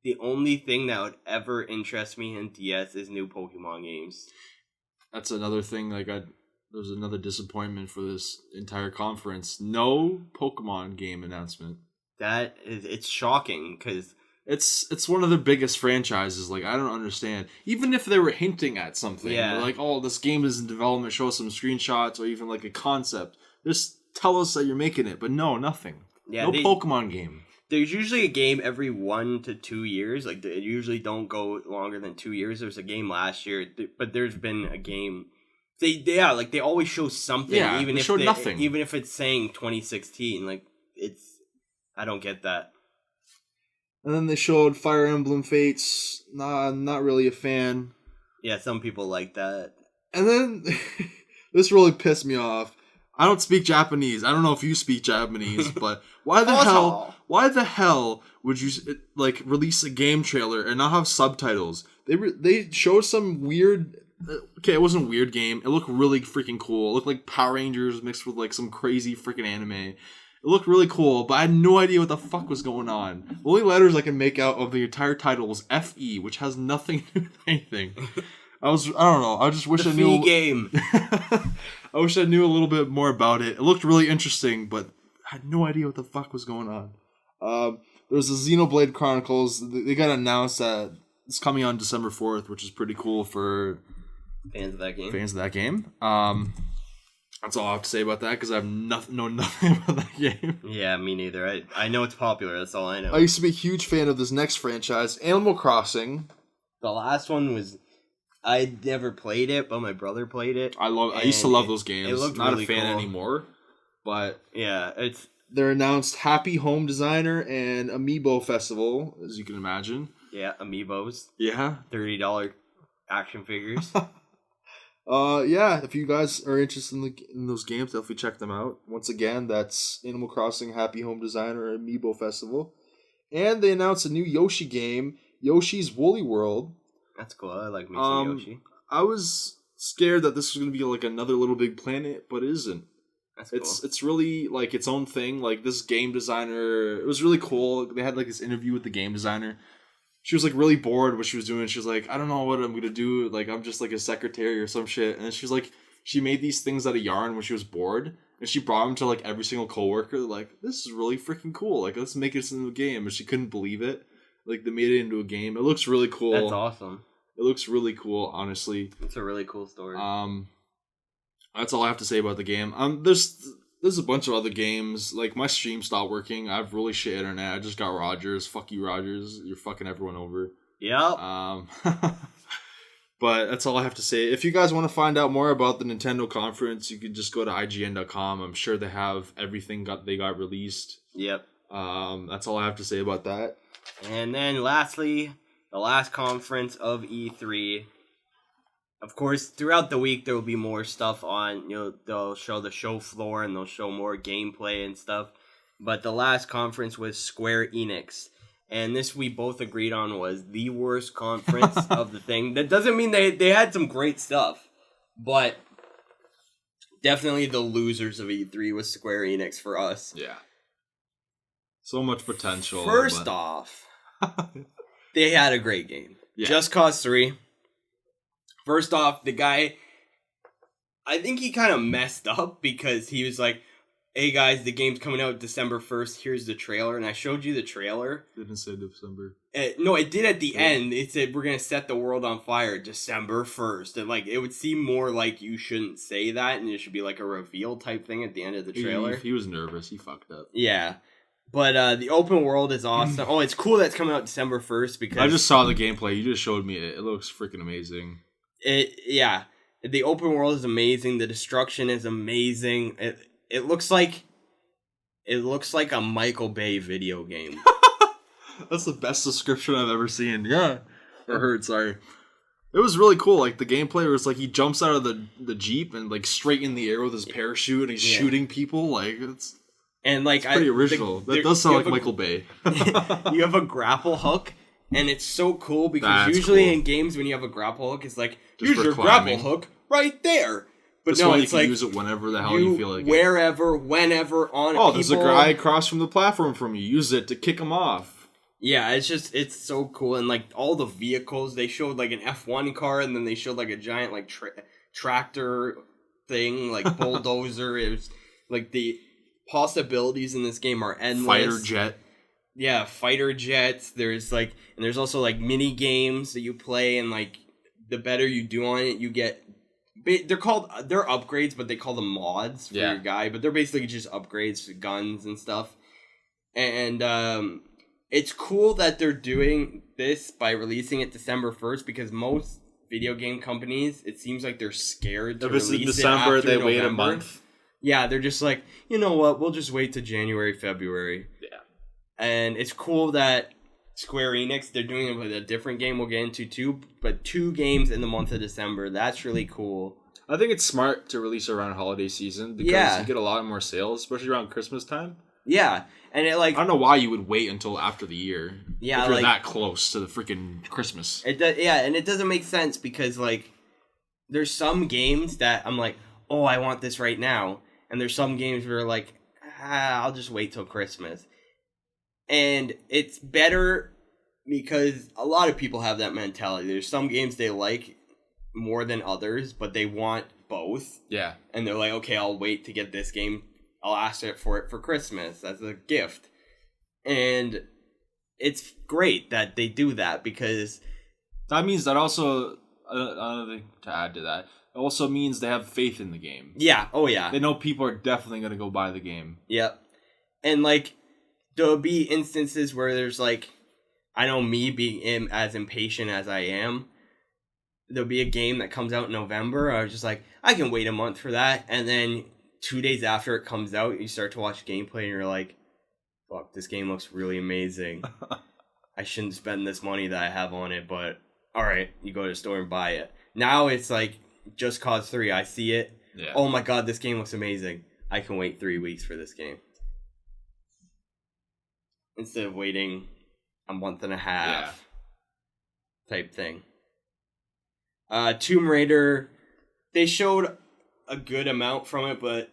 the only thing that would ever interest me in DS is new Pokemon games. That's another thing. Like, there's another disappointment for this entire conference. No Pokemon game announcement. It's shocking because it's one of the biggest franchises. Like, I don't understand. Even if they were hinting at something, like, oh, this game is in development, show us some screenshots or even like a concept. Just tell us that you're making it. But no, nothing. Yeah, Pokemon game. There's usually a game every 1 to 2 years. Like, they usually don't go longer than 2 years. There was a game last year, but there's been a game. They always show something. Yeah, even they if showed nothing. Even if it's saying 2016, like, I don't get that. And then they showed Fire Emblem Fates. Nah, not really a fan. Yeah, some people like that. And then this really pissed me off. I don't speak Japanese. I don't know if you speak Japanese, but why the hell would you like release a game trailer and not have subtitles? They showed some weird. Okay, it wasn't a weird game. It looked really freaking cool. It looked like Power Rangers mixed with like some crazy freaking anime. It looked really cool, but I had no idea what the fuck was going on. The only letters I can make out of the entire title was FE, which has nothing to do with anything. I don't know. I just wish I knew. Game. I wish I knew a little bit more about it. It looked really interesting, but I had no idea what the fuck was going on. There was the Xenoblade Chronicles. They got announced that it's coming on December 4th, which is pretty cool for fans of that game. That's all I have to say about that because I know nothing about that game. Yeah, me neither. I know it's popular. That's all I know. I used to be a huge fan of this next franchise, Animal Crossing. The last one was. I never played it, but my brother played it. I used to love those games. It looked not really a fan cool. anymore, but yeah, they're announced Happy Home Designer and Amiibo Festival, as you can imagine. Yeah, Amiibos. Yeah, $30 action figures. Yeah. If you guys are interested in those games, definitely check them out. Once again, that's Animal Crossing Happy Home Designer Amiibo Festival, and they announced a new Yoshi game, Yoshi's Woolly World. That's cool. I like me some Yoshi. I was scared that this was going to be like another Little Big Planet, but it isn't. That's cool. It's really like its own thing. Like this game designer, it was really cool. They had like this interview with the game designer. She was like really bored what she was doing. She was like, I don't know what I'm going to do. Like I'm just like a secretary or some shit. And she was like, she made these things out of yarn when she was bored. And she brought them to like every single coworker. Like, this is really freaking cool. Like, let's make this into a game. And she couldn't believe it. Like, they made it into a game. It looks really cool. That's awesome. It looks really cool, honestly. It's a really cool story. That's all I have to say about the game. There's a bunch of other games. Like, my stream stopped working. I have really shit internet. I just got Rogers. Fuck you, Rogers. You're fucking everyone over. Yep. But that's all I have to say. If you guys want to find out more about the Nintendo conference, you could just go to IGN.com. I'm sure they have everything they got released. Yep. That's all I have to say about that. And then lastly, the last conference of E3. Of course, throughout the week there will be more stuff on, they'll show the show floor and they'll show more gameplay and stuff. But the last conference was Square Enix. And this we both agreed on was the worst conference of the thing. That doesn't mean they had some great stuff. But definitely the losers of E3 was Square Enix for us. Yeah. So much potential. First off, they had a great game. Yeah. Just Cause 3. First off, the guy, I think he kind of messed up because he was like, hey guys, the game's coming out December 1st. Here's the trailer. And I showed you the trailer. It didn't say December. No, it did at the end. It said, we're going to set the world on fire December 1st. And like, it would seem more like you shouldn't say that. And it should be like a reveal type thing at the end of the trailer. He was nervous. He fucked up. Yeah. But the open world is awesome. Oh, it's cool that it's coming out December 1st because... I just saw the gameplay. You just showed me it. It looks freaking amazing. Yeah. The open world is amazing. The destruction is amazing. It looks like a Michael Bay video game. That's the best description I've ever seen. Yeah. Or heard, sorry. It was really cool. Like, the gameplay was like he jumps out of the Jeep and like straight in the air with his parachute and he's shooting people. Like, it's pretty original. That does sound like Michael Bay. You have a grapple hook, and it's so cool because usually in games when you have a grapple hook, it's like, just here's your grapple hook right there. But this no, way it's you can like use it whenever the hell you feel like wherever, whenever, on. Oh, there's a guy across from the platform from you. Use it to kick him off. Yeah, it's so cool. And like all the vehicles, they showed like an F1 car, and then they showed like a giant like tractor thing, like bulldozer. It was like the possibilities in this game are endless. Fighter jet. Yeah, fighter jets. There's also like mini games that you play, and like the better you do on it, you get. They're upgrades, but they call them mods for your guy. But they're basically just upgrades to guns and stuff. And it's cool that they're doing this by releasing it December 1st, because most video game companies, it seems like they're scared to release it after December, they wait a month. Yeah, they're just like, you know what, we'll just wait to January, February. Yeah. And it's cool that Square Enix, they're doing it with a different game we'll get into too, but 2 games in the month of December. That's really cool. I think it's smart to release around holiday season because you get a lot more sales, especially around Christmas time. Yeah. And it like, I don't know why you would wait until after the year. Yeah, if you're that close to the freaking Christmas. It does, yeah, and it doesn't make sense because like there's some games that I'm like, oh, I want this right now, and there's some games where like, I'll just wait till Christmas. And it's better because a lot of people have that mentality. There's some games they like more than others, but they want both. Yeah. And they're like, okay, I'll wait to get this game. I'll ask for it for Christmas as a gift. And it's great that they do that because... That means that also, another thing to add to that, it also means they have faith in the game. Yeah, oh yeah. They know people are definitely going to go buy the game. Yep. And like, there'll be instances where there's like, I know me being as impatient as I am, there'll be a game that comes out in November, I was just like, I can wait a month for that, and then 2 days after it comes out, you start to watch gameplay and you're like, fuck, this game looks really amazing. I shouldn't spend this money that I have on it, but alright, you go to the store and buy it. Now it's like, Just Cause 3, I see it. Yeah. Oh my god, this game looks amazing. I can wait 3 weeks for this game. Instead of waiting a month and a half type thing. Tomb Raider, they showed a good amount from it, but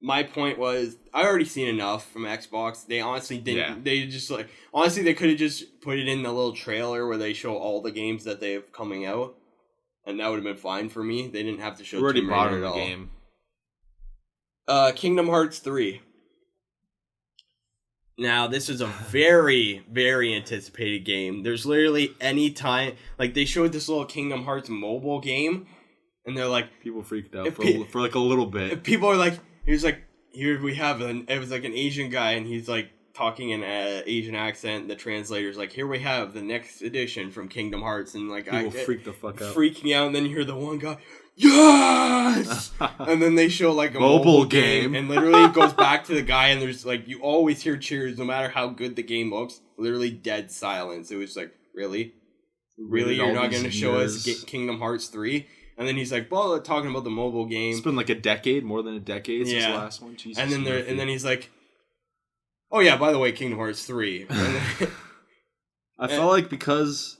my point was, I already seen enough from Xbox. They honestly didn't. Yeah. They just like, honestly, they could have just put it in the little trailer where they show all the games that they have coming out, and that would have been fine for me. They didn't have to show Tomb Raider at all. Game. Kingdom Hearts 3. Now, this is a very, very anticipated game. There's literally any time... Like, they showed this little Kingdom Hearts mobile game, and they're like... People freaked out for like a little bit. People are like... He was like, here we have... It was like an Asian guy, and he's like talking in an Asian accent. The translator's like, here we have the next edition from Kingdom Hearts. And like, people freak the fuck out. Freaking out, and then you hear the one guy... Yes! And then they show like a mobile game, and literally it goes back to the guy, and there's like, you always hear cheers no matter how good the game looks. Literally dead silence. It was like, really you're not going to show us Kingdom Hearts 3? And then he's like, well, talking about the mobile game, it's been like a decade, more than a decade since the last one. Jesus. And then he's like, oh yeah, by the way, Kingdom Hearts 3. I felt like because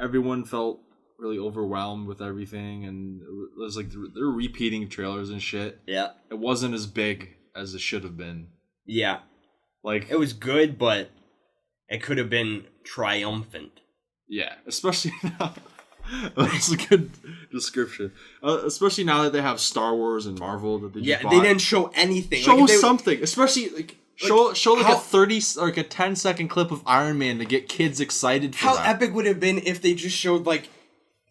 everyone felt really overwhelmed with everything, and it was like they're repeating trailers and shit. Yeah, it wasn't as big as it should have been. Yeah, like it was good, but it could have been triumphant. Yeah, especially now. That's a good description. Especially now that they have Star Wars and Marvel that they just bought. They didn't show anything. Show something, especially like. Show like a 30 or like a 10-second clip of Iron Man to get kids excited for that. How epic would it have been if they just showed like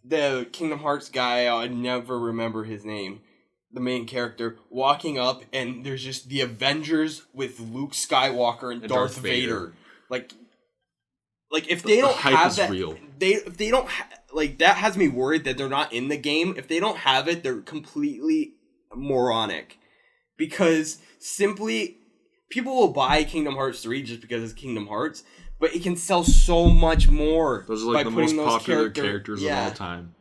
the Kingdom Hearts guy, I never remember his name, the main character, walking up and there's just the Avengers with Luke Skywalker and Darth Vader. Like if they don't have that, if they don't like that has me worried that they're not in the game. If they don't have it, they're completely moronic, because simply people will buy Kingdom Hearts 3 just because it's Kingdom Hearts, but it can sell so much more. Those are like the most popular characters of all time.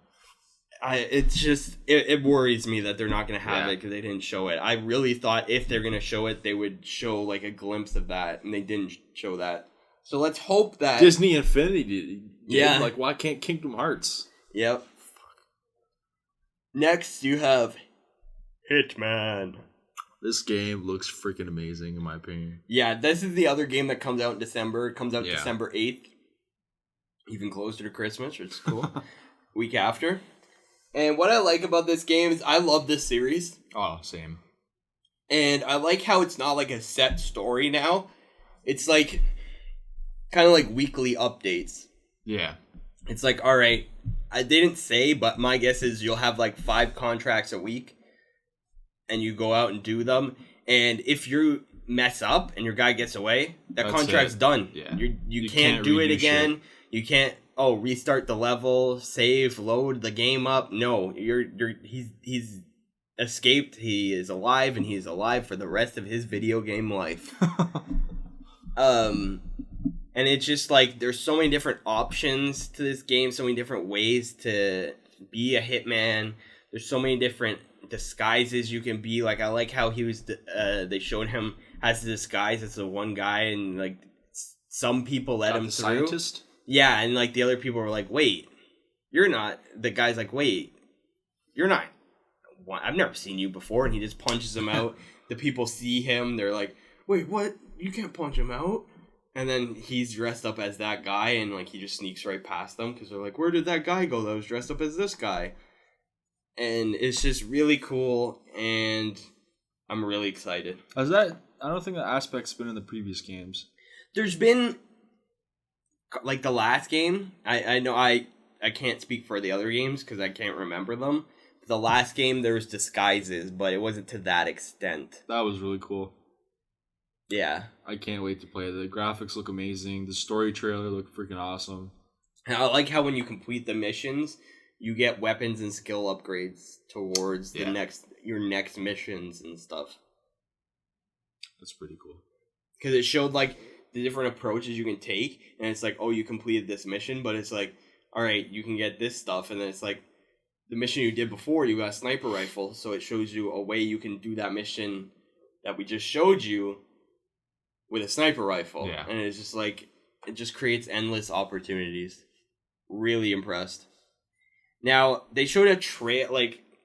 It worries me that they're not going to have it because they didn't show it. I really thought if they're going to show it, they would show like a glimpse of that, and they didn't show that. So let's hope that Disney Infinity did. Yeah. Like, why can't Kingdom Hearts? Yep. Fuck. Next, you have Hitman. This game looks freaking amazing, in my opinion. Yeah, this is the other game that comes out in December. It comes out Yeah. December 8th. Even closer to Christmas, which is cool. Week after. And what I like about this game is I love this series. Oh, same. And I like how it's not like a set story now. It's like kind of like weekly updates. Yeah. It's like, all right, they didn't say, but my guess is you'll have like 5 contracts a week. And you go out and do them. And if you mess up and your guy gets away, that's contract's done. Yeah. You can't do it again. Shit. You can't restart the level, save, load the game up. No, he's escaped. He is alive, and he is alive for the rest of his video game life. And it's just like there's so many different options to this game, so many different ways to be a hitman. There's so many different disguises you can be. Like I like how he was. They showed him as a disguise as the one guy, and like some people let him through. Scientist? Yeah, and like the other people were like, "Wait, you're not." The guy's like, "Wait, you're not. I've never seen you before," and he just punches him out. The people see him. They're like, "Wait, what? You can't punch him out." And then he's dressed up as that guy, and like he just sneaks right past them because they're like, "Where did that guy go that was dressed up as this guy?" And it's just really cool, and I'm really excited. I don't think that aspect's been in the previous games. There's been, like, the last game. I know I can't speak for the other games because I can't remember them. The last game, there was disguises, but it wasn't to that extent. That was really cool. Yeah. I can't wait to play it. The graphics look amazing. The story trailer looked freaking awesome. And I like how when you complete the missions, you get weapons and skill upgrades towards your next missions and stuff. That's pretty cool. Because it showed like the different approaches you can take, and it's like, oh, you completed this mission, but it's like, all right, you can get this stuff, and then it's like the mission you did before, you got a sniper rifle, so it shows you a way you can do that mission that we just showed you with a sniper rifle. Yeah. And it's just like, it just creates endless opportunities. Really impressed. Now, they showed a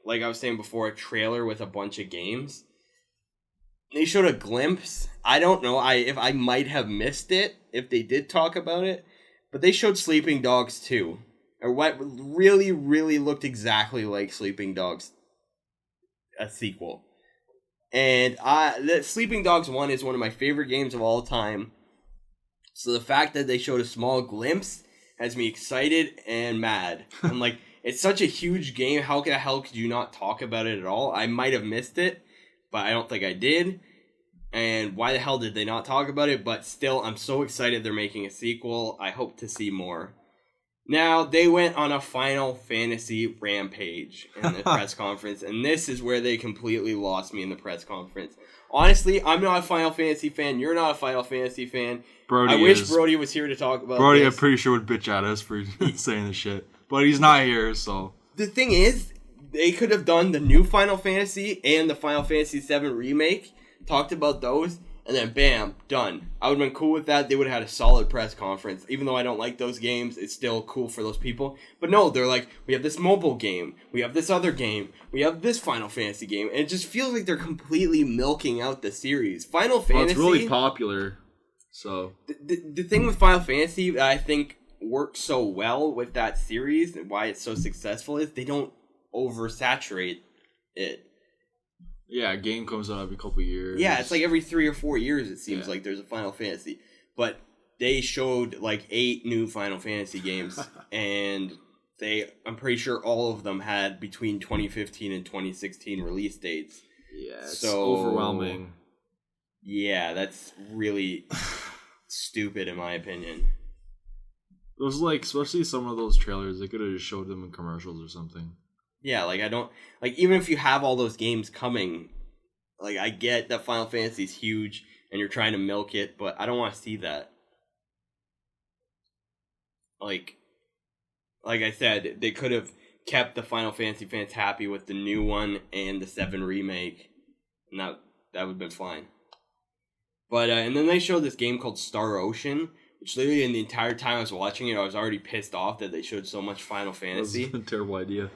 like I was saying before, a trailer with a bunch of games. They showed a glimpse. I don't know if I might have missed it if they did talk about it, but they showed Sleeping Dogs 2. Or what really, really looked exactly like Sleeping Dogs, a sequel. And the Sleeping Dogs 1 is one of my favorite games of all time. So the fact that they showed a small glimpse has me excited and mad. I'm like, it's such a huge game. How the hell could you not talk about it at all? I might have missed it, but I don't think I did. And why the hell did they not talk about it? But still, I'm so excited they're making a sequel. I hope to see more. Now, they went on a Final Fantasy rampage in the press conference, and this is where they completely lost me in the press conference. Honestly, I'm not a Final Fantasy fan. You're not a Final Fantasy fan. I wish Brody was here to talk about Brody, this. I'm pretty sure would bitch at us for saying this shit. But he's not here, so... The thing is, they could have done the new Final Fantasy and the Final Fantasy VII Remake, talked about those, and then bam, done. I would have been cool with that. They would have had a solid press conference. Even though I don't like those games, it's still cool for those people. But no, they're like, we have this mobile game, we have this other game, we have this Final Fantasy game, and it just feels like they're completely milking out the series. Final Fantasy... Well, it's really popular, so... The thing with Final Fantasy that I think works so well with that series and why it's so successful is they don't oversaturate it. Yeah, a game comes out every couple years. Yeah, it's like every 3 or 4 years it seems like there's a Final Fantasy. But they showed like 8 new Final Fantasy games and I'm pretty sure all of them had between 2015 and 2016 release dates. Yeah, it's overwhelming. Yeah, that's really stupid in my opinion. It was like, especially some of those trailers, they could have just showed them in commercials or something. Yeah, like I don't, like even if you have all those games coming, like I get that Final Fantasy is huge and you're trying to milk it, but I don't want to see that. Like I said, they could have kept the Final Fantasy fans happy with the new one and the 7 remake, and that would have been fine. But, and then they showed this game called Star Ocean, which literally in the entire time I was watching it, I was already pissed off that they showed so much Final Fantasy. That was a terrible idea.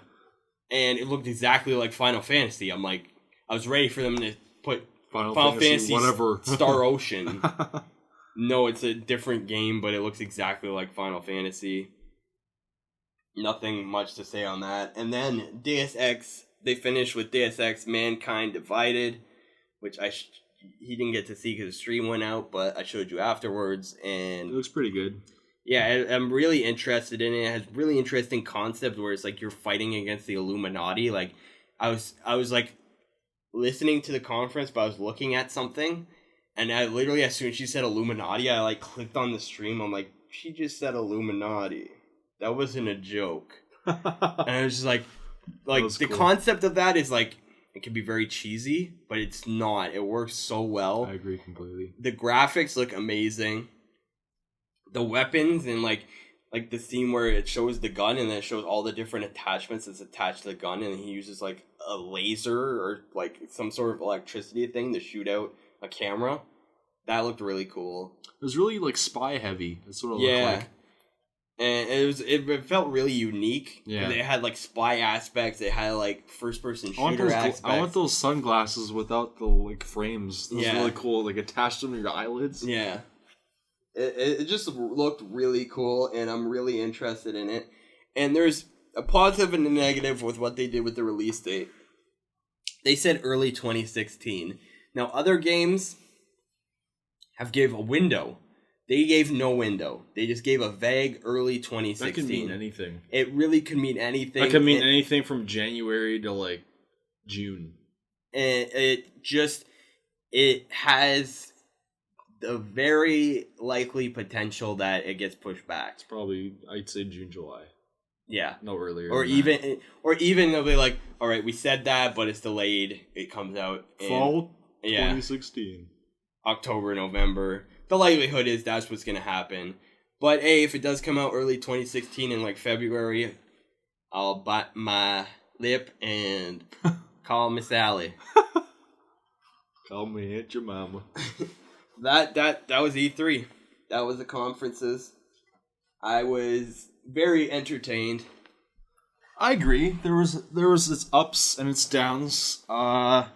And it looked exactly like Final Fantasy. I'm like, I was ready for them to put Final Fantasy whatever. Star Ocean. No, it's a different game, but it looks exactly like Final Fantasy. Nothing much to say on that. And then Deus Ex, they finished with Deus Ex Mankind Divided, which he didn't get to see because the stream went out, but I showed you afterwards. And it looks pretty good. Yeah, I'm really interested in it. It has really interesting concept where it's like you're fighting against the Illuminati. Like, I was like listening to the conference, but I was looking at something. And I literally, as soon as she said Illuminati, I like clicked on the stream. I'm like, she just said Illuminati. That wasn't a joke. And I was just like the cool. Concept of that is like, it can be very cheesy, but it's not. It works so well. I agree completely. The graphics look amazing. The weapons and like the scene where it shows the gun and then it shows all the different attachments that's attached to the gun, and he uses like a laser or like some sort of electricity thing to shoot out a camera. That looked really cool. It was really like spy heavy. That's what it looked like. And it felt really unique. Yeah. It had like spy aspects. It had like first person shooter aspects. I want those sunglasses without the like frames. Those really cool. Like attached them to your eyelids. Yeah. It just looked really cool, and I'm really interested in it. And there's a positive and a negative with what they did with the release date. They said early 2016. Now, other games have gave a window. They gave no window. They just gave a vague early 2016. That could mean anything. It really could mean anything. That could mean anything from January to, like, June. And it has the very likely potential that it gets pushed back. It's probably, I'd say June, July. Yeah. No earlier. Or even they'll be like, all right, we said that, but it's delayed. It comes out in fall 2016. October, November. The likelihood is that's what's going to happen. But hey, if it does come out early 2016 in like February, I'll bite my lip and call Miss Allie. Call me Aunt your mama. That was E3. That was the conferences. I was very entertained. I agree. There was its ups and its downs. I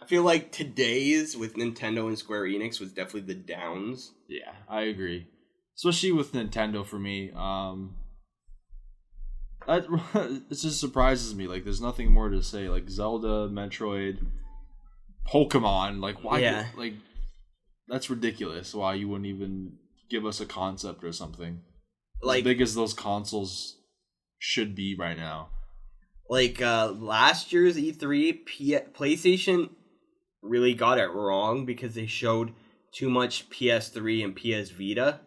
feel like today's with Nintendo and Square Enix was definitely the downs. Yeah, I agree. Especially with Nintendo for me. It just surprises me. Like, there's nothing more to say. Like, Zelda, Metroid, Pokemon. Like, why? Yeah. Like, that's ridiculous. Why you wouldn't even give us a concept or something. Like, as big as those consoles should be right now. Like, last year's E3, PlayStation really got it wrong because they showed too much PS3 and PS Vita.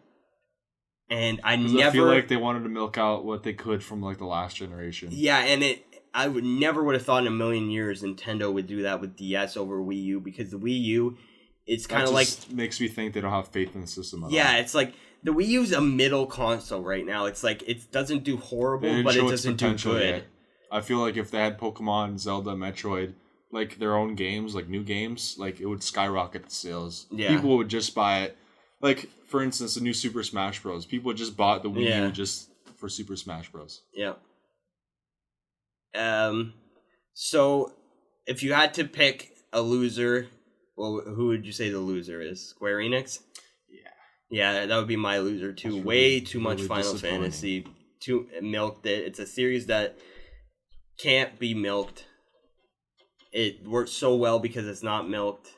And I feel like they wanted to milk out what they could from, like, the last generation. Yeah, and I never would have thought in a million years Nintendo would do that with DS over Wii U, because the Wii U, it's kind of like... makes me think they don't have faith in the system at all. Yeah, it's like, the Wii U's a middle console right now. It's like, it doesn't do horrible, but it doesn't do good. Yet. I feel like if they had Pokemon, Zelda, Metroid, like, their own games, like, new games, like, it would skyrocket the sales. Yeah. People would just buy it. Like, for instance, the new Super Smash Bros. People just bought the Wii U just for Super Smash Bros. Yeah. So, if you had to pick a loser, well, who would you say the loser is? Square Enix? Yeah, that would be my loser too. Really, way too much Final Fantasy. Milked it. It's a series that can't be milked. It works so well because it's not milked,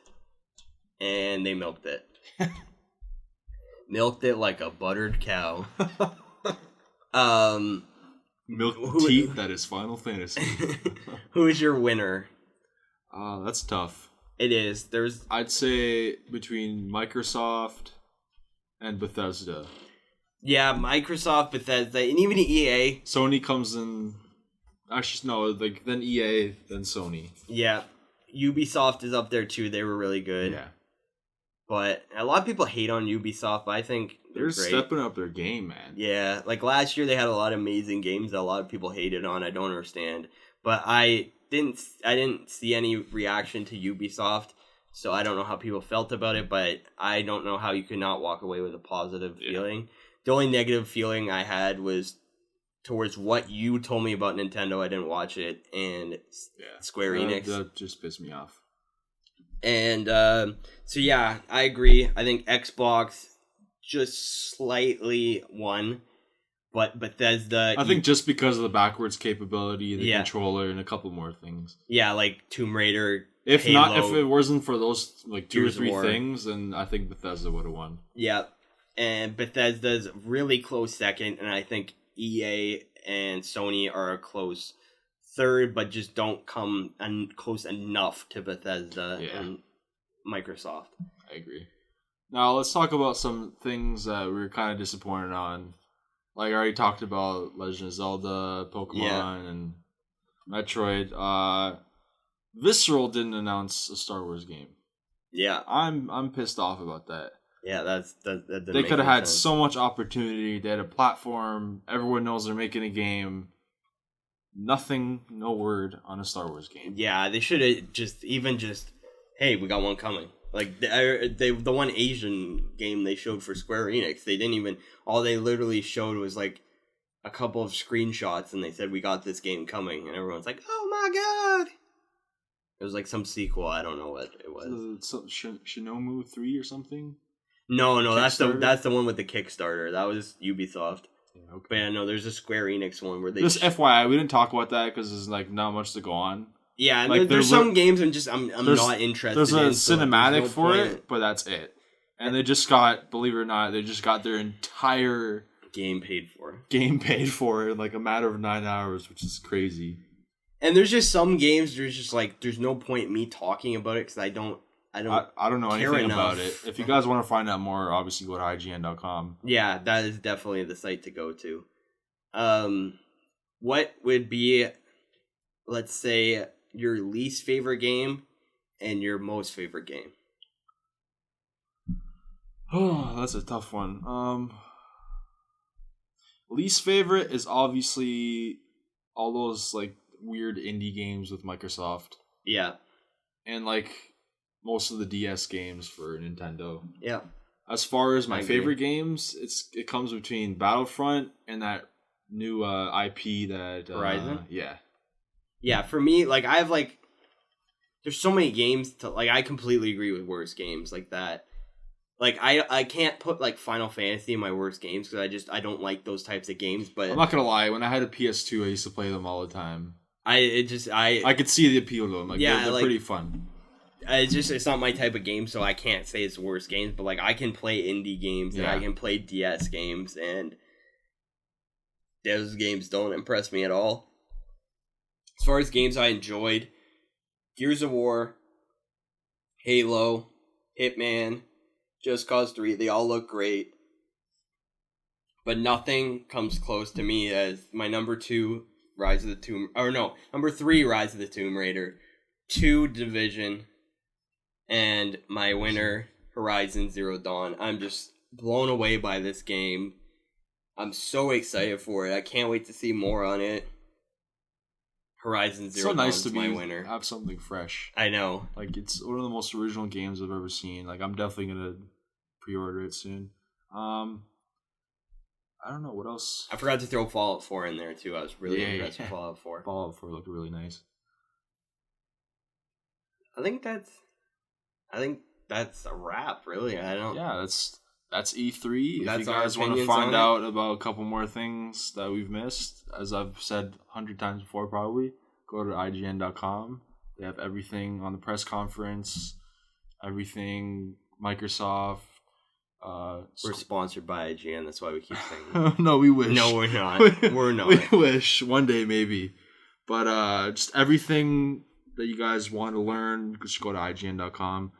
and they milked it. Milked it like a buttered cow. Milk the teeth that is Final Fantasy. Who is your winner? That's tough. It is. I'd say between Microsoft and Bethesda. Yeah, Microsoft, Bethesda, and even EA. Sony comes in... Actually, no, like, then EA, then Sony. Yeah. Ubisoft is up there, too. They were really good. Yeah. But a lot of people hate on Ubisoft, but I think they're great. Stepping up their game, man. Yeah. Like, last year, they had a lot of amazing games that a lot of people hated on. I don't understand. But I didn't see any reaction to Ubisoft. So I don't know how people felt about it, but I don't know how you could not walk away with a positive feeling. The only negative feeling I had was towards what you told me about Nintendo. I didn't watch it, and Square Enix. That just pissed me off. And so yeah, I agree. I think Xbox just slightly won, but Bethesda. I think just because of the backwards capability, the controller, and a couple more things. Yeah, like Tomb Raider. If Halo, if it wasn't for those like two Gears or three of War. things, then I think Bethesda would have won. Yeah, and Bethesda's really close second, and I think EA and Sony are a close third, but just don't come close enough to Bethesda and Microsoft. I agree. Now let's talk about some things that we were kind of disappointed on. Like I already talked about Legend of Zelda, Pokemon, and Metroid. Visceral didn't announce a Star Wars game. Yeah, I'm pissed off about that. Yeah, that they could have had so much opportunity. They had a platform. Everyone knows they're making a game. Nothing, no word on a Star Wars game. Yeah, they should have just, hey, we got one coming. Like, the one Asian game they showed for Square Enix, they didn't even, all they literally showed was, like, a couple of screenshots, and they said, we got this game coming, and everyone's like, oh my god! It was, like, some sequel, I don't know what it was. Shinomu 3 or something? No, that's the one with the Kickstarter. That was Ubisoft. Yeah, okay. But yeah, no, there's a Square Enix one where they... Just FYI, we didn't talk about that because there's, like, not much to go on. Yeah, like, there's some games I'm not interested in. There's a cinematic for it, but that's it. And they just got, believe it or not, they just got their entire... Game paid for in, like, a matter of 9 hours, which is crazy. And there's just some games, there's just, like, there's no point in me talking about it because I don't know anything about it. If you guys want to find out more, obviously go to IGN.com. Yeah, that is definitely the site to go to. What would be, let's say, your least favorite game and your most favorite game? Oh, that's a tough one. Least favorite is obviously all those like weird indie games with Microsoft. Yeah. And like most of the DS games for Nintendo. Yeah. As far as my favorite games, it comes between Battlefront and that new IP that Horizon. Yeah. Yeah, for me, like I have like, there's so many games to like. I completely agree with worst games like that. Like I can't put like Final Fantasy in my worst games because I don't like those types of games. But I'm not gonna lie, when I had a PS2, I used to play them all the time. I could see the appeal to them. Like, yeah, they're like, pretty fun. It's not my type of game, so I can't say it's worst games. But like I can play indie games and I can play DS games, and those games don't impress me at all. As far as games I enjoyed, Gears of War, Halo, Hitman, Just Cause 3, they all look great. But nothing comes close to me as my number 2, number 3, Rise of the Tomb Raider, 2, Division, and my winner, Horizon Zero Dawn. I'm just blown away by this game. I'm so excited for it. I can't wait to see more on it. Horizon Zero Dawn is my winner. Have something fresh. I know. Like, it's one of the most original games I've ever seen. Like, I'm definitely gonna pre-order it soon. I don't know what else. I forgot to throw Fallout 4 in there too. I was really impressed with Fallout 4. Fallout 4 looked really nice. I think that's a wrap. Really, I don't. Yeah, that's E3. That's if you guys want to find out about a couple more things that we've missed, as I've said 100 times before, probably go to IGN.com. They have everything on the press conference, everything Microsoft. We're sponsored by IGN. That's why we keep saying. No, we wish. No, we're not. We're not. We wish one day maybe, but just everything that you guys want to learn, just go to IGN.com.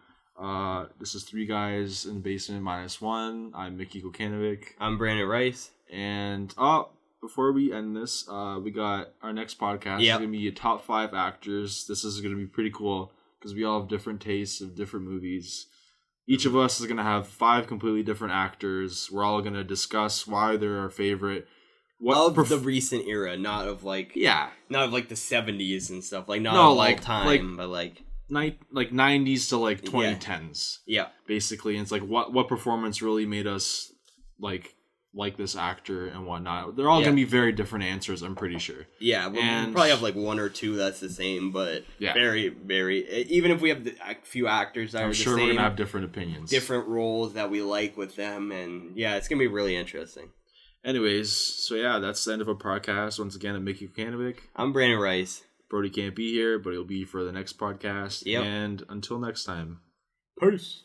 This is 3 Guys in the Basement -1. I'm Mickey Kokanovic. I'm Brandon Rice. And before we end this, we got our next podcast. It's going to be a top 5 actors. This is going to be pretty cool because we all have different tastes of different movies. Each of us is going to have 5 completely different actors. We're all going to discuss why they're our favorite. The recent era, not of like the 70s and stuff. Like not of all time, but like 90s to like 2010s. Yeah. Basically, and it's like what performance really made us like like this actor and whatnot. They're all going to be very different answers, I'm pretty sure. Yeah, we'll probably have like one or two that's the same, but very, very... Even if we have a few actors that are the same... I'm sure we're going to have different opinions. Different roles that we like with them, and yeah, it's going to be really interesting. Anyways, so yeah, that's the end of our podcast. Once again, I'm Mickey Kukanovic. I'm Brandon Rice. Brody can't be here, but he'll be for the next podcast. Yep. And until next time. Peace.